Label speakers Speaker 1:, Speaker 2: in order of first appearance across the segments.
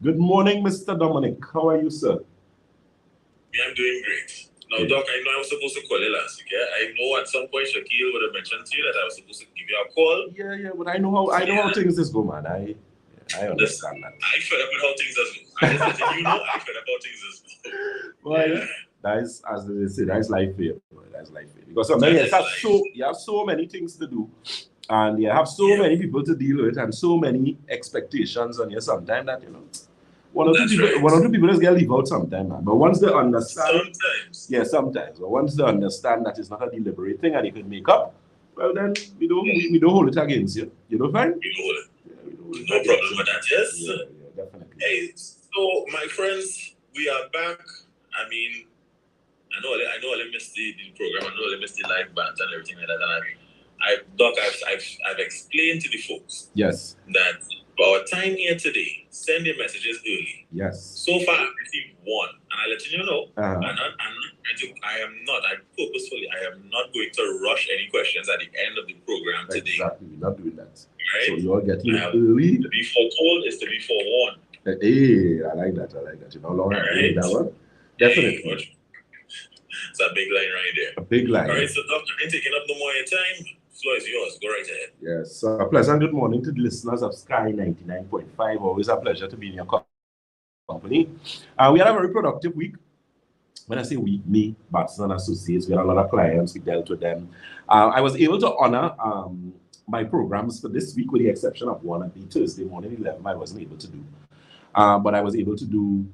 Speaker 1: Good morning, Mr. Dominic. How are you, sir?
Speaker 2: Yeah, I'm doing great. Now, Doc, I know I was supposed to call you last week. Yeah? I know at some point Shaquille would have mentioned to you that I was supposed to give you a call.
Speaker 1: Yeah, but I know how things is go, man. I understand that.
Speaker 2: I fed up with how things is go. I just letting you know I fed up how things is go.
Speaker 1: Well, yeah. That is, as they say, that is life here. That's life here. Because sometimes you have so many things to do, and you have so many people to deal with, and so many expectations on you. Sometimes that one or two people just get leave out sometimes, man. But once they understand, sometimes. But once they understand that it's not a deliberate thing and you can make up, well then we don't hold it against you. You know, fine?
Speaker 2: We don't hold it. No problem with that. Yes.
Speaker 1: Yeah, definitely.
Speaker 2: Hey, so my friends, we are back. I mean, I know I missed the program. I know I missed the live band and everything like that. And Doc, I've explained to the folks.
Speaker 1: Yes.
Speaker 2: That for our time here today, send your messages early.
Speaker 1: Yes.
Speaker 2: So far, I've received one, and I let you know. I am not going to rush any questions at the end of the program today.
Speaker 1: Exactly, we're not doing that.
Speaker 2: Right?
Speaker 1: So you are getting early.
Speaker 2: To be foretold is to be forewarned.
Speaker 1: Hey, I like that. You know, long right. That one. Definitely.
Speaker 2: Hey, it's a big line right there.
Speaker 1: A big line.
Speaker 2: All right, so Doctor, I'm taking up no more of your time. Floor is yours. Go right ahead.
Speaker 1: Yes. A pleasant good morning to the listeners of Sky 99.5. Always a pleasure to be in your company. We had a very productive week. When I say we, me, Batson and Associates, we had a lot of clients. We dealt with them. I was able to honor my programs for this week, with the exception of one at the Thursday morning 11. I wasn't able to do, but I was able to do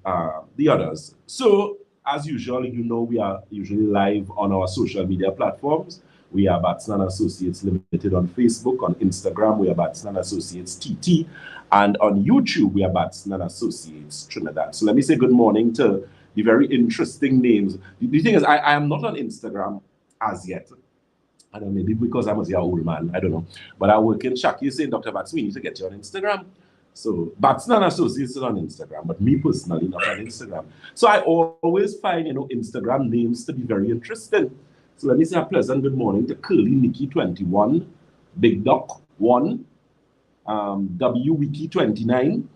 Speaker 1: the others. So, as usual, we are usually live on our social media platforms. We are Batson Associates Limited on Facebook. On Instagram, we are Batson Associates TT. And on YouTube, we are Batson Associates Trinidad. So let me say good morning to the very interesting names. The thing is, I am not on Instagram as yet. I don't know, maybe because I'm a old man, I don't know. But I work in Shaki saying, Dr.Batson, we need to get you on Instagram. So Batson Associates is on Instagram, but me personally not on Instagram. So I always find, Instagram names to be very interesting. So let me say a pleasant good morning to Curly Nikki 21, Big Doc 1, W Wiki 29.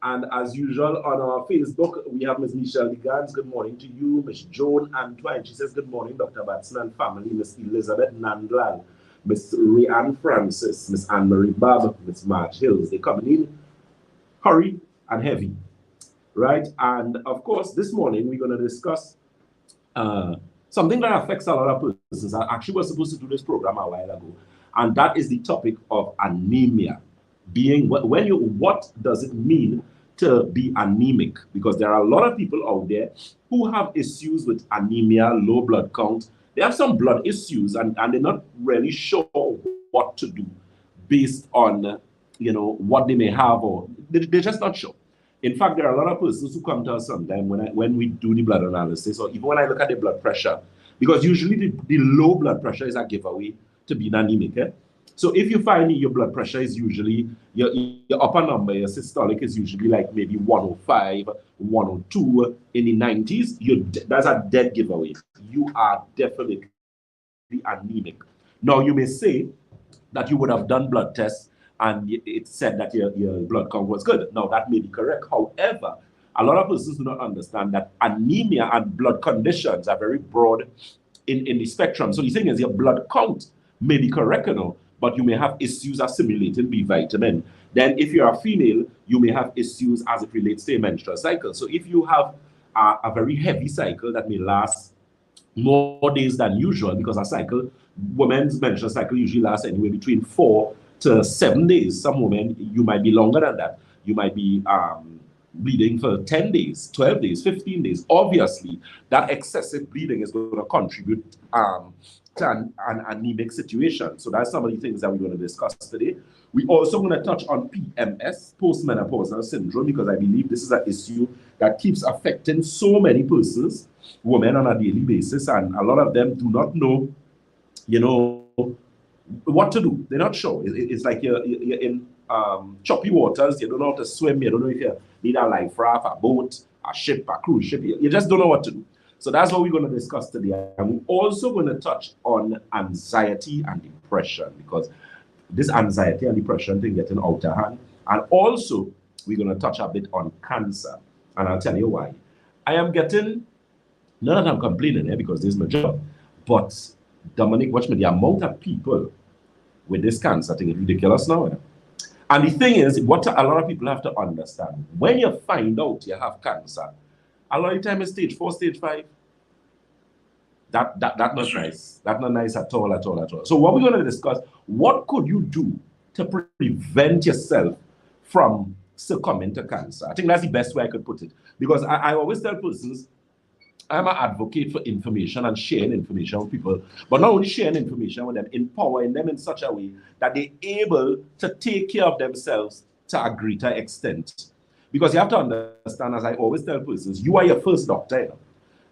Speaker 1: And as usual on our Facebook, we have Ms. Michelle Ligans. Good morning to you. Ms. Joan Antoine. She says, good morning, Dr. Batson and family. Ms. Elizabeth Nandlal, Ms. Rianne Francis, Ms. Anne-Marie Bob, Ms. Marge Hills. They're coming in hurry and heavy, right? And of course, this morning we're going to discuss something that affects a lot of persons. I actually was supposed to do this program a while ago, and that is the topic of anemia. What does it mean to be anemic? Because there are a lot of people out there who have issues with anemia, low blood count. They have some blood issues, and they're not really sure what to do based on what they may have, or they're just not sure. In fact, there are a lot of persons who come to us sometimes when we do the blood analysis, or even when I look at the blood pressure, because usually the low blood pressure is a giveaway to being anemic. So if you find your blood pressure is usually, your upper number, your systolic is usually like maybe 105, 102 in the 90s, that's a dead giveaway. You are definitely anemic. Now, you may say that you would have done blood tests and it said that your blood count was good. Now, that may be correct. However, a lot of persons do not understand that anemia and blood conditions are very broad in the spectrum. So the thing is, your blood count may be correct, but you may have issues assimilating B vitamin. Then if you're a female, you may have issues as it relates to a menstrual cycle. So if you have a very heavy cycle that may last more days than usual, because women's menstrual cycle usually lasts anywhere between 4 to 7 days. Some women, you might be longer than that. You might be bleeding for 10 days, 12 days, 15 days. Obviously, that excessive bleeding is going to contribute to an anemic situation. So that's some of the things that we're going to discuss today. We're also going to touch on PMS, postmenopausal syndrome, because I believe this is an issue that keeps affecting so many persons, women, on a daily basis, and a lot of them do not know, what to do. They're not sure. It's like you're in choppy waters. You don't know how to swim. You don't know if you need a life raft, a boat, a ship, a cruise ship. You just don't know what to do. So that's what we're going to discuss today. And we're also going to touch on anxiety and depression, because this anxiety and depression thing getting out of hand. And also, we're going to touch a bit on cancer. And I'll tell you why. I am getting, not that I'm complaining because this is my job, but Dominic, watch me, the amount of people with this cancer thing is ridiculous now. And the thing is, what a lot of people have to understand, when you find out you have cancer, a lot of the time it's stage 4, stage 5. That's not nice. That's not nice at all, at all, at all. So what we're going to discuss, what could you do to prevent yourself from succumbing to cancer? I think that's the best way I could put it. Because I always tell persons, I'm an advocate for information and sharing information with people, but not only sharing information with them, empowering them in such a way that they're able to take care of themselves to a greater extent. Because you have to understand, as I always tell persons, you are your first doctor. You know?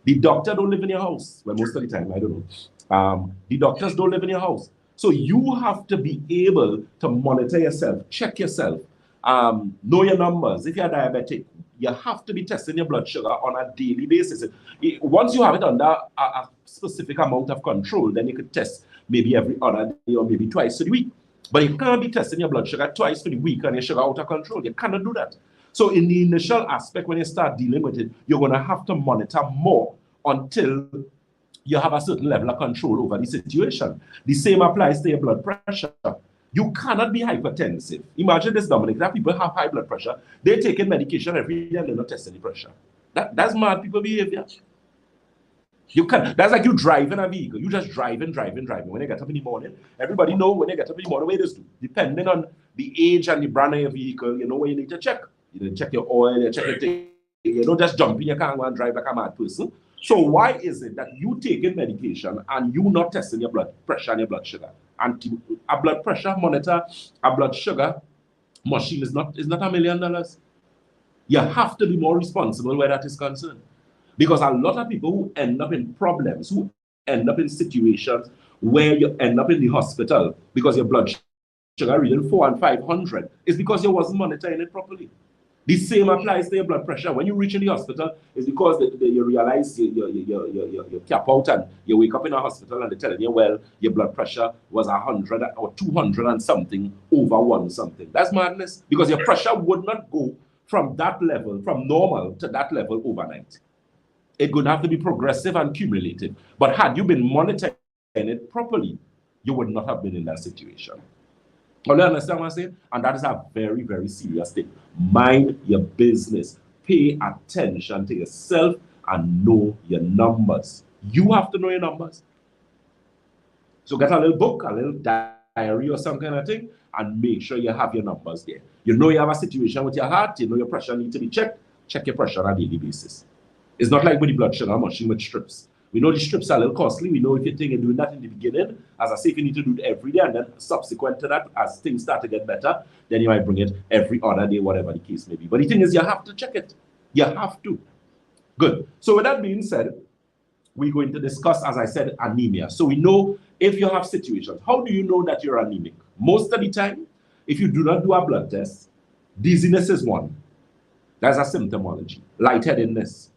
Speaker 1: The doctor don't live in your house. Well, most of the time, I don't know. The doctors don't live in your house. So you have to be able to monitor yourself, check yourself, know your numbers. If you're diabetic, you have to be testing your blood sugar on a daily basis. Once you have it under a specific amount of control, then you could test maybe every other day or maybe twice a week. But you can't be testing your blood sugar twice for the week and your sugar out of control. You cannot do that. So in the initial aspect, when you start dealing with it, you're going to have to monitor more until you have a certain level of control over the situation. The same applies to your blood pressure. You cannot be hypertensive. Imagine this, Dominic, that people have high blood pressure. They're taking medication every day and they're not testing the pressure. That's mad people behavior. You can. That's like you driving a vehicle. You just driving. When you get up in the morning, everybody know when you get up in the morning, what it is. Depending on the age and the brand of your vehicle, you know what you need to check. You need to check your oil, you check your thing. You don't just jump in your car and drive like a mad person. So why is it that you taking medication and you not testing your blood pressure and your blood sugar? And a blood pressure monitor, a blood sugar machine is not $1 million. You have to be more responsible where that is concerned. Because a lot of people who end up in problems, who end up in situations where you end up in the hospital because your blood sugar reading 400 and 500 is because you wasn't monitoring it properly. The same applies to your blood pressure. When you reach in the hospital, it's because you realize you cap out and you wake up in a hospital and they're telling you, well, your blood pressure was 100 or 200 and something over 1 something. That's madness, because your pressure would not go from that level, from normal to that level overnight. It would have to be progressive and cumulative. But had you been monitoring it properly, you would not have been in that situation. You understand what I'm saying? And that is a very, very serious thing. Mind your business. Pay attention to yourself and know your numbers. You have to know your numbers. So get a little book, a little diary or some kind of thing, and make sure you have your numbers there. You know you have a situation with your heart, you know your pressure needs to be checked. Check your pressure on a daily basis. It's not like with the blood sugar machine with strips. We know the strips are a little costly. We know if you're thinking doing that in the beginning, as I say, if you need to do it every day, and then subsequent to that, as things start to get better, then you might bring it every other day, whatever the case may be. But the thing is, you have to check it. You have to. Good. So with that being said, we're going to discuss, as I said, anemia. So we know if you have situations. How do you know that you're anemic? Most of the time, if you do not do a blood test, dizziness is one. That's a symptomology. Lightheadedness.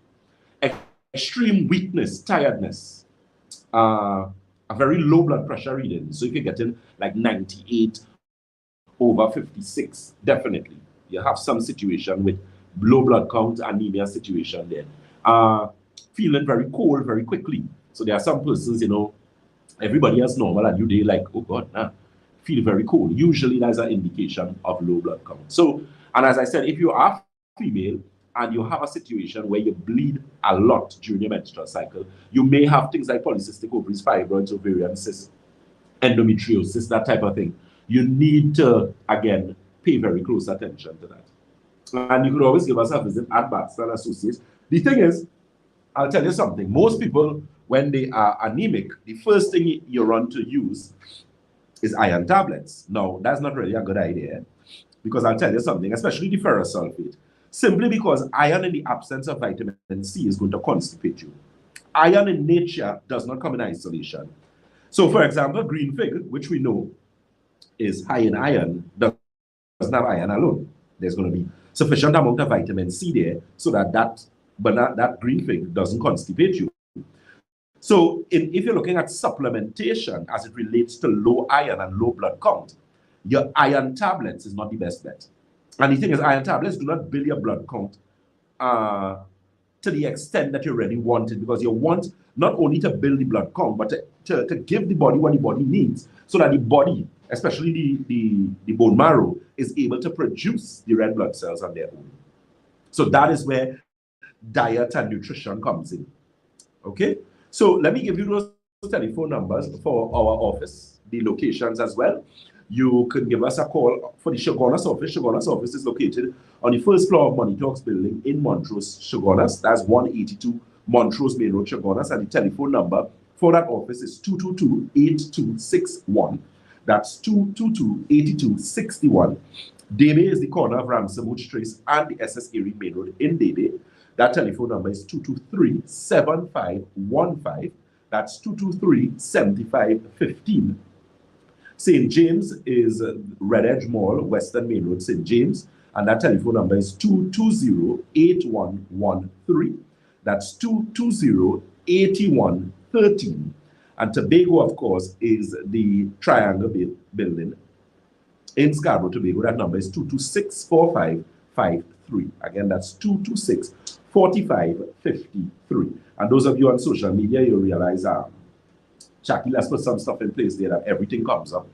Speaker 1: Extreme weakness, tiredness, a very low blood pressure reading. So if you're getting like 98 over 56, definitely you have some situation with low blood count, anemia situation there. Feeling very cold very quickly. So there are some persons, you know, everybody else normal and you they like, oh God, nah, feel very cold. Usually that's an indication of low blood count. So, and as I said, if you are female, and you have a situation where you bleed a lot during your menstrual cycle, you may have things like polycystic ovaries, fibroids, ovarian cysts, endometriosis, that type of thing. You need to, again, pay very close attention to that. And you could always give us a visit at Batson Associates. The thing is, I'll tell you something. Most people, when they are anemic, the first thing you run to use is iron tablets. No, that's not really a good idea, because I'll tell you something, especially the ferrous sulfate. Simply because iron in the absence of vitamin C is going to constipate you. Iron in nature does not come in isolation. So, for example, green fig, which we know is high in iron, doesn't have iron alone. There's going to be sufficient amount of vitamin C there so that green fig doesn't constipate you. So, if you're looking at supplementation as it relates to low iron and low blood count, your iron tablets is not the best bet. And the thing is, iron tablets do not build your blood count to the extent that you really want it, because you want not only to build the blood count, but to give the body what the body needs, so that the body, especially the bone marrow, is able to produce the red blood cells on their own. So that is where diet and nutrition comes in. Okay, so let me give you those telephone numbers for our office, the locations as well. You can give us a call for the Shogunas office. Shogunas office is located on the first floor of Money Talks building in Montrose, Shogunas. That's 182 Montrose Main Road, Shogunas. And the telephone number for that office is 222-8261. That's 222-8261. Debe is the corner of Ramsey Trace and the SS Erie Main Road in Debe. That telephone number is 223-7515. That's 223-7515. St. James is Red Edge Mall, Western Main Road, St. James. And that telephone number is 220-8113. That's 220-8113. And Tobago, of course, is the Triangle Building in Scarborough, Tobago. That number is 226-4553. Again, that's 226-4553. And those of you on social media, you'll realize, Jackie, let's put some stuff in place there that everything comes up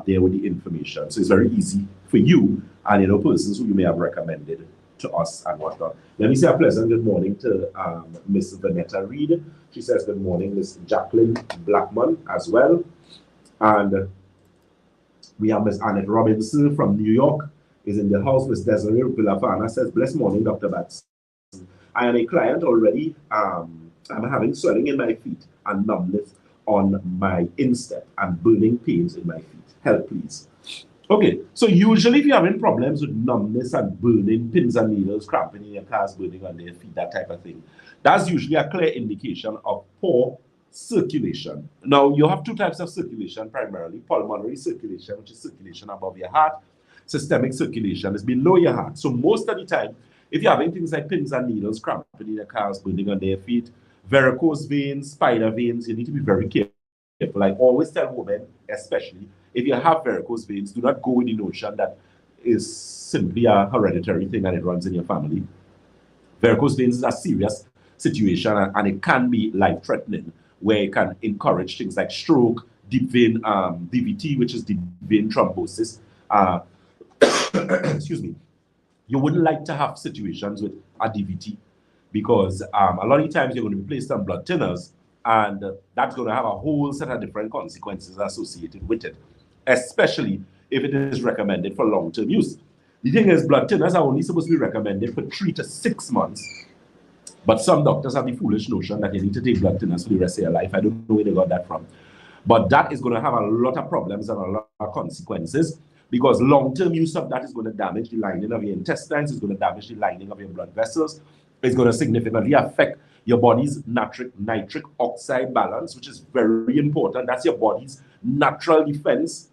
Speaker 1: there with the information. So it's very easy for you and persons who you may have recommended to us and whatnot. Let me say a pleasant good morning to Miss Vanetta Reed. She says good morning, Miss Jacqueline Blackman as well. And we have Miss Annette Robinson from New York is in the house. Miss Desiree Villafana says, blessed morning, Dr. Batson. I am a client already. I'm having swelling in my feet and numbness on my instep and burning pains in my feet. Help, please. Okay, so usually if you're having problems with numbness and burning, pins and needles, cramping in your calves, burning on their feet, that type of thing, that's usually a clear indication of poor circulation. Now, you have two types of circulation primarily: pulmonary circulation, which is circulation above your heart. Systemic circulation is below your heart. So most of the time, if you're having things like pins and needles, cramping in your calves, burning on their feet, varicose veins, spider veins, you need to be very careful. I always tell women, especially, if you have varicose veins, do not go with the notion that is simply a hereditary thing and it runs in your family. Varicose veins is a serious situation, and it can be life-threatening, where it can encourage things like stroke, deep vein DVT, which is deep vein thrombosis. Excuse me. You wouldn't like to have situations with a DVT, because a lot of times you're going to be placed on blood thinners, and that's going to have a whole set of different consequences associated with it, especially if it is recommended for long-term use. The thing is, blood thinners are only supposed to be recommended for 3 to 6 months, but some doctors have the foolish notion that you need to take blood thinners for the rest of your life. I don't know where they got that from. But that is going to have a lot of problems and a lot of consequences, because long-term use of that is going to damage the lining of your intestines, it's going to damage the lining of your blood vessels, it's going to significantly affect your body's nitric oxide balance, which is very important. That's your body's natural defense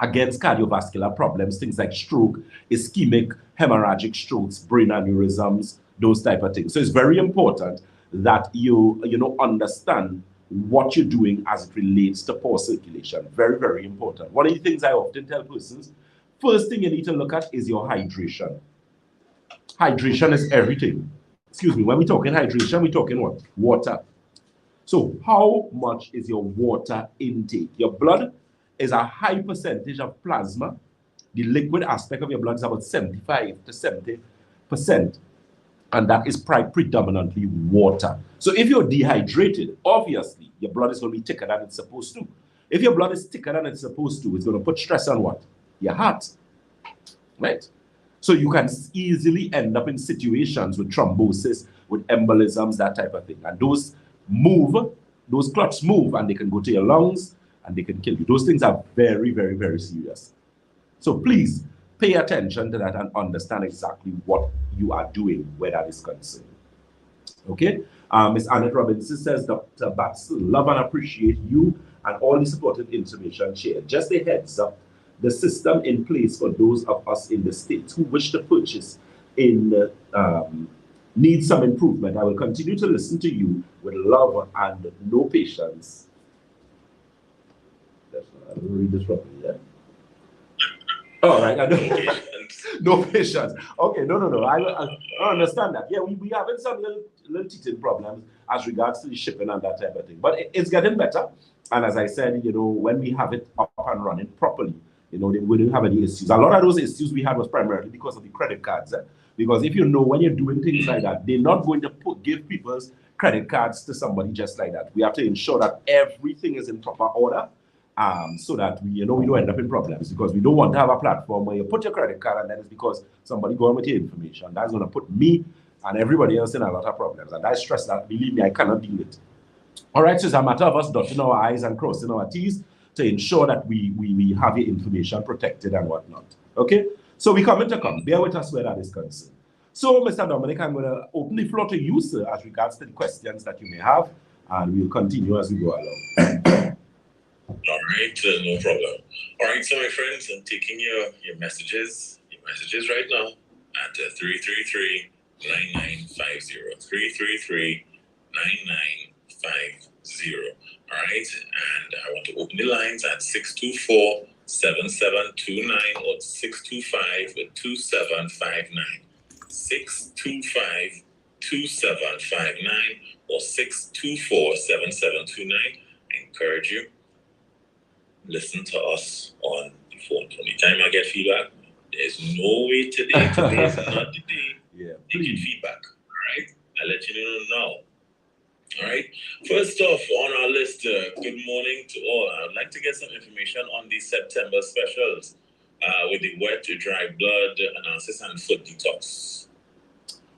Speaker 1: against cardiovascular problems, things like stroke, ischemic, hemorrhagic strokes, brain aneurysms, those type of things. So it's very important that you understand what you're doing as it relates to poor circulation. Very, very important. One of the things I often tell persons, first thing you need to look at is your hydration. Hydration is everything. Excuse me, when we're talking hydration, we're talking what? Water. So how much is your water intake? Your blood is a high percentage of plasma. The liquid aspect of your blood is about 75 to 70%. And that is predominantly water. So if you're dehydrated, obviously, your blood is going to be thicker than it's supposed to. If your blood is thicker than it's supposed to, it's going to put stress on what? Your heart, right? So you can easily end up in situations with thrombosis, with embolisms, that type of thing. And those clots move, and they can go to your lungs, and they can kill you. Those things are very, very, very serious. So please pay attention to that and understand exactly what you are doing where that is concerned. Okay? Ms. Annette Robinson says, Dr. Batson, love and appreciate you and all the supportive information shared. Just a heads up, the system in place for those of us in the States who wish to purchase needs some improvement. I will continue to listen to you with love and no patience. I don't read this properly, yeah? All right, I
Speaker 2: No
Speaker 1: know.
Speaker 2: patience.
Speaker 1: No patience. Okay, no. I understand that. Yeah, we having some little teething problems as regards to the shipping and that type of thing. But it's getting better. And as I said, when we have it up and running properly, they wouldn't have any issues. A lot of those issues we had was primarily because of the credit cards. Because if when you're doing things like that, they're not going to give people's credit cards to somebody just like that. We have to ensure that everything is in proper order, so that we don't end up in problems, because we don't want to have a platform where you put your credit card and then it's because somebody going with your information. That's going to put me and everybody else in a lot of problems, and that stress that, believe me, I cannot deal with. All right, so it's a matter of us dotting our I's and crossing our T's to ensure that we have your information protected and whatnot. Okay, so we come into come. Bear with us where that is concerned. So, Mr. Dominic, I'm going to open the floor to you, sir, as regards to the questions that you may have, and we'll continue as we go along.
Speaker 2: All right, no problem. All right, so my friends, I'm taking your messages right now at 333-9950. 333-9950. All right, and I want to open the lines at 624-7729 or 625-2759. 625-2759 or 624-7729. I encourage you, listen to us on the phone. Anytime I get feedback, there's no way today is not the day.
Speaker 1: Yeah,
Speaker 2: they get feedback. All right, I'll let you know now. All right, first off on our list, good morning to all. I'd like to get some information on the September specials with the wet to dry blood analysis and foot detox.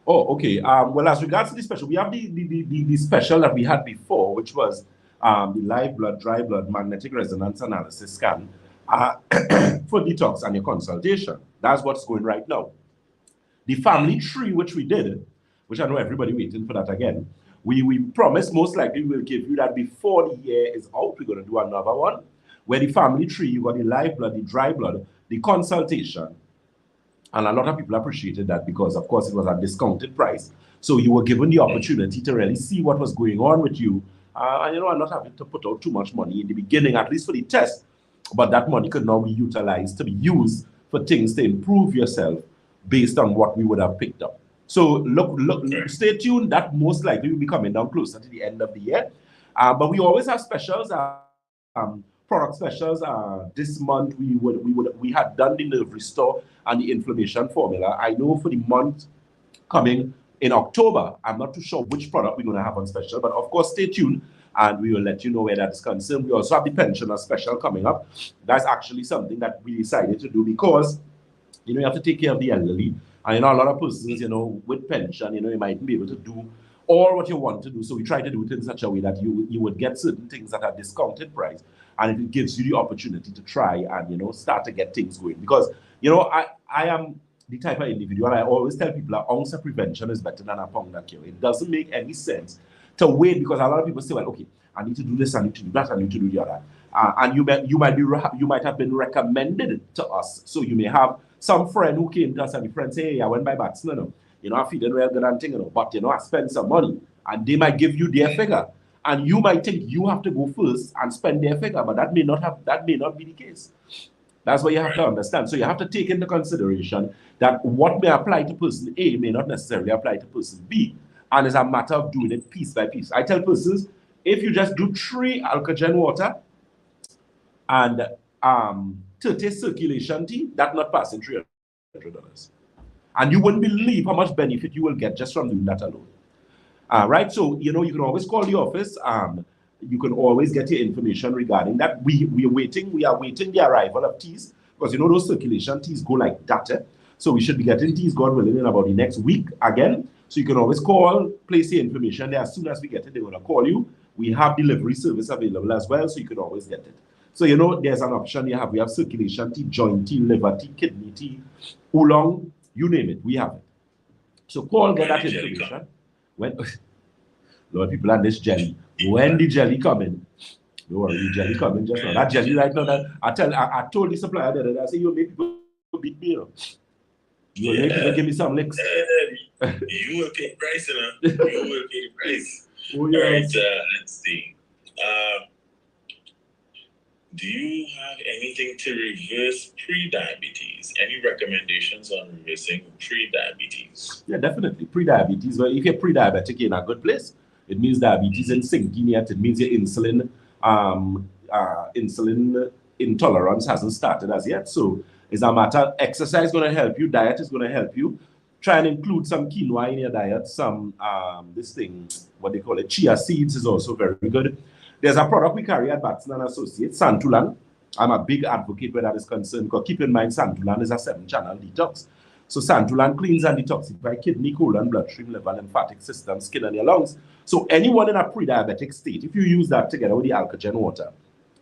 Speaker 1: Oh, okay. Well, as regards to the special, we have the special that we had before, which was the live blood, dry blood, magnetic resonance analysis scan for detox and your consultation. That's what's going right now. The family tree, which we did, which I know everybody waiting for that again, we promised most likely we'll give you that before the year is out. We're going to do another one where the family tree, you got the live blood, the dry blood, the consultation. And a lot of people appreciated that because, of course, it was a discounted price. So you were given the opportunity to really see what was going on with you. And, I'm not having to put out too much money in the beginning, at least for the test. But that money could now be utilized to be used for things to improve yourself based on what we would have picked up. So look, stay tuned. That most likely will be coming down closer to the end of the year. But we always have specials. Product specials. This month we had done the nerve restore and the inflammation formula. I know for the month coming in October, I'm not too sure which product we're going to have on special, but of course stay tuned and we will let you know where that is concerned. We also have the pensioner special coming up. That's actually something that we decided to do because you have to take care of the elderly, and a lot of persons with pension, you might be able to do all what you want to do. So we try to do it in such a way that you would get certain things at a discounted price, and it gives you the opportunity to try and start to get things going. Because I am the type of individual, I always tell people an ounce of prevention is better than a pound of cure. It doesn't make any sense to wait, because a lot of people say, well, okay, I need to do this, I need to do that, I need to do the other. And you might have been recommended to us. So you may have some friend who came to us and the friend say, hey, I went by Batson, I'm feeling well good and thing, but I spend some money, and they might give you their figure. And you might think you have to go first and spend their figure, but that may not be the case. That's what you have to understand. So you have to take into consideration that what may apply to person A may not necessarily apply to person B. And it's a matter of doing it piece by piece. I tell persons, if you just do 3 alkagen water and 30 circulation tea, that's not passing $300. And you wouldn't believe how much benefit you will get just from doing that alone. Right? So, you can always call the office. You can always get your information regarding that. We are waiting the arrival of teas, because those circulation teas go like that. So we should be getting teas, God willing, in about the next week again. So you can always call, place your information there. As soon as we get it, they're going to call you. We have delivery service available as well, so you can always get it. So, there's an option we have circulation tea, joint tea, liver tea, kidney tea, oolong, you name it, we have it. So call, get that information. When a lot of people are this jelly. When the jelly coming, don't worry, the jelly coming just now. That jelly right now, that I told the supplier that I say, you make people beat me. You will make people give me some licks.
Speaker 2: You will pay the price, You will pay the price.
Speaker 1: Oh, yes.
Speaker 2: All right, let's see. do you have anything to reverse pre-diabetes? Any recommendations on reversing pre-diabetes?
Speaker 1: Yeah, definitely. Pre-diabetes. Well, if you're pre-diabetic, you're in a good place. It means diabetes ain't sinking yet. It means your insulin intolerance hasn't started as yet. So it's a matter, exercise is going to help you, diet is going to help you. Try and include some quinoa in your diet, some, this thing, what they call it, chia seeds is also very good. There's a product we carry at Batson and Associates, Santulan. I'm a big advocate where that is concerned, because keep in mind, Santulan is a 7-channel detox. So Santulan cleans and detoxifies kidney, colon, bloodstream, liver, lymphatic system, skin, and your lungs. So anyone in a pre-diabetic state, if you use that together with the alkagen water,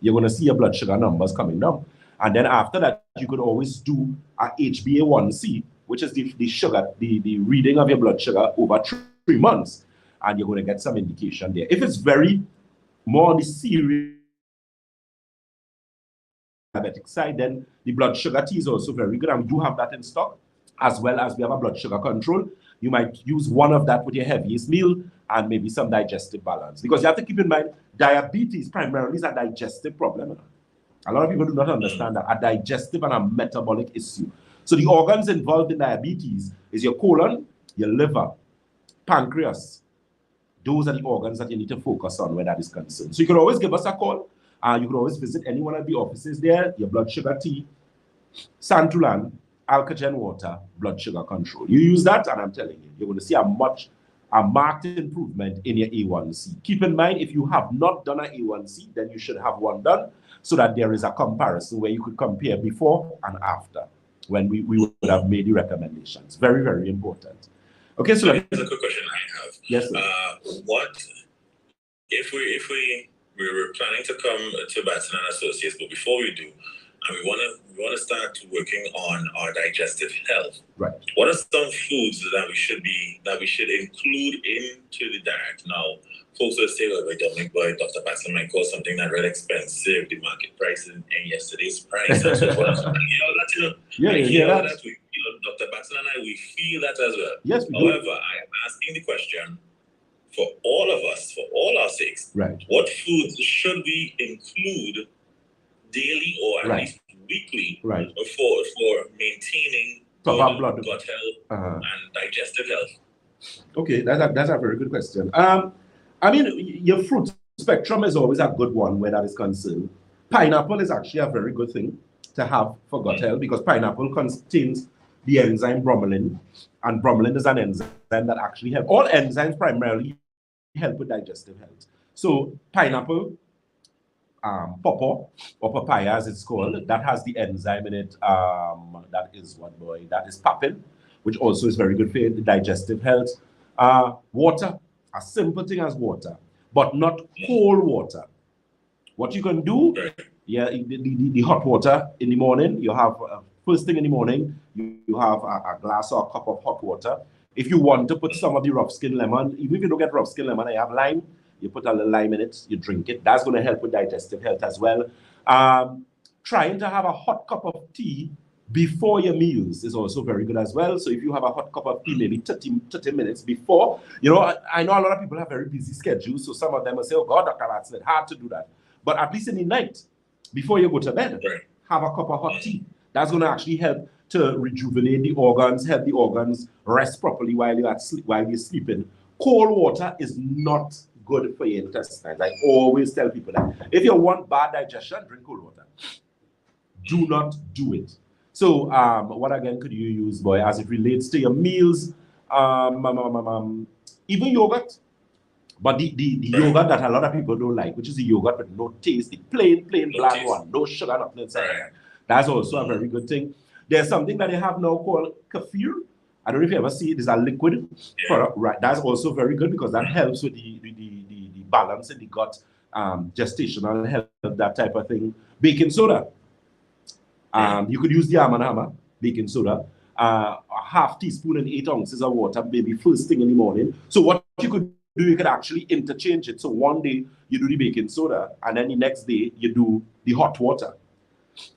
Speaker 1: you're going to see your blood sugar numbers coming down. And then after that, you could always do a HbA1c, which is the sugar, the reading of your blood sugar over 3 months. And you're going to get some indication there. If it's very more on the serious diabetic side, then the blood sugar tea is also very good. And we do have that in stock, as well as we have a blood sugar control. You might use one of that with your heaviest meal and maybe some digestive balance. Because you have to keep in mind, diabetes primarily is a digestive problem. A lot of people do not understand that, a digestive and a metabolic issue. So the organs involved in diabetes is your colon, your liver, pancreas. Those are the organs that you need to focus on where that is concerned. So you can always give us a call. You can always visit any one of the offices there, your blood sugar tea, Santulan, alkagen water, blood sugar control. You use that, and I'm telling you, you're going to see a marked improvement in your A1C. Keep in mind, if you have not done an A1C, then you should have one done, so that there is a comparison where you could compare before and after, when we would have made the recommendations. Very, very important. Okay, so
Speaker 2: here's a quick question I have.
Speaker 1: Yes, sir.
Speaker 2: What if we were planning to come to Batson and Associates, but before we do, and we want to start working on our digestive health.
Speaker 1: Right.
Speaker 2: What are some foods that we should include into the diet? Now, folks will say, "Well, boy, Dr. Batson might call something that really expensive, the market price and yesterday's price, and so forth." Dr. Batson and I, we feel that as well.
Speaker 1: Yes, we
Speaker 2: However,
Speaker 1: do.
Speaker 2: I am asking the question for all of us, for all our sakes.
Speaker 1: Right.
Speaker 2: What foods should we include daily or at least weekly for maintaining good gut health and digestive health?
Speaker 1: Okay, that's a very good question. I mean, your fruit spectrum is always a good one where that is concerned. Pineapple is actually a very good thing to have for gut health, because pineapple contains the enzyme bromelain, and bromelain is an enzyme that actually helps. All enzymes primarily help with digestive health. So pineapple, pawpaw, or papaya as it's called, that has the enzyme in it. That is papain, which also is very good for the digestive health. Water, a simple thing as water, but not cold water. What you can do, the hot water in the morning, you have first thing in the morning, you have a glass or a cup of hot water. If you want to put some of the rough skin lemon, even if you don't get rough skin lemon, I have lime, you put a little lime in it, you drink it. That's going to help with digestive health as well. Trying to have a hot cup of tea before your meals is also very good as well. So if you have a hot cup of tea, maybe 30 minutes before, I know a lot of people have very busy schedules, so some of them will say, "Oh God, Dr. Batson, it's hard to do that." But at least in the night, before you go to bed, have a cup of hot tea. That's going to actually help to rejuvenate the organs, help the organs rest properly while you're sleeping. Cold water is not good for your intestines. I always tell people that. If you want bad digestion, drink cold water. Do not do it. So what again could you use, boy, as it relates to your meals? Even yogurt. But the yogurt that a lot of people don't like, which is the yogurt with no taste, the plain bland one, no sugar, nothing inside. That's also a very good thing. There's something that they have now called kefir. I don't know if you ever see it. It's a liquid product, right? That's also very good, because that helps with the balance in the gut, gestational health, that type of thing. Baking soda. You could use the Arm & Hammer baking soda. A half teaspoon and 8 ounces of water, maybe first thing in the morning. So what you could do, you could actually interchange it. So one day you do the baking soda, and then the next day you do the hot water,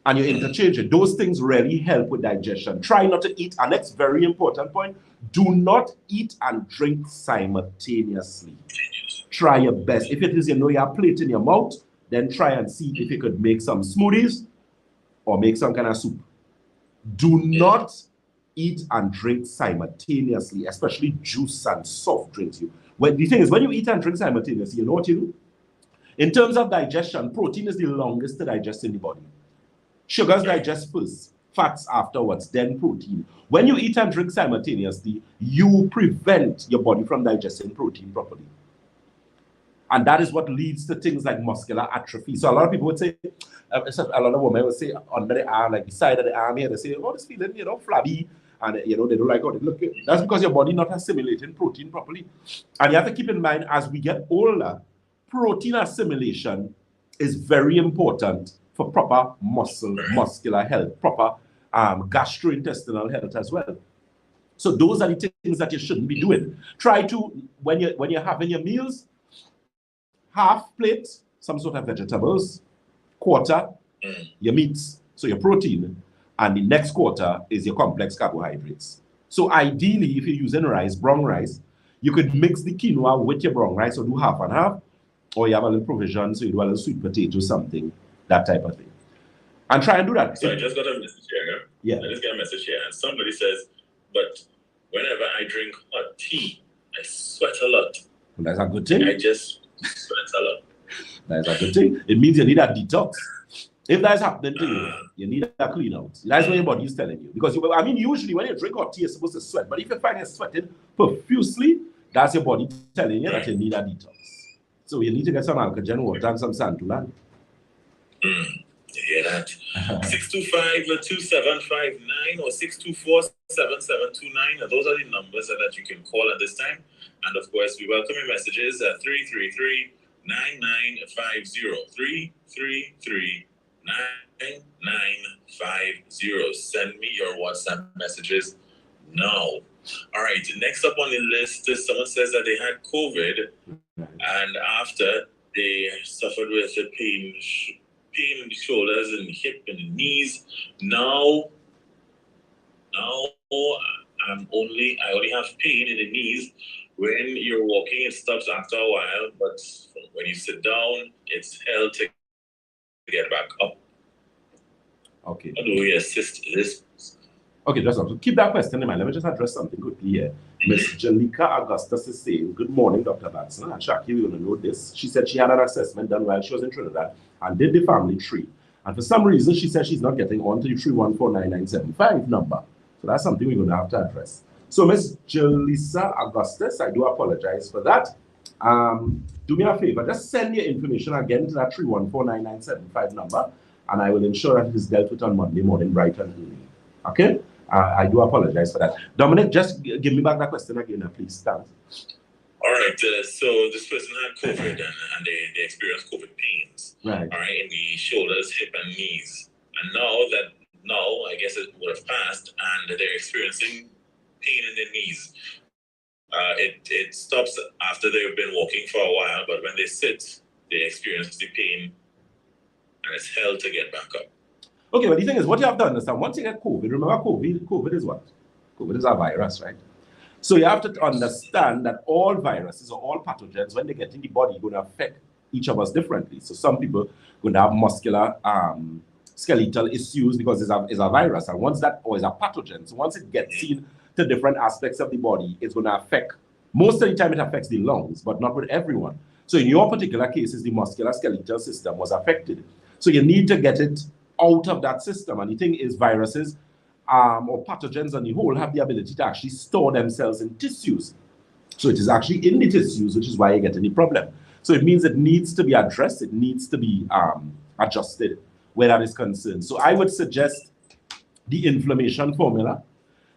Speaker 1: and you interchange it. Those things really help with digestion. Try not to eat, and that's very important point. Do not eat and drink simultaneously. Try your best. If it is, you have a plate in your mouth, then try and see if you could make some smoothies or make some kind of soup. Do not eat and drink simultaneously, especially juice and soft drinks. The thing is, when you eat and drink simultaneously, you know what you do? In terms of digestion, protein is the longest to digest in the body. Sugars digest first, fats afterwards, then protein. When you eat and drink simultaneously, you prevent your body from digesting protein properly. And that is what leads to things like muscular atrophy. So a lot of people would say, a lot of women would say under the arm, like the side of the arm here, they say, oh, this feeling, flabby. And, they don't like, oh, they look good. That's because your body not assimilating protein properly. And you have to keep in mind, as we get older, protein assimilation is very important for proper muscular health, proper gastrointestinal health as well. So those are the things that you shouldn't be doing. Try to, when you're having your meals, half plate, some sort of vegetables, quarter, your meats, so your protein, and the next quarter is your complex carbohydrates. So ideally, if you're using rice, brown rice, you could mix the quinoa with your brown rice, or do half and half, or you have a little provision, so you do a little sweet potato, something, that type of thing. And try and do that.
Speaker 2: So I just got a message here.
Speaker 1: Yeah.
Speaker 2: I just got a message here, and somebody says, but whenever I drink hot tea, I sweat a lot.
Speaker 1: Well, that's a good thing.
Speaker 2: I just sweat a lot.
Speaker 1: That's a good thing. It means you need a detox. If that's happening to you, you need a clean out. That's what your body is telling you. Because, usually when you drink hot tea, you're supposed to sweat. But if you find you're sweating profusely, that's your body telling you that you need a detox. So you need to get some alkagen water and some santulan.
Speaker 2: You hear that? 625-2759 or 624-7729. Those are the numbers that you can call at this time. And of course, we welcome your messages at 333-9950. 333-9950. Send me your WhatsApp messages now. All right, next up on the list is someone says that they had COVID, and after they suffered with the pain in the shoulders and the hip and the knees. Now I only have pain in the knees. When you're walking, it stops after a while, but when you sit down, it's hell to get back up.
Speaker 1: Okay.
Speaker 2: How do we assist this?
Speaker 1: Okay, just keep that question in mind. Let me just address something quickly here. Miss Jalika Augustus is saying, good morning, Dr. Batson. And Shaki, we're going to know this. She said she had an assessment done while she was in Trinidad and did the family tree. And for some reason, she said she's not getting on to the 3149975 number. So that's something we're going to have to address. So Miss Jalisa Augustus, I do apologize for that. Do me a favor, just send your information again to that 3149975 number, and I will ensure that it is dealt with on Monday morning, bright and early. Okay? I do apologize for that. Dominic, just give me back that question again, please. Thanks.
Speaker 2: All right. So this person had COVID and they experienced COVID pains.
Speaker 1: Right.
Speaker 2: All right, in the shoulders, hip, and knees. And now I guess it would have passed, and they're experiencing pain in their knees. It stops after they've been walking for a while, but when they sit, they experience the pain, and it's hell to get back up.
Speaker 1: Okay, but the thing is, what you have to understand, once you get COVID, remember COVID is what? COVID is a virus, right? So you have to understand that all viruses or all pathogens, when they get in the body, are going to affect each of us differently. So some people are going to have muscular skeletal issues because it's a virus, and once that, or is a pathogen, so once it gets in to different aspects of the body, it's going to affect, most of the time it affects the lungs, but not with everyone. So in your particular cases, the musculoskeletal system was affected. So you need to get it out of that system. And the thing is, viruses or pathogens on the whole have the ability to actually store themselves in tissues. So it is actually in the tissues, which is why you get any problem. So it means it needs to be addressed. It needs to be adjusted where that is concerned. So I would suggest the inflammation formula,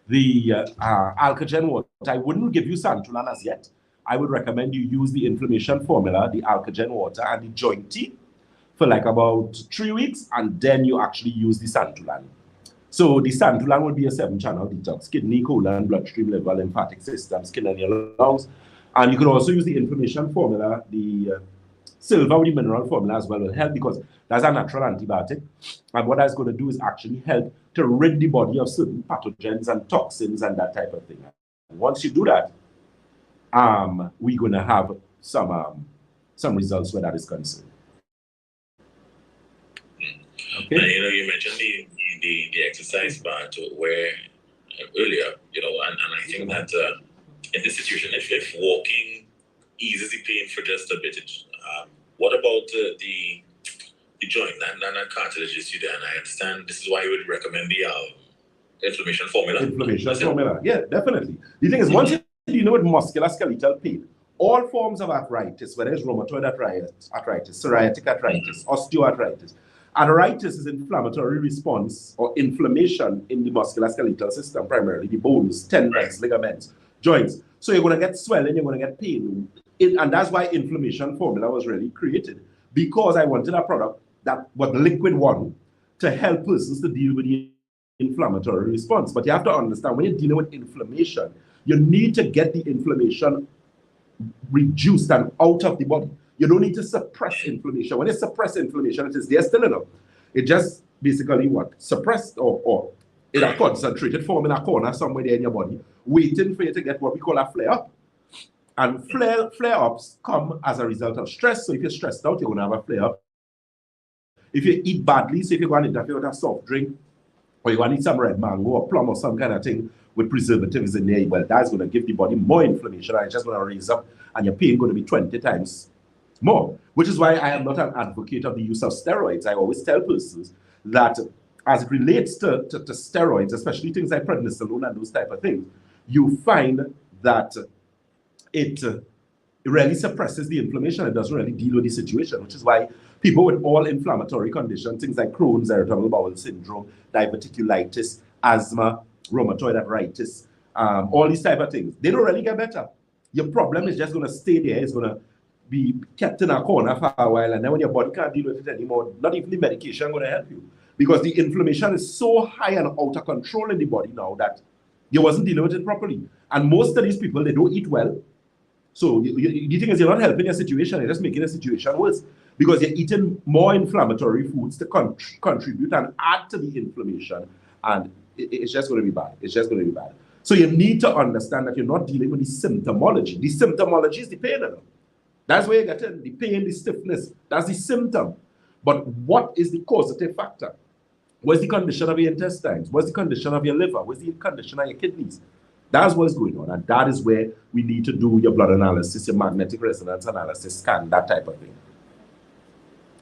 Speaker 1: the alkagen water. I wouldn't give you santulan as yet. I would recommend you use the inflammation formula, the alkagen water, and the joint tea for like about 3 weeks, and then you actually use the santulan. So the santulan would be a 7-channel detox: kidney, colon, bloodstream, liver, lymphatic system, skin, and your lungs. And you can also use the inflammation formula, the silver with the mineral formula as well will help, because that's a natural antibiotic. And what that's going to do is actually help to rid the body of certain pathogens and toxins and that type of thing. And once you do that, we're going to have some results where that is concerned. Okay.
Speaker 2: And you mentioned the exercise part where earlier, and I think that in this situation, if walking eases the pain for just a bit, what about the joint and cartilage issue there? And I understand this is why you would recommend the inflammation formula.
Speaker 1: Inflammation formula, yeah, definitely. The thing is, once you know with musculoskeletal pain, all forms of arthritis, whether it's rheumatoid arthritis, psoriatic arthritis, osteoarthritis, arthritis is inflammatory response or inflammation in the musculoskeletal system, primarily the bones, tendons, ligaments, joints. So you're going to get swelling, you're going to get pain. And that's why inflammation formula was really created, because I wanted a product that was the liquid one to help persons to deal with the inflammatory response. But you have to understand, when you're dealing with inflammation, you need to get the inflammation reduced and out of the body. You don't need to suppress inflammation. When you suppress inflammation, it is there still enough. It just basically what? Suppressed or in a concentrated form in a corner somewhere there in your body, waiting for you to get what we call a flare-up. And flare-ups come as a result of stress. So if you're stressed out, you're going to have a flare-up. If you eat badly, so if you're going to interfere with a soft drink, or you want to eat some red mango or plum or some kind of thing with preservatives in there, well, that's going to give the body more inflammation, and it's just going to raise up, and your pain going to be 20 times more. Which is why I am not an advocate of the use of steroids. I always tell persons that as it relates to steroids, especially things like prednisolone and those type of things, you find that it really suppresses the inflammation. It doesn't really deal with the situation, which is why people with all inflammatory conditions, things like Crohn's, irritable bowel syndrome, diverticulitis, asthma, rheumatoid arthritis, all these type of things, they don't really get better. Your problem is just going to stay there. It's going to be kept in a corner for a while, and then when your body can't deal with it anymore, not even the medication going to help you, because the inflammation is so high and out of control in the body now that you wasn't dealing with it properly. And most of these people, they don't eat well. So the thing is, you're not helping a situation, you're just making a situation worse, because you're eating more inflammatory foods to contribute and add to the inflammation, and it's just going to be bad. It's just going to be bad. So you need to understand that you're not dealing with the symptomology. The symptomology is the pain. That's where you get in. The pain, the stiffness, that's the symptom. But what is the causative factor? What's the condition of your intestines? What's the condition of your liver? What's the condition of your kidneys? That's what's going on, and that is where we need to do your blood analysis, your magnetic resonance analysis, scan, that type of thing.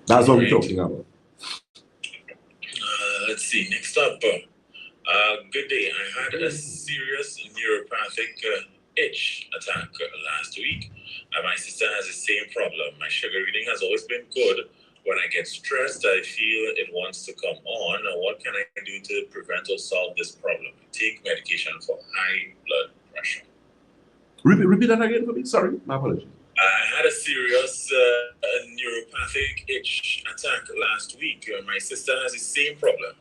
Speaker 1: That's what we're talking about.
Speaker 2: Let's see, next up. Good day. I had a serious neuropathic itch attack last week. My sister has the same problem. My sugar reading has always been good. When I get stressed, I feel it wants to come on. What can I do to prevent or solve this problem? I take medication for high blood pressure.
Speaker 1: Repeat that again for me. Sorry, my apologies.
Speaker 2: I had a serious neuropathic itch attack last week. My sister has the same problem.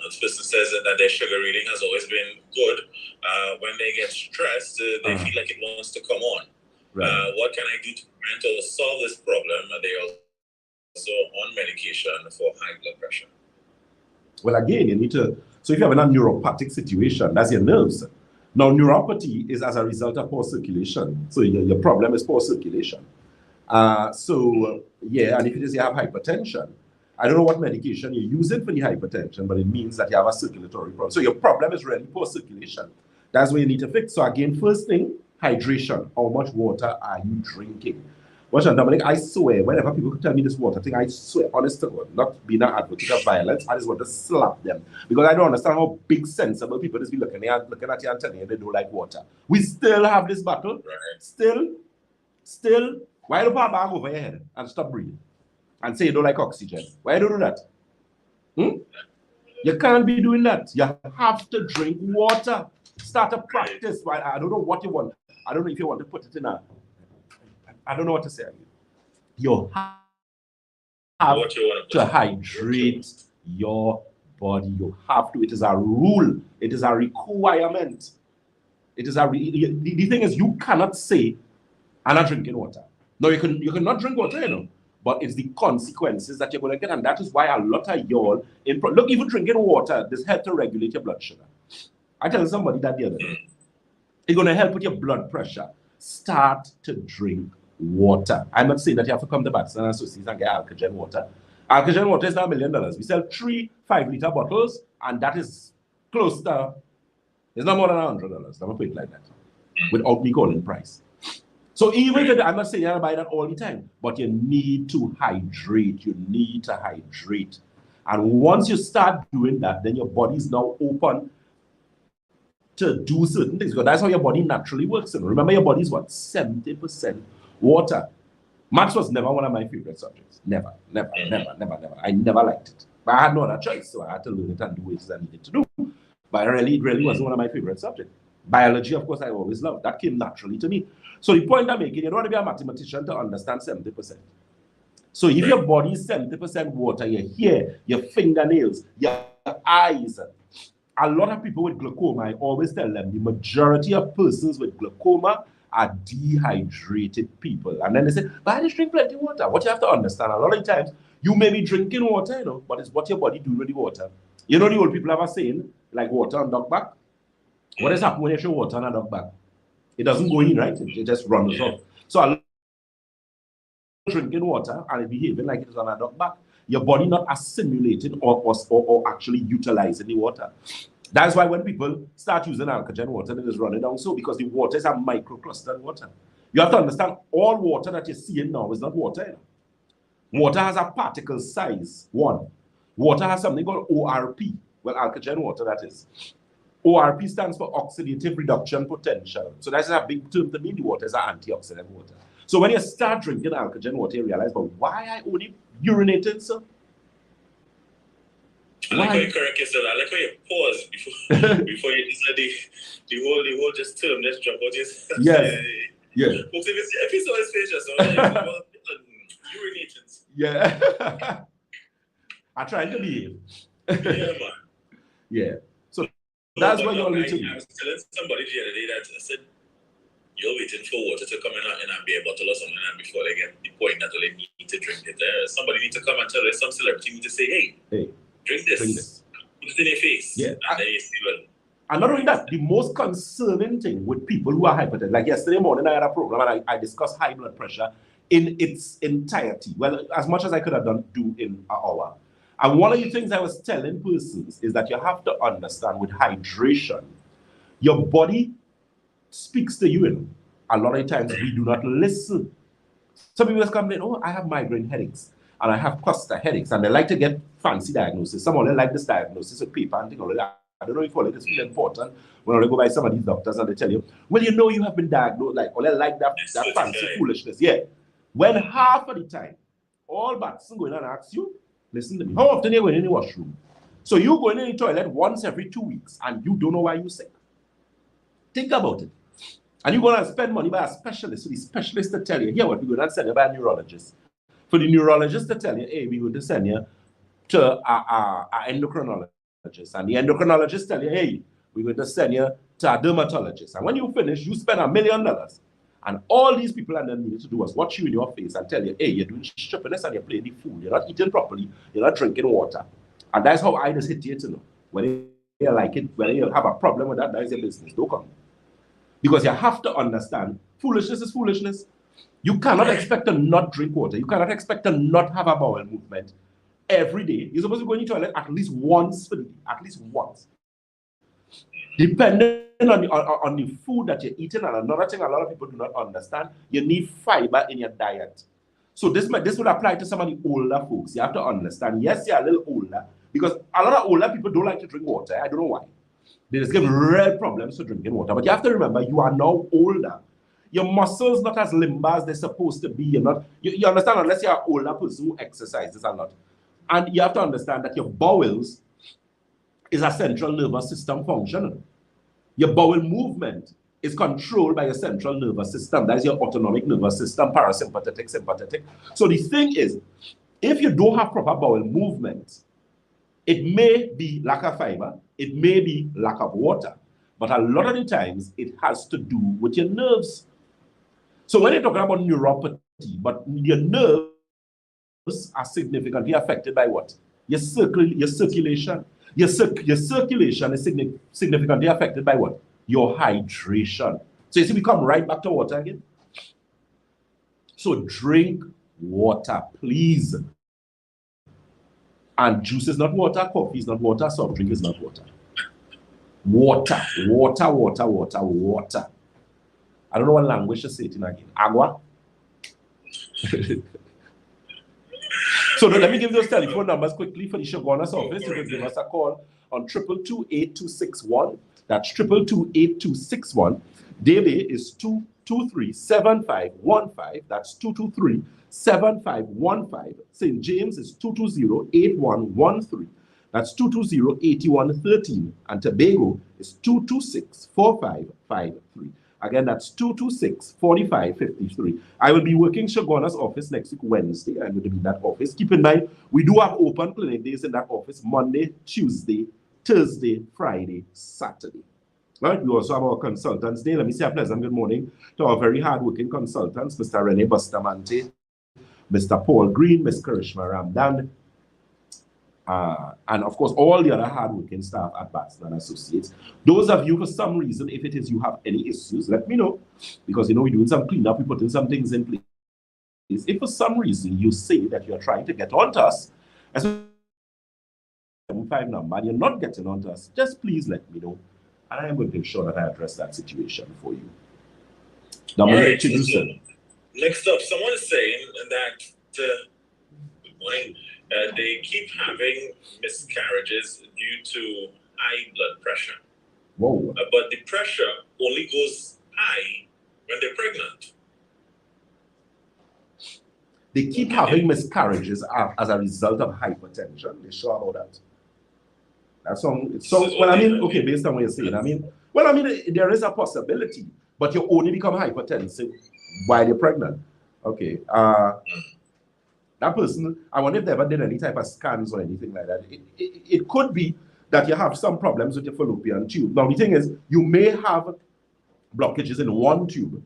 Speaker 2: This person says that their sugar reading has always been good. When they get stressed, they feel like it wants to come on. Right. What can I do to prevent or solve this problem? They are also on medication for high blood pressure.
Speaker 1: Well, again, you need to, so if you're having a neuropathic situation, that's your nerves. Now, neuropathy is as a result of poor circulation. So your problem is poor circulation. Yeah, and if it is you have hypertension, I don't know what medication you're using for the hypertension, but it means that you have a circulatory problem. So your problem is really poor circulation. That's what you need to fix. So again, first thing, hydration. How much water are you drinking? Watch on, Dominic, I swear, whenever people tell me this water thing, I swear, honest to God, not being an advocate of violence, I just want to slap them. Because I don't understand how big, sensible people just be looking at you and telling you they don't like water. We still have this battle. Right. Still, why don't you put a bag over your head and stop breathing? And say you don't like oxygen? Why don't you do that? You can't be doing that. You have to drink water. Start a practice. I don't know what you want. I don't know if you want to put it in a... I don't know what to say. You have to hydrate your body. You have to. It is a rule. It is a requirement. It is the thing is, you cannot say, I'm not drinking water. No, you cannot drink water, you know. But it's the consequences that you're going to get, and that is why a lot of y'all look, even drinking water, this helps to regulate your blood sugar. I tell somebody that the other day. It's going to help with your blood pressure. Start to drink water. I'm not saying that you have to come to Batson and Associates and get alkagen water. Alkagen water is now $1 million. We sell 3 5-liter bottles, and that is close to, it's not more than $100. Never put it like that, without me calling price. So even if I'm not saying you buy that all the time, but you need to hydrate. You need to hydrate. And once you start doing that, then your body is now open to do certain things. Because that's how your body naturally works. And remember, your body is what? 70% water. Maths was never one of my favorite subjects. Never. I never liked it. But I had no other choice, so I had to learn it and do it as I needed to do. But it really wasn't one of my favorite subjects. Biology, of course, I always loved. That came naturally to me. So the point I'm making, you don't want to be a mathematician to understand 70%. So if your body is 70% water, your hair, your fingernails, your eyes, a lot of people with glaucoma, I always tell them, the majority of persons with glaucoma are dehydrated people. And then they say, but I just drink plenty of water. What you have to understand, a lot of times, you may be drinking water, you know, but it's what your body do with the water. You know the old people have a saying, like water on dog back? What is happening when you show water on a dog back? It doesn't go in, right? It just runs off. So a lot of drinking water and behaving like it is on a dog back. Your body not assimilating or actually utilizing the water. That's why when people start using alkagen water, it is running down so, because the water is a microclustered water. You have to understand, all water that you're seeing now is not water. You know? Water has a particle size, one. Water has something called ORP. Well, alkagen water, that is. ORP stands for oxidative reduction potential. So that's a big term to me. The water is an antioxidant water. So when you start drinking alkagen water, you realize, but why I only urinated, sir?
Speaker 2: I like how you correct yourself. I like how you pause before you just let the whole just term, let's drop out this.
Speaker 1: Yeah.
Speaker 2: Folks, if you saw his face just now, urinated.
Speaker 1: Yeah. I tried to behave.
Speaker 2: Yeah, man.
Speaker 1: Yeah. So that's what you're literally.
Speaker 2: I was telling somebody the other day that I said, you're waiting for water to come in a beer bottle or something, and before they get the point that they need to drink it, somebody need to come and tell us, some celebrity need to say, hey, drink this. Put it in your face.
Speaker 1: Yeah.
Speaker 2: And then you see, well.
Speaker 1: And not only that, the most concerning thing with people who are hypertensive, like yesterday morning I had a program and I discussed high blood pressure in its entirety. Well, as much as I could have do in an hour. And one of the things I was telling persons is that you have to understand with hydration, your body speaks to you. And a lot of times we do not listen. Some people just complain, oh, I have migraine headaches and I have cluster headaches, and they like to get fancy diagnosis. Some of them like this diagnosis with paper and things like that. I don't know if all it is really important when they go by some of these doctors and they tell you, well, you know you have been diagnosed, like, or they like that fancy foolishness. Yeah. When half of the time, all Batson going and ask you, listen to me, how often are you going in the washroom? So you go in the toilet once every 2 weeks and you don't know why you're sick. Think about it. And you're going to spend money by a specialist. So the specialist to tell you, here what we're going to send you by a neurologist. For the neurologist to tell you, hey, we're going to send you to an endocrinologist. And the endocrinologist tell you, hey, we're going to send you to a dermatologist. And when you finish, you spend $1 million. And all these people and them need to do is watch you in your face and tell you, hey, you're doing stupidness and you're playing the fool. You're not eating properly. You're not drinking water. And that's how I just hit you to know. Whether you like it, whether you have a problem with that is your business. Don't come. Because you have to understand, foolishness is foolishness. You cannot expect to not drink water. You cannot expect to not have a bowel movement every day. You're supposed to go in the toilet at least once for the day. At least once. Depending on the food that you're eating, and another thing a lot of people do not understand, you need fiber in your diet. So this would apply to some of the older folks. You have to understand, yes, you're a little older, because a lot of older people don't like to drink water. I don't know why. They just give real problems to drinking water. But you have to remember, you are now older. Your muscles not as limber as they're supposed to be. You understand, unless you're an older person who exercises a lot. And you have to understand that your bowels is a central nervous system function. Your bowel movement is controlled by your central nervous system. That is your autonomic nervous system, parasympathetic, sympathetic. So the thing is, if you don't have proper bowel movement, it may be lack of fiber, it may be lack of water, but a lot of the times it has to do with your nerves. So when you're talking about neuropathy, but your nerves are significantly affected by what? Your circulation. Your circulation is significantly affected by what? Your hydration. So you see, we come right back to water again. So drink water, please. And juice is not water, coffee is not water, soft drink is not water. Water, water, water, water, water. I don't know what language to say it in again. Agua. So let me give those telephone numbers quickly for the Shoguna's office. You can give us a call on 222-8261. That's 222-8261. Debe is 223-7515. That's 223-7515. St. James is 220-8113. That's 220-8113. And Tobago is 226-4553. Again, that's 226-4553. I will be working Shoguna's office next week, Wednesday. I'm going to be in that office. Keep in mind, we do have open clinic days in that office, Monday, Tuesday, Thursday, Friday, Saturday. Right? We also have our consultants day. Let me say a pleasant good morning to our very hard-working consultants, Mr. Rene Bustamante, Mr. Paul Green, Ms. Karishma Ramdan, and of course, all the other hard-working staff at Batson & Associates. Those of you, for some reason, if it is you have any issues, let me know. Because, you know, we're doing some cleanup, we're putting some things in place. If for some reason you say that you're trying to get onto us, as a 75 number, and you're not getting onto us, just please let me know. And I am going to ensure that I address that situation for you. Now,
Speaker 2: all right, so next up, someone is saying that, good morning, they keep having miscarriages due to high blood pressure.
Speaker 1: Whoa.
Speaker 2: But the pressure only goes high when they're pregnant.
Speaker 1: They keep having miscarriages as a result of hypertension. They're sure about that. That's well, I mean, okay, based on what you're saying, I mean, there is a possibility, but you only become hypertensive while you're pregnant. Okay. That person, I wonder if they ever did any type of scans or anything like that. It could be that you have some problems with your fallopian tube. Now, the thing is, you may have blockages in one tube.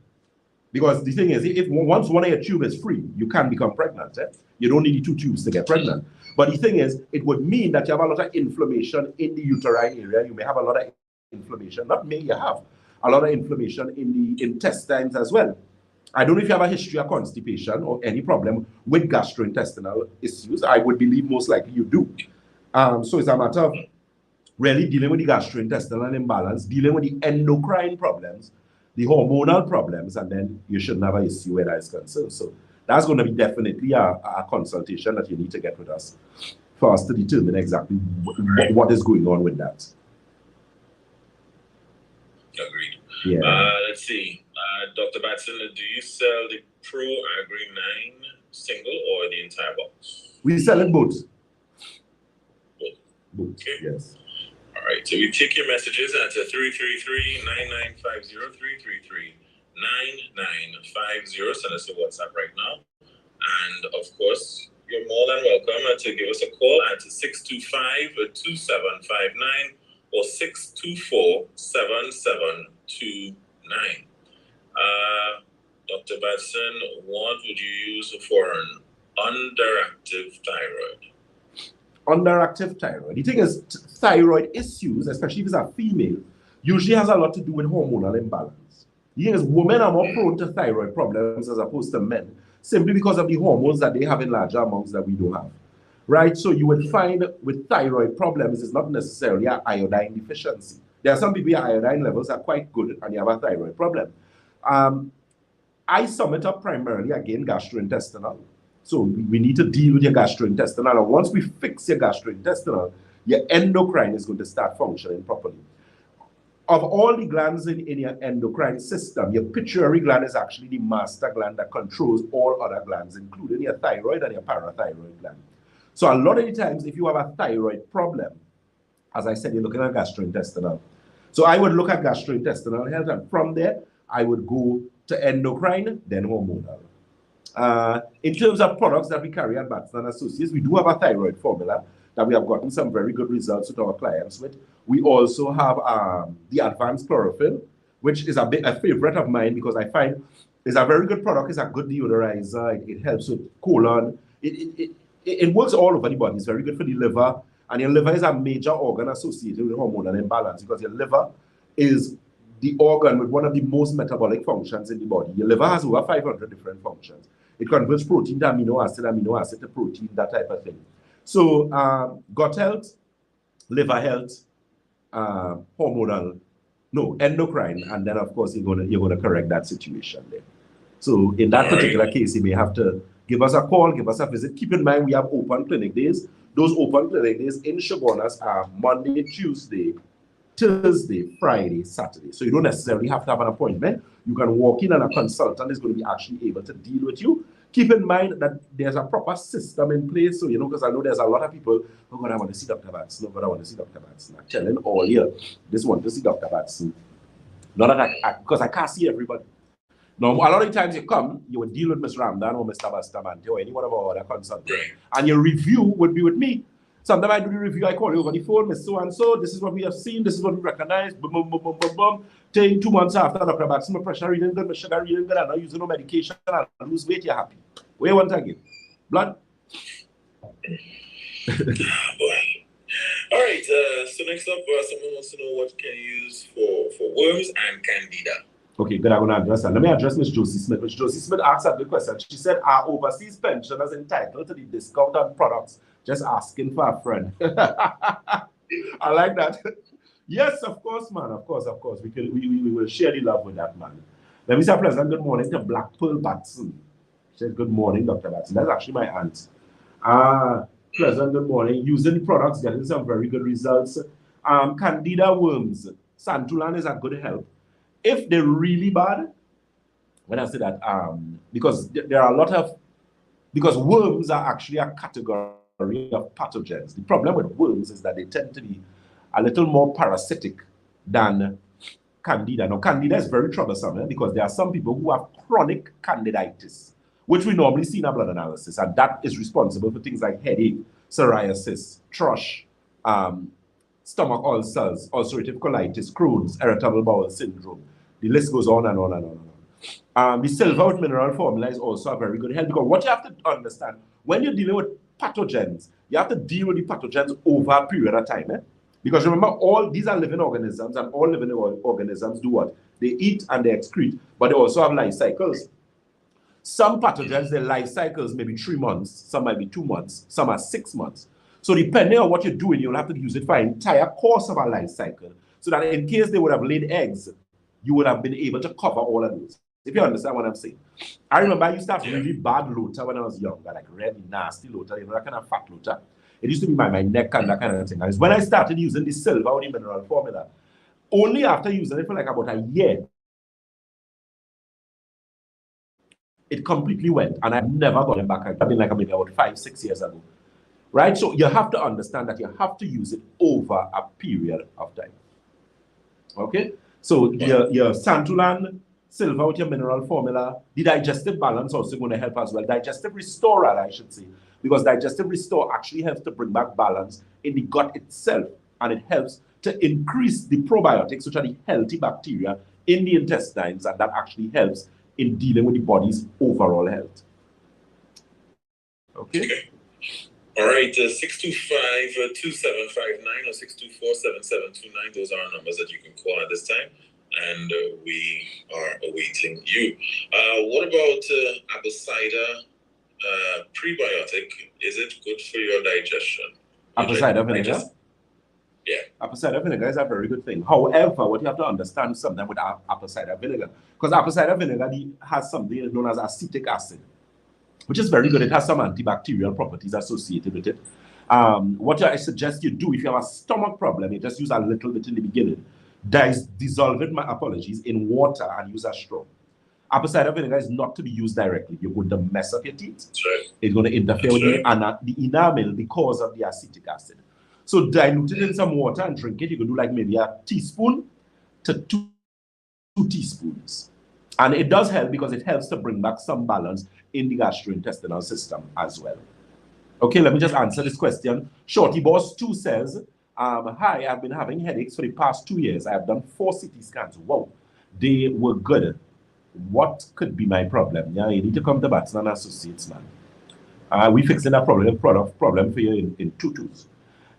Speaker 1: Because the thing is, if once one of your tubes is free, you can become pregnant. You don't need 2 tubes to get pregnant. But the thing is, it would mean that you have a lot of inflammation in the uterine area. You may have a lot of inflammation. Not may, you have a lot of inflammation in the intestines as well. I don't know if you have a history of constipation or any problem with gastrointestinal issues. I would believe most likely you do. So it's a matter of really dealing with the gastrointestinal imbalance, dealing with the endocrine problems, the hormonal problems, and then you shouldn't have an issue where that is concerned. So that's going to be definitely a consultation that you need to get with us for us to determine exactly what is going on with that.
Speaker 2: Agreed.
Speaker 1: Yeah.
Speaker 2: Let's see. Dr. Batson, do you sell the Pro Agri 9 single or the entire box?
Speaker 1: We sell it both.
Speaker 2: Both. Okay.
Speaker 1: Yes.
Speaker 2: All right. So we take your messages at 333-9950, 333-9950. Send us a WhatsApp right now. And of course, you're more than welcome to give us a call at 625-2759 or 624-7729. Dr. Batson, what would you use for an underactive thyroid?
Speaker 1: Underactive thyroid. The thing is, thyroid issues, especially if it's a female, usually has a lot to do with hormonal imbalance. The thing is, women are more prone to thyroid problems as opposed to men, simply because of the hormones that they have in larger amounts that we don't have. Right? So you would find with thyroid problems, it's not necessarily an iodine deficiency. There are some people whose iodine levels are quite good and you have a thyroid problem. I sum it up primarily, again, gastrointestinal. So we need to deal with your gastrointestinal. And once we fix your gastrointestinal, your endocrine is going to start functioning properly. Of all the glands in your endocrine system, your pituitary gland is actually the master gland that controls all other glands, including your thyroid and your parathyroid gland. So a lot of the times, if you have a thyroid problem, as I said, you're looking at gastrointestinal. So I would look at gastrointestinal health, and from there, I would go to endocrine, then hormonal. In terms of products that we carry at Batson & Associates, we do have a thyroid formula that we have gotten some very good results with our clients with. We also have the advanced chlorophyll, which is a favorite of mine because I find it's a very good product. It's a good deodorizer. It helps with colon. It works all over the body. It's very good for the liver. And your liver is a major organ associated with hormonal imbalance because your liver is the organ with one of the most metabolic functions in the body. Your liver has over 500 different functions. It converts protein to amino acid to protein, that type of thing. So gut health, liver health, hormonal, no, endocrine, and then of course you're gonna correct that situation there. So in that particular case, you may have to give us a call, give us a visit. Keep in mind we have open clinic days. Those open clinic days in Shogunas are Monday, Tuesday, Thursday, Friday, Saturday. So you don't necessarily have to have an appointment. You can walk in and a consultant is going to be actually able to deal with you. Keep in mind that there's a proper system in place. So, you know, because I know there's a lot of people, oh God, I want to see Dr. Batson. Oh God, I want to see Dr. Batson. I'm telling all here, this want to see Dr. Batson. Not that because I can't see everybody. Now, a lot of the times you come, you would deal with Ms. Ramdan or Mr. Bastamante or any one of our other consultants, and your review would be with me. Sometimes I do the review, I call you over the phone, Ms. So-and-so, this is what we have seen, this is what we recognize, boom, boom, boom, boom, boom, boom. 2 months after, Dr. Batson, my pressure reading good, my sugar reading good, I'm not using no medication, I lose weight, you're happy. Where you want to give? Blood?
Speaker 2: All right, so next up, someone wants to know what can you use for worms and candida.
Speaker 1: Okay, good. I'm going to address that. Let me address Ms. Josie Smith. Ms. Josie Smith asked a good question. She said, are overseas pensioners entitled to the discount on products? Just asking for a friend. I like that. Yes, of course, man. Of course. We will share the love with that, man. Let me say a pleasant good morning to Black Pearl Batson. She said, good morning, Dr. Batson. That's actually my aunt. Pleasant good morning. Using the products, getting some very good results. Candida worms. Santulan is a good help. If they're really bad, when I say that, because there are a lot of, because worms are actually a category of pathogens. The problem with worms is that they tend to be a little more parasitic than candida. Now, candida is very troublesome because there are some people who have chronic candiditis, which we normally see in a blood analysis, and that is responsible for things like headache, psoriasis, thrush, stomach ulcers, ulcerative colitis, Crohn's, irritable bowel syndrome. The list goes on and on and on and on. The silver with mineral formula is also a very good help because what you have to understand, when you're dealing with pathogens, you have to deal with the pathogens over a period of time. Because remember, all these are living organisms, and all living organisms do what? They eat and they excrete, but they also have life cycles. Some pathogens, their life cycles may be 3 months, some might be 2 months, some are 6 months. So depending on what you're doing, you'll have to use it for an entire course of a life cycle. So that in case they would have laid eggs, you would have been able to cover all of those. If you understand what I'm saying. I remember I used to have really bad lota when I was younger, like really nasty lota, you know, that kind of fat lota. It used to be my neck and that kind of thing. And it's when I started using the silver or the mineral formula, only after using it for like about a year, it completely went. And I've never got it back. I've been like maybe about 5-6 years ago. Right? So you have to understand that you have to use it over a period of time. Okay? So your Santulan, silver with your mineral formula, the digestive balance also going to help as well. Digestive restorer, I should say. Because digestive restore actually helps to bring back balance in the gut itself. And it helps to increase the probiotics, which are the healthy bacteria in the intestines. And that actually helps in dealing with the body's overall health. Okay?
Speaker 2: All right, 625-2759 or 624-7729. Those are our numbers that you can call at this time. And we are awaiting you. What about apple cider prebiotic? Is it good for your digestion?
Speaker 1: Apple cider vinegar?
Speaker 2: Yeah.
Speaker 1: Apple cider vinegar is a very good thing. However, what you have to understand sometimes with apple cider vinegar, because apple cider vinegar has something known as acetic acid, which is very good. It has some antibacterial properties associated with it. What I suggest you do, if you have a stomach problem, you just use a little bit in the beginning. Dissolve it, my apologies, in water and use a straw. Apple cider vinegar is not to be used directly. You're going to mess up your teeth.
Speaker 2: That's right.
Speaker 1: It's going to interfere with the enamel because of the acetic acid. So dilute it in some water and drink it. You can do like maybe a teaspoon to 2 teaspoons. And it does help because it helps to bring back some balance in the gastrointestinal system as well. Okay, let me just answer this question. Shorty Boss 2 says, hi, I've been having headaches for the past 2 years. I have done 4 CT scans. Wow, they were good. What could be my problem? Yeah, you need to come to Batson and Associates, man. We're fixing that problem for you in 2 tools.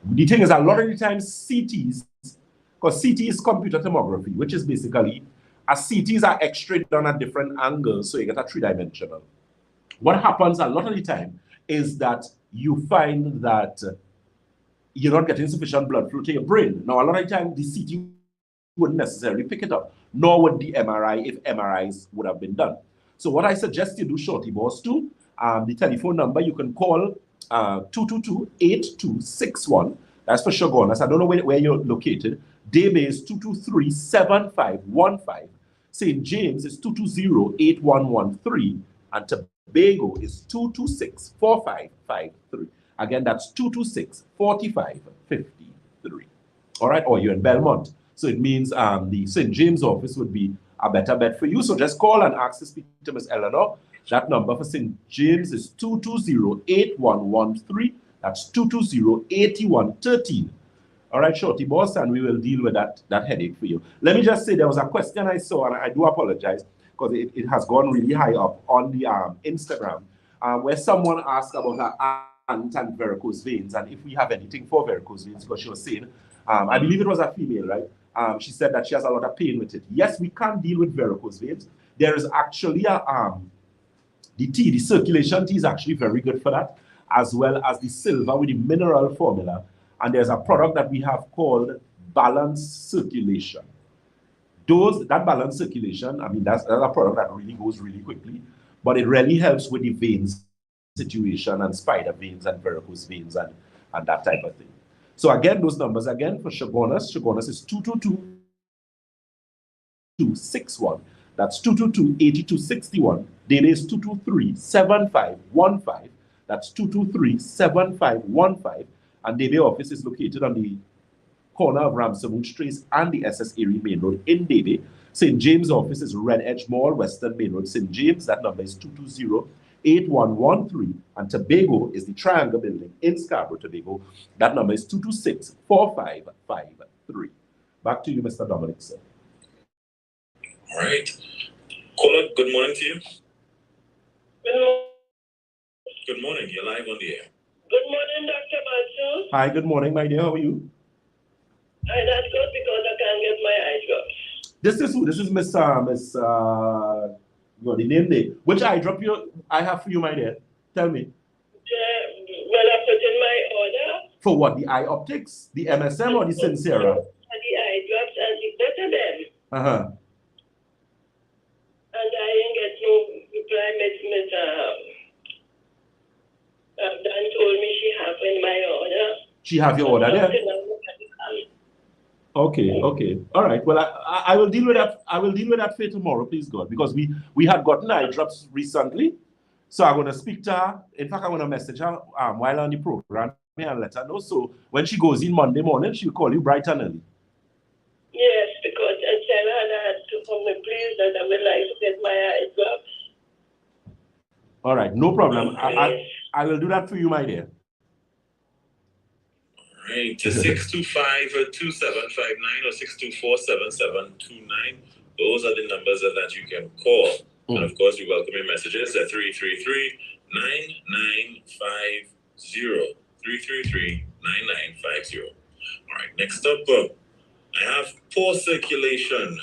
Speaker 1: The thing is, a lot of the times CTs, because CT is computer tomography, which is basically, CTs are x-rayed done at different angles, so you get a 3-dimensional. What happens a lot of the time is that you find that you're not getting sufficient blood flow to your brain. Now, a lot of times, the CT wouldn't necessarily pick it up, nor would the MRI if MRIs would have been done. So what I suggest you do, Shorty Boss, too, the telephone number, you can call 222-8261. That's for Shogunas. I don't know where you're located. Debe is 223-7515. St. James is 220-8113. And Tobago is 226-4553. Again, that's 226-4553. All right, or you're in Belmont. So it means the St. James office would be a better bet for you. So just call and ask to speak to Ms. Eleanor. That number for St. James is 220-8113. That's 220-8113. All right, Shorty Boss, and we will deal with that headache for you. Let me just say there was a question I saw, and I do apologize because it has gone really high up on the Instagram, where someone asked about her aunt and varicose veins, and if we have anything for varicose veins, because she was saying, I believe it was a female, right? She said that she has a lot of pain with it. Yes, we can deal with varicose veins. There is actually the circulation tea is actually very good for that, as well as the silver with the mineral formula. And there's a product that we have called balanced circulation. That balanced circulation, I mean, that's a product that really goes really quickly, but it really helps with the veins situation and spider veins and varicose veins and that type of thing. So again, those numbers again for Shogunas. Shogunas is 222-261. That's 222-8261. Data is 223-7515. That's 223-7515. And Debe office is located on the corner of Ramsey Trace and the SS Erie Main Road in Debe. St. James office is Red Edge Mall, Western Main Road, St. James. That number is 220-8113. And Tobago is the Triangle Building in Scarborough, Tobago. That number is 226-4553. Back to you, Mr. Dominic, sir.
Speaker 2: All right. Caller, good morning to you. Good morning. You're live on the air.
Speaker 3: Good morning, Dr. Batson.
Speaker 1: Hi, good morning, my dear. How are you?
Speaker 3: That's good because I can't get my eye drops.
Speaker 1: This is who? This is Miss the name there. Which eye drop I have for you, my dear? Tell me.
Speaker 3: Well, I put in my order.
Speaker 1: For what? The eye optics? The MSM or the Sincera?
Speaker 3: The eye drops and the both of them.
Speaker 1: Uh-huh.
Speaker 3: And I didn't get no reply. Miss Dan told me she have in my order.
Speaker 1: She have your order there? Okay. All right. Well, I will deal with that. I will deal with that for you tomorrow, please God, because we had gotten eye drops recently. So I'm gonna speak to her. In fact, I'm gonna message her while on the program and let her know. So when she goes in Monday morning, she'll call you bright and early.
Speaker 3: Yes, because I tell her that to come and please that I would like to get my eye drops.
Speaker 1: All right, no problem. I will do that for you, my dear.
Speaker 2: All right, to 625-2759 or 624-7729. Those are the numbers that you can call. And of course, we welcome your messages at 333-9950. 333-9950. All right, next up, I have poor circulation.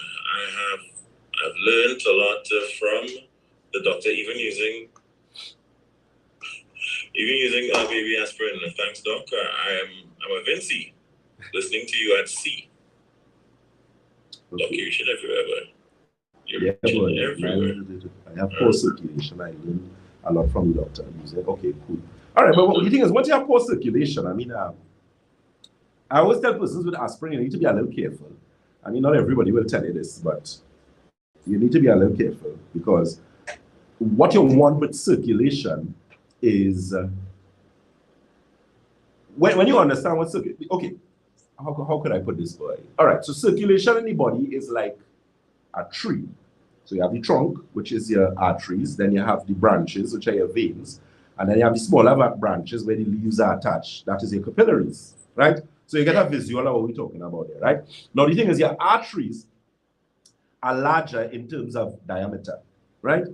Speaker 2: I've learned a lot from the doctor, even using baby aspirin. Thanks, doc. I'm a Vinci, listening to you at sea. Okay. Doc, you should everywhere.
Speaker 1: Everywhere. I have poor circulation. I learn a lot from the doctor. You say, okay, cool. All right, but the thing is, once you have poor circulation, I mean, I always tell persons with aspirin, you need to be a little careful. I mean, not everybody will tell you this, but you need to be a little careful because what you want with circulation is when you understand what circulation, okay, how could I put this for you? All right, so circulation in the body is like a tree. So you have the trunk, which is your arteries, then you have the branches, which are your veins, and then you have the smaller branches where the leaves are attached. That is your capillaries, right? So you get a visual of what we're talking about there, right? Now the thing is your arteries are larger in terms of diameter, right?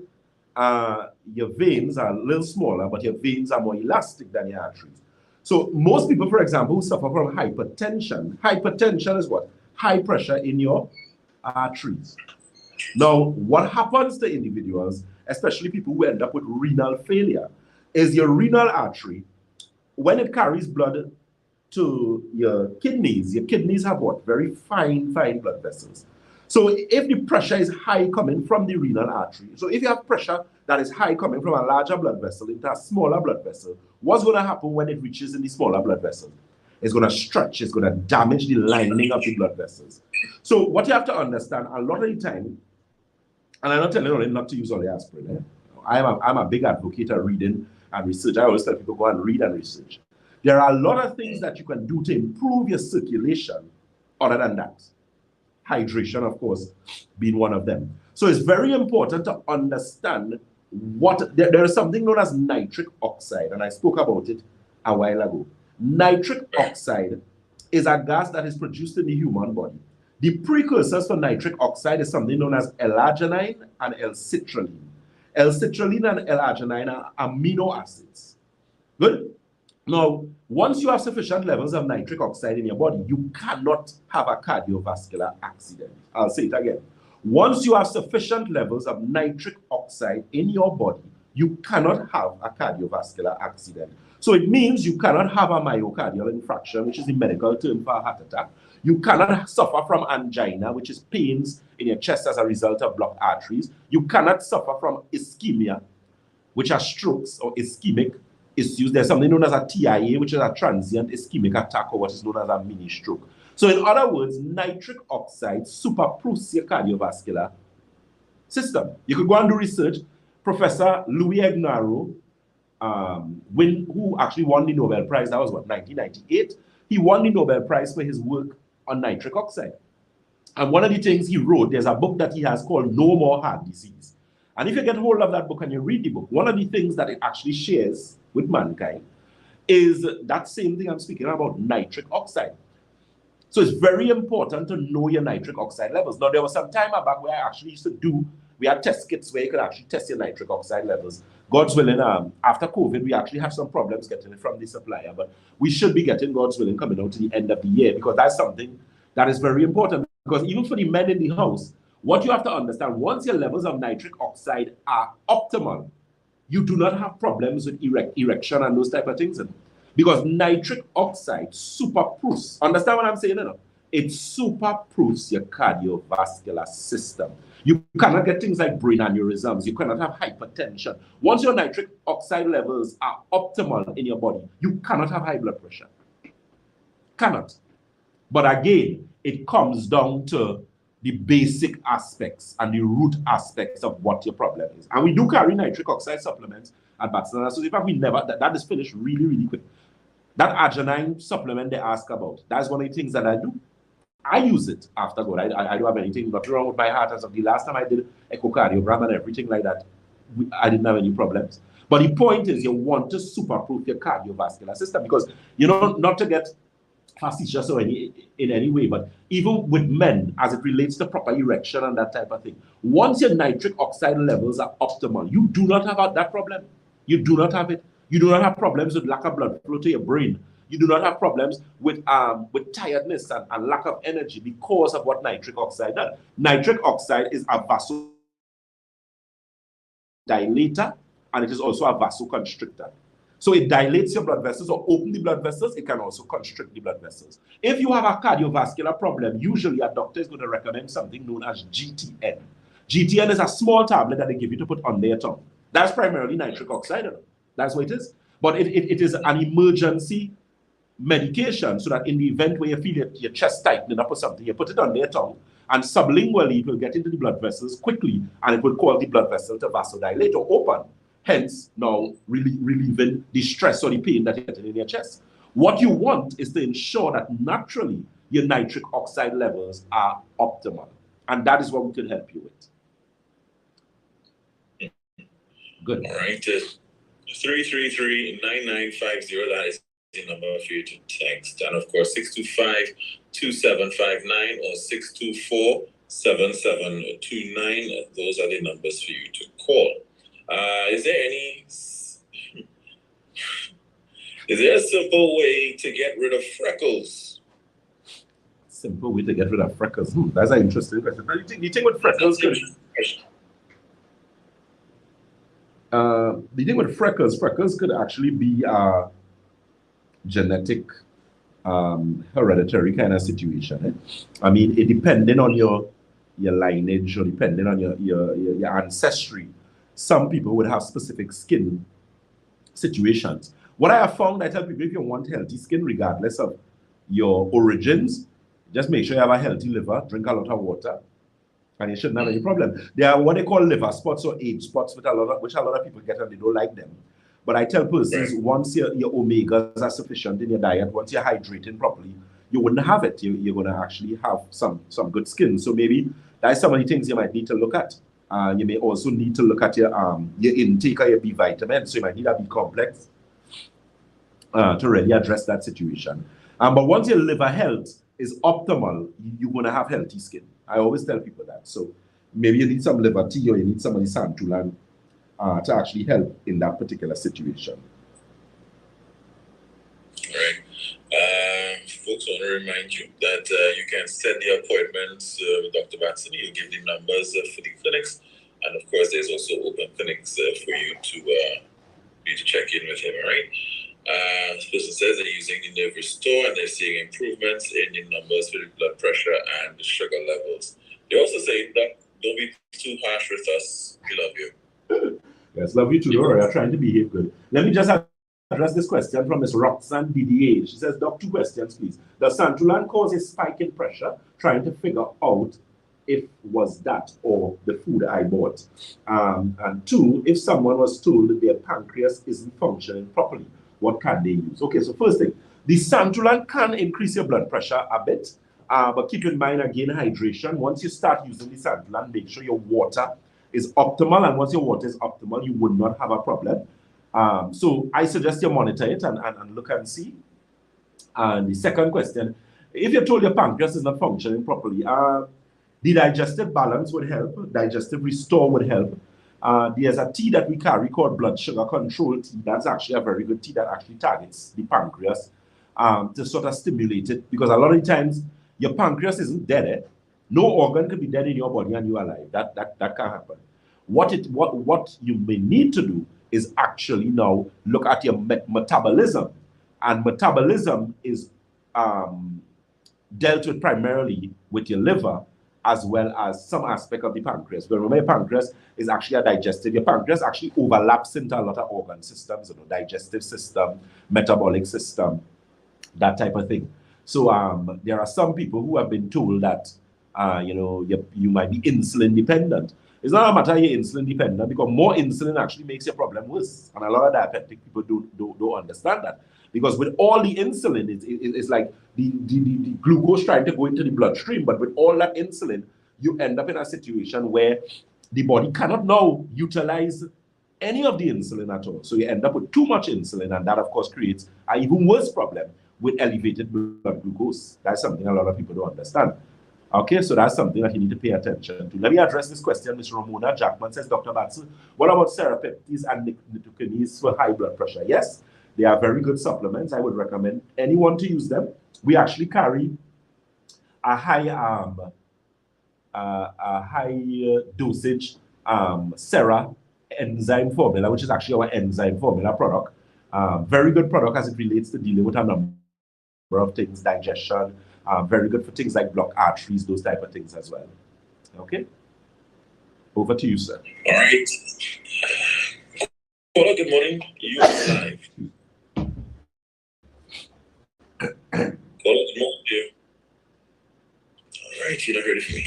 Speaker 1: Your veins are a little smaller, but your veins are more elastic than your arteries. So most people, for example, who suffer from hypertension is what? High pressure in your arteries. Now, what happens to individuals, especially people who end up with renal failure, is your renal artery when it carries blood to your kidneys have what? Very fine blood vessels. So if the pressure is high coming from the renal artery, so if you have pressure that is high coming from a larger blood vessel into a smaller blood vessel, what's going to happen when it reaches in the smaller blood vessel? It's going to stretch, it's going to damage the lining of the blood vessels. So what you have to understand, a lot of the time, and I'm not telling you not to use all the aspirin. I'm a big advocate of reading and research. I always tell people go and read and research. There are a lot of things that you can do to improve your circulation other than that. Hydration, of course, being one of them. So it's very important to understand what, there is something known as nitric oxide, and I spoke about it a while ago. Nitric oxide is a gas that is produced in the human body. The precursors for nitric oxide is something known as L-arginine and L-citrulline. L-citrulline and L-arginine are amino acids. Good? Now, once you have sufficient levels of nitric oxide in your body, you cannot have a cardiovascular accident. I'll say it again. Once you have sufficient levels of nitric oxide in your body, you cannot have a cardiovascular accident. So it means you cannot have a myocardial infarction, which is the medical term for a heart attack. You cannot suffer from angina, which is pains in your chest as a result of blocked arteries. You cannot suffer from ischemia, which are strokes or ischemic issues. There's something known as a TIA, which is a transient ischemic attack, or what is known as a mini stroke. So in other words, nitric oxide superproofs your cardiovascular system. You could go and do research. Professor Louis Ignarro, who actually won the Nobel Prize, that was what, 1998? He won the Nobel Prize for his work on nitric oxide. And one of the things he wrote, there's a book that he has called No More Heart Disease. And if you get hold of that book and you read the book, one of the things that it actually shares with mankind is that same thing I'm speaking about, nitric oxide. So it's very important to know your nitric oxide levels. Now, there was some time back where I actually used to do, we had test kits where you could actually test your nitric oxide levels. God's willing, after COVID, we actually have some problems getting it from the supplier, but we should be getting, God's willing, coming out to the end of the year, because that's something that is very important. Because even for the men in the house, what you have to understand, once your levels of nitric oxide are optimal, you do not have problems with erection and those type of things. Because nitric oxide superproofs, understand what I'm saying? No? It superproofs your cardiovascular system. You cannot get things like brain aneurysms. You cannot have hypertension. Once your nitric oxide levels are optimal in your body, you cannot have high blood pressure. Cannot. But again, it comes down to the basic aspects and the root aspects of what your problem is. And we do carry nitric oxide supplements at Batson. So if we never, that is finished really, really quick. That arginine supplement they ask about, that's one of the things that I do. I use it after God. I don't have anything wrong with my heart as of the last time I did echocardiogram and everything like that. I didn't have any problems. But the point is, you want to superproof your cardiovascular system, because, you know, not to get facetious or in any way, but even with men, as it relates to proper erection and that type of thing, once your nitric oxide levels are optimal, you do not have that problem. You do not have it. You do not have problems with lack of blood flow to your brain. You do not have problems with tiredness and lack of energy because of what nitric oxide does. Nitric oxide is a vasodilator, and it is also a vasoconstrictor. So it dilates your blood vessels or open the blood vessels. It can also constrict the blood vessels. If you have a cardiovascular problem, usually a doctor is going to recommend something known as GTN. GTN is a small tablet that they give you to put under your tongue. That's primarily nitric oxide. That's what it is. But it is an emergency medication, so that in the event where you feel your chest tightening up or something, you put it under your tongue, and sublingually it will get into the blood vessels quickly, and it will cause the blood vessel to vasodilate or open. Hence, now relieving the stress or the pain that you're getting in your chest. What you want is to ensure that naturally your nitric oxide levels are optimal. And that is what we can help you with. Good.
Speaker 2: All right. 333-9950, that is the number for you to text. And of course, 625-2759 or 624-7729. Those are the numbers for you to call. Is there a simple way to get rid of freckles?
Speaker 1: Simple way to get rid of freckles? That's an interesting question. The thing with freckles could, freckles could actually be genetic hereditary kind of situation. I mean, it depending on your lineage or depending on your ancestry, some people would have specific skin situations. What I have found, I tell people, if you want healthy skin, regardless of your origins, just make sure you have a healthy liver, drink a lot of water, and you shouldn't have any problem. There are what they call liver spots or age spots, which a lot of people get and they don't like them. But I tell persons, once your omegas are sufficient in your diet, once you're hydrating properly, you wouldn't have it. You're going to actually have some good skin. So maybe that's some of the things you might need to look at. You may also need to look at your intake of your B vitamins. So you might need a B complex to really address that situation. But once your liver health is optimal, you're going to have healthy skin. I always tell people that. So maybe you need some liver tea or you need some of the santulan to actually help in that particular situation.
Speaker 2: All right. Folks, I want to remind you that you can set the appointments with Dr. Batson. He'll give the numbers for the clinics. And of course, there's also open clinics for you to check in with him, all right? This person says they're using the Nerve Restore and they're seeing improvements in the numbers for the blood pressure and the sugar levels. They also say that don't be too harsh with us. We love you.
Speaker 1: Yes, love you too. Don't worry, I'm trying to behave good. Let me just address this question from Ms. Roxanne DDA. She says, Doc, 2 questions, please. Does santulan cause a spike in pressure? Trying to figure out if was that or the food I bought. And 2, if someone was told that their pancreas isn't functioning properly, what can they use? Okay, so first thing, the santulan can increase your blood pressure a bit, but keep in mind, again, hydration. Once you start using the santulan, make sure your water is optimal, and once your water is optimal, you would not have a problem. So I suggest you monitor it and look and see. And the second question, if you're told your pancreas is not functioning properly, the digestive balance would help. Digestive Restore would help. There's a tea that we carry called blood sugar control tea. That's actually a very good tea that actually targets the pancreas to sort of stimulate it. Because a lot of times, your pancreas isn't dead. Eh? No organ can be dead in your body and you're alive. That can't happen. What you may need to do is actually now look at your metabolism. And metabolism is dealt with primarily with your liver as well as some aspect of the pancreas. But remember, your pancreas is actually a digestive. Your pancreas actually overlaps into a lot of organ systems, digestive system, metabolic system, that type of thing. So there are some people who have been told that you might be insulin dependent. It's not a matter you're insulin dependent, because more insulin actually makes your problem worse. And a lot of diabetic people don't understand that. Because with all the insulin, it's like the glucose trying to go into the bloodstream, but with all that insulin, you end up in a situation where the body cannot now utilize any of the insulin at all. So you end up with too much insulin, and that, of course, creates an even worse problem with elevated blood glucose. That's something a lot of people don't understand. Okay, so that's something that you need to pay attention to. Let me address this question. Ms. Ramona Jackman says, Dr. Batson, what about serapeptines and nitrokinase for high blood pressure? Yes, they are very good supplements. I would recommend anyone to use them. We actually carry a high dosage Sera enzyme formula, which is actually our enzyme formula product. Very good product as it relates to dealing with a number of things, digestion. Very good for things like blocked arteries, those type of things as well. Okay? Over to you, sir.
Speaker 2: All right. Hello, good morning. You live. Hello, good morning, dear. All right, you're not ready for me.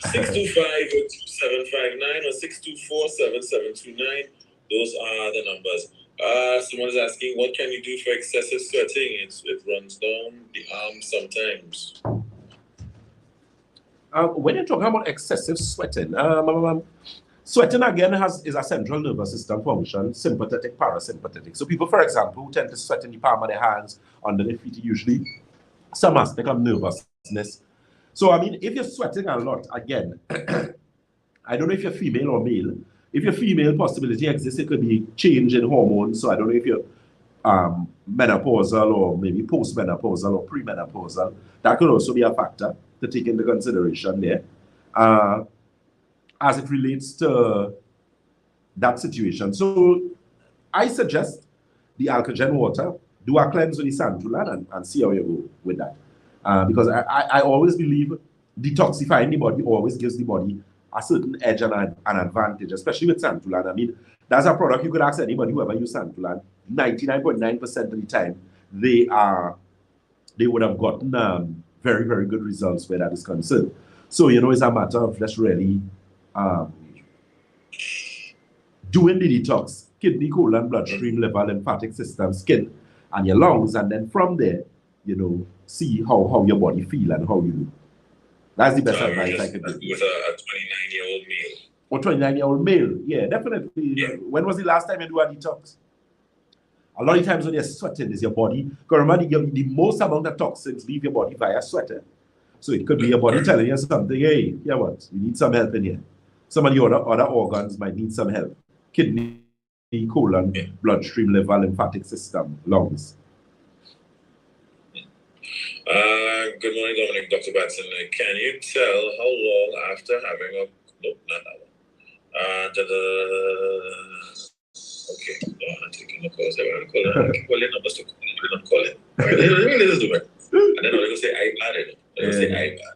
Speaker 2: 625-2759 or 624-7729. Those are the numbers. Someone is asking, what can you do for excessive sweating? It runs down the arm sometimes.
Speaker 1: When you're talking about excessive sweating, sweating again is a central nervous system function, sympathetic, parasympathetic. So people, for example, who tend to sweat in the palm of their hands, under their feet, usually some aspect of nervousness. So I mean, if you're sweating a lot, again, I don't know if you're female or male. If you're female, possibility exists, it could be change in hormones. So I don't know if you're menopausal or maybe postmenopausal or premenopausal. That could also be a factor to take into consideration there. As it relates to that situation. So I suggest the alkagen water. do a cleanse with the santulan and see how you go with that. Because I always believe detoxifying the body always gives the body a certain edge and an advantage, especially with santulan. I mean, that's a product you could ask anybody who ever use santulan. 99.9% of the time, they would have gotten very, very good results where that is concerned. So, it's a matter of just really doing the detox, kidney, colon, bloodstream, liver, lymphatic system, skin, and your lungs, and then from there, see how your body feel and how you do. That's the best advice I could give.
Speaker 2: With a 29-year-old male.
Speaker 1: Or 29-year-old male, yeah, definitely.
Speaker 2: Yeah.
Speaker 1: When was the last time you do a detox? A lot of times when you're sweating is your body. Because remember, the most amount of toxins leave your body via sweating. So it could be your body telling you something, hey, yeah, what? You need some help in here. Some of the other organs might need some help. Kidney, colon, bloodstream, liver, lymphatic system, lungs.
Speaker 2: Good morning, Dominic, Dr. Batson. Can you tell how long after having a... No, not that one. Okay, no, I'm taking the calls. I'm calling numbers to call. I'm not calling. Let's do it. And then I'm going to say iPad.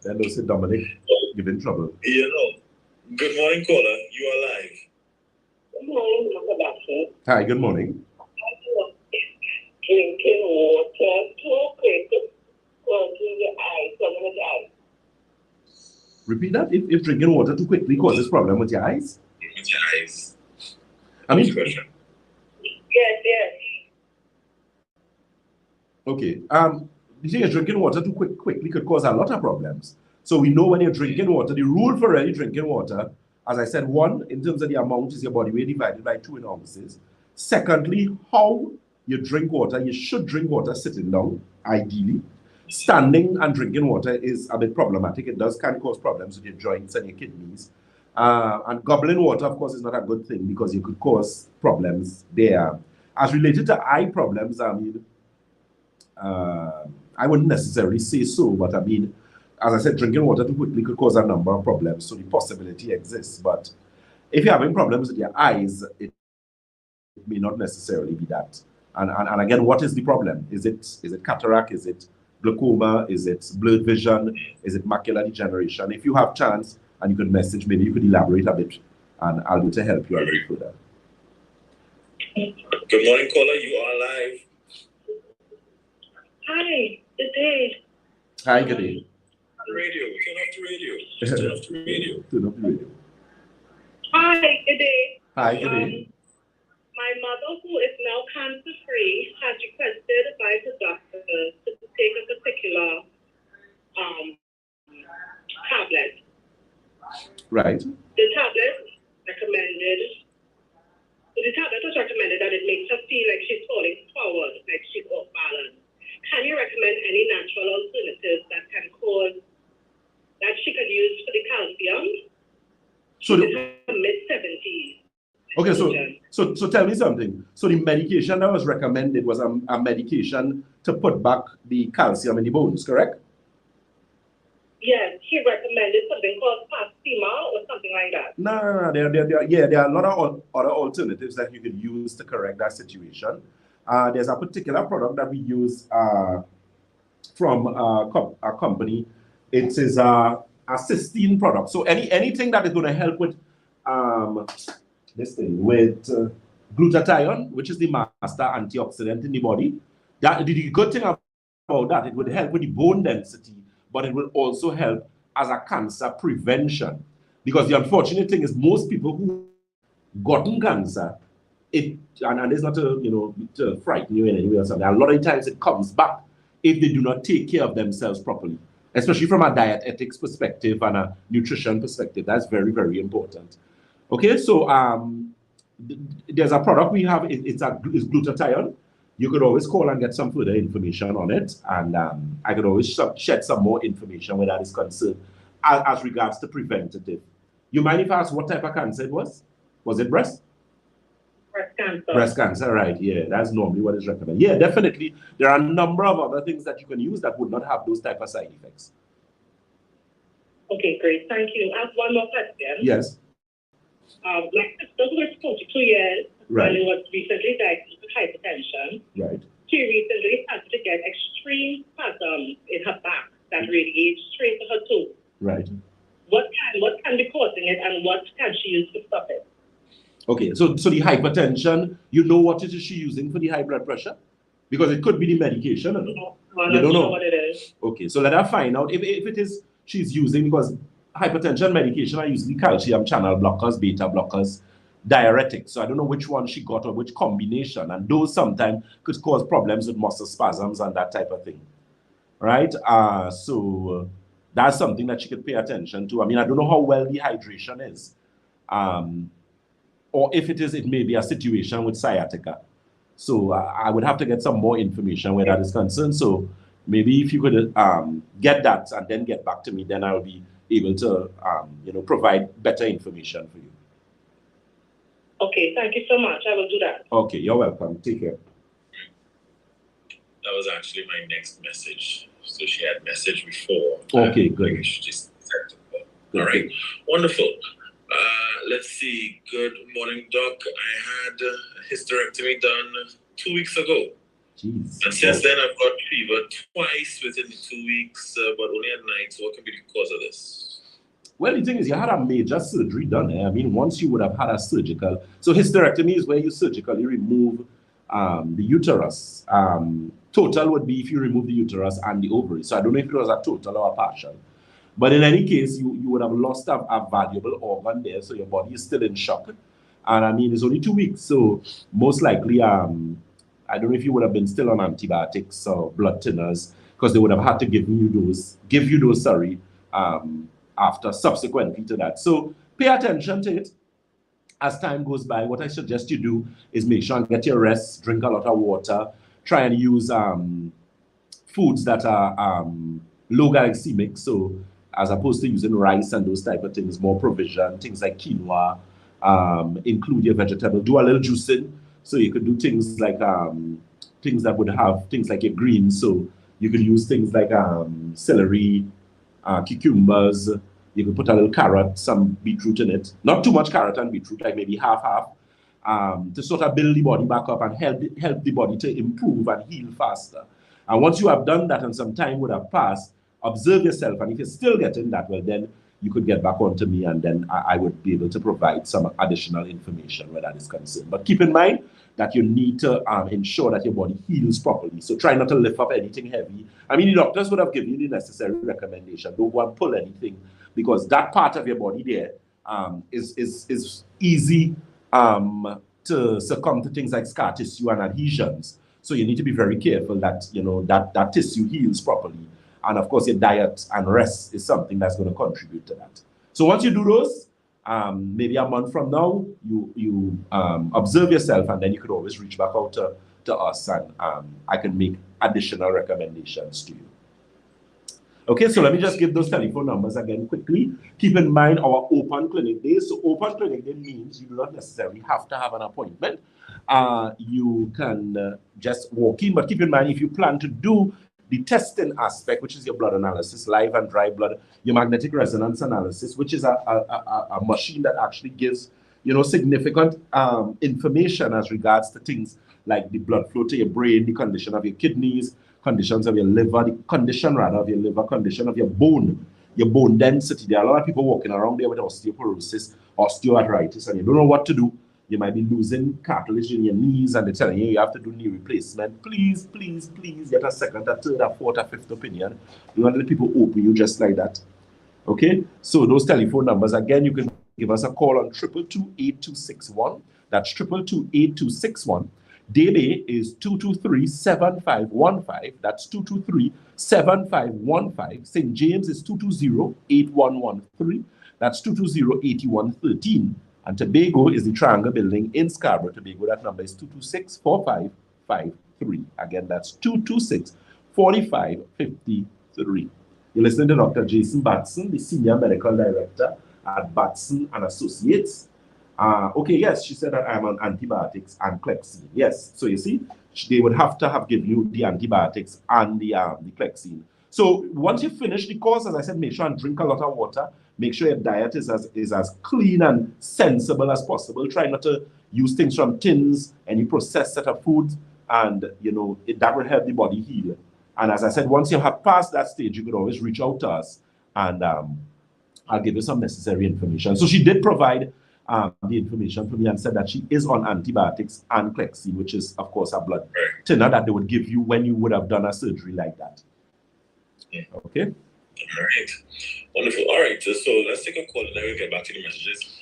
Speaker 1: Then they'll say Dominic, you're in trouble.
Speaker 2: Good morning, caller. You are live.
Speaker 3: Good morning, Dr. Batson.
Speaker 1: Hi, good morning.
Speaker 3: Drinking water too quick causes the eyes, problem with the eyes.
Speaker 1: Repeat that. If drinking water too quickly causes problem with your eyes?
Speaker 2: With your eyes.
Speaker 1: I mean,
Speaker 3: Yes.
Speaker 1: Okay. Drinking water too quickly could cause a lot of problems. So we know when you're drinking water, the rule for really drinking water, as I said, one, in terms of the amount, is your body weight divided by 2 ounces. Secondly, how you drink water, you should drink water sitting down, ideally. Standing and drinking water is a bit problematic. It can cause problems with your joints and your kidneys. And gobbling water, of course, is not a good thing because you could cause problems there. As related to eye problems, I mean, I wouldn't necessarily say so, but I mean, as I said, drinking water too quickly could cause a number of problems, so the possibility exists. But if you're having problems with your eyes, it may not necessarily be that. And again, what is the problem? Is it cataract? Is it glaucoma? Is it blurred vision? Is it macular degeneration? If you have chance and you could message, maybe you could elaborate a bit, and I'll be able to help you a little further.
Speaker 2: Good morning, caller. You are live.
Speaker 3: Hi, good day.
Speaker 1: Hi, good day.
Speaker 2: Radio. Turn off the radio. Just turn off the radio.
Speaker 1: Turn off the radio.
Speaker 3: Hi, good day.
Speaker 1: Hi, good day.
Speaker 3: My mother, who is now cancer-free, has requested by the doctor to take a particular tablet.
Speaker 1: Right.
Speaker 3: The tablet was recommended that it makes her feel like she's falling forward, like she's off balance. Can you recommend any natural alternatives that can cause, that she could use for the calcium?
Speaker 1: So
Speaker 3: she's in her mid-70s.
Speaker 1: Okay, so tell me something. So the medication that was recommended was a medication to put back the calcium in the bones, correct?
Speaker 3: Yes, he recommended something called Pastima or something like that.
Speaker 1: No. There are a lot of other alternatives that you could use to correct that situation. There's a particular product that we use from a company. It is a cysteine product. So anything that is going to help with this thing, with glutathione, which is the master antioxidant in the body. The good thing about that, it would help with the bone density, but it will also help as a cancer prevention. Because the unfortunate thing is most people who gotten cancer, and it's not to frighten you in any way or something. A lot of times it comes back if they do not take care of themselves properly, especially from a dietetics perspective and a nutrition perspective. That's very, very important. Okay, so there's a product we have. It's glutathione. You could always call and get some further information on it, and I could always shed some more information where that is concerned as regards to preventative. You mind if I ask what type of cancer it was? Was it breast?
Speaker 3: Breast cancer.
Speaker 1: Breast cancer, right? Yeah, that's normally what is recommended. Yeah, definitely. There are a number of other things that you can use that would not have those type of side effects.
Speaker 3: Okay, great. Thank you. I have one more question.
Speaker 1: Yes.
Speaker 3: My sister, who is 42 years,
Speaker 1: right,
Speaker 3: and was recently diagnosed with hypertension.
Speaker 1: Right.
Speaker 3: She recently
Speaker 1: Okay, so the hypertension, you know what it is she using for the high blood pressure? Because it could be the medication.
Speaker 3: No,
Speaker 1: you don't know
Speaker 3: what it is.
Speaker 1: Okay, so let her find out if it is she's using, because hypertension medication are usually calcium channel blockers, beta blockers, diuretics. So I don't know which one she got or which combination, and those sometimes could cause problems with muscle spasms and that type of thing, right? So that's something that she could pay attention to. I mean, I don't know how well dehydration is, or if it may be a situation with sciatica. So I would have to get some more information where that is concerned. So maybe if you could get that and then get back to me, then I'll be able to provide better information for you.
Speaker 3: Okay, thank you so much. I will do that.
Speaker 1: Okay, you're welcome. Take care.
Speaker 2: That was actually my next message. So she had messaged before.
Speaker 1: Okay, good.
Speaker 2: She just sent it. All right, wonderful. Let's see. Good morning, Doc. I had a hysterectomy done 2 weeks ago.
Speaker 1: Jeez.
Speaker 2: And since then, I've got fever twice within the 2 weeks, but only at night. So what can be the cause of this?
Speaker 1: Well, the thing is, you had a major surgery done. I mean, once you would have had a surgical... So hysterectomy is where you surgically remove the uterus. Total would be if you remove the uterus and the ovary. So I don't know if it was a total or a partial. But in any case, you would have lost a valuable organ there, so your body is still in shock. And I mean, it's only 2 weeks, so most likely, I don't know if you would have been still on antibiotics or blood thinners, because they would have had to give you those, after subsequently to that. So pay attention to it as time goes by. What I suggest you do is make sure and get your rest, drink a lot of water, try and use foods that are low glycemic, so as opposed to using rice and those type of things, more provision, things like quinoa, include your vegetable, do a little juicing. So you could do things like things that would have things like your greens. So you could use things like celery, cucumbers. You could put a little carrot, some beetroot in it. Not too much carrot and beetroot, like maybe half-half, to sort of build the body back up and help the body to improve and heal faster. And once you have done that and some time would have passed, observe yourself, and if you're still getting that, well, then you could get back onto me, and then I would be able to provide some additional information where that is concerned. But keep in mind that you need to ensure that your body heals properly. So try not to lift up anything heavy. I mean, the doctors would have given you the necessary recommendation. Don't go and pull anything, because that part of your body there is easy to succumb to things like scar tissue and adhesions. So you need to be very careful that that tissue heals properly. And of course, your diet and rest is something that's going to contribute to that. So once you do those, maybe a month from now, you observe yourself, and then you could always reach back out to us, and I can make additional recommendations to you. Okay, so let me just give those telephone numbers again quickly. Keep in mind our open clinic days. So open clinic day means you do not necessarily have to have an appointment. You can just walk in, but keep in mind, if you plan to do the testing aspect, which is your blood analysis, live and dry blood, your magnetic resonance analysis, which is a machine that actually gives, significant information as regards to things like the blood flow to your brain, the condition of your kidneys, conditions of your liver, the condition rather of your liver, condition of your bone density. There are a lot of people walking around there with osteoporosis, osteoarthritis, and you don't know what to do. You might be losing cartilage in your knees, and they're telling you have to do knee replacement. Please, please, please get a second, a third, a fourth, a fifth opinion. You want to let people open you just like that. Okay? So those telephone numbers, again, you can give us a call on 222-8261. That's 222-8261. Debe is 223-7515. That's 223-7515. St. James is 220-8113. That's 220-8113. And Tobago is the Triangle Building in Scarborough, Tobago. That number is 226-4553. Again, that's 226-4553. You're listening to Dr. Jason Batson, the Senior Medical Director at Batson and Associates. Okay, yes, she said that I'm on antibiotics and Clexine. Yes, so you see, they would have to have given you the antibiotics and the Clexine. So once you finish the course, as I said, make sure and drink a lot of water. Make sure your diet is as clean and sensible as possible. Try not to use things from tins, any processed set of foods, and that will help the body heal. And as I said, once you have passed that stage, you could always reach out to us, and I'll give you some necessary information. So she did provide the information for me and said that she is on antibiotics and Clexine, which is, of course, a blood thinner that they would give you when you would have done a surgery like that. Okay?
Speaker 2: All right. Wonderful. All right. So let's take a call and then we'll get back to the messages.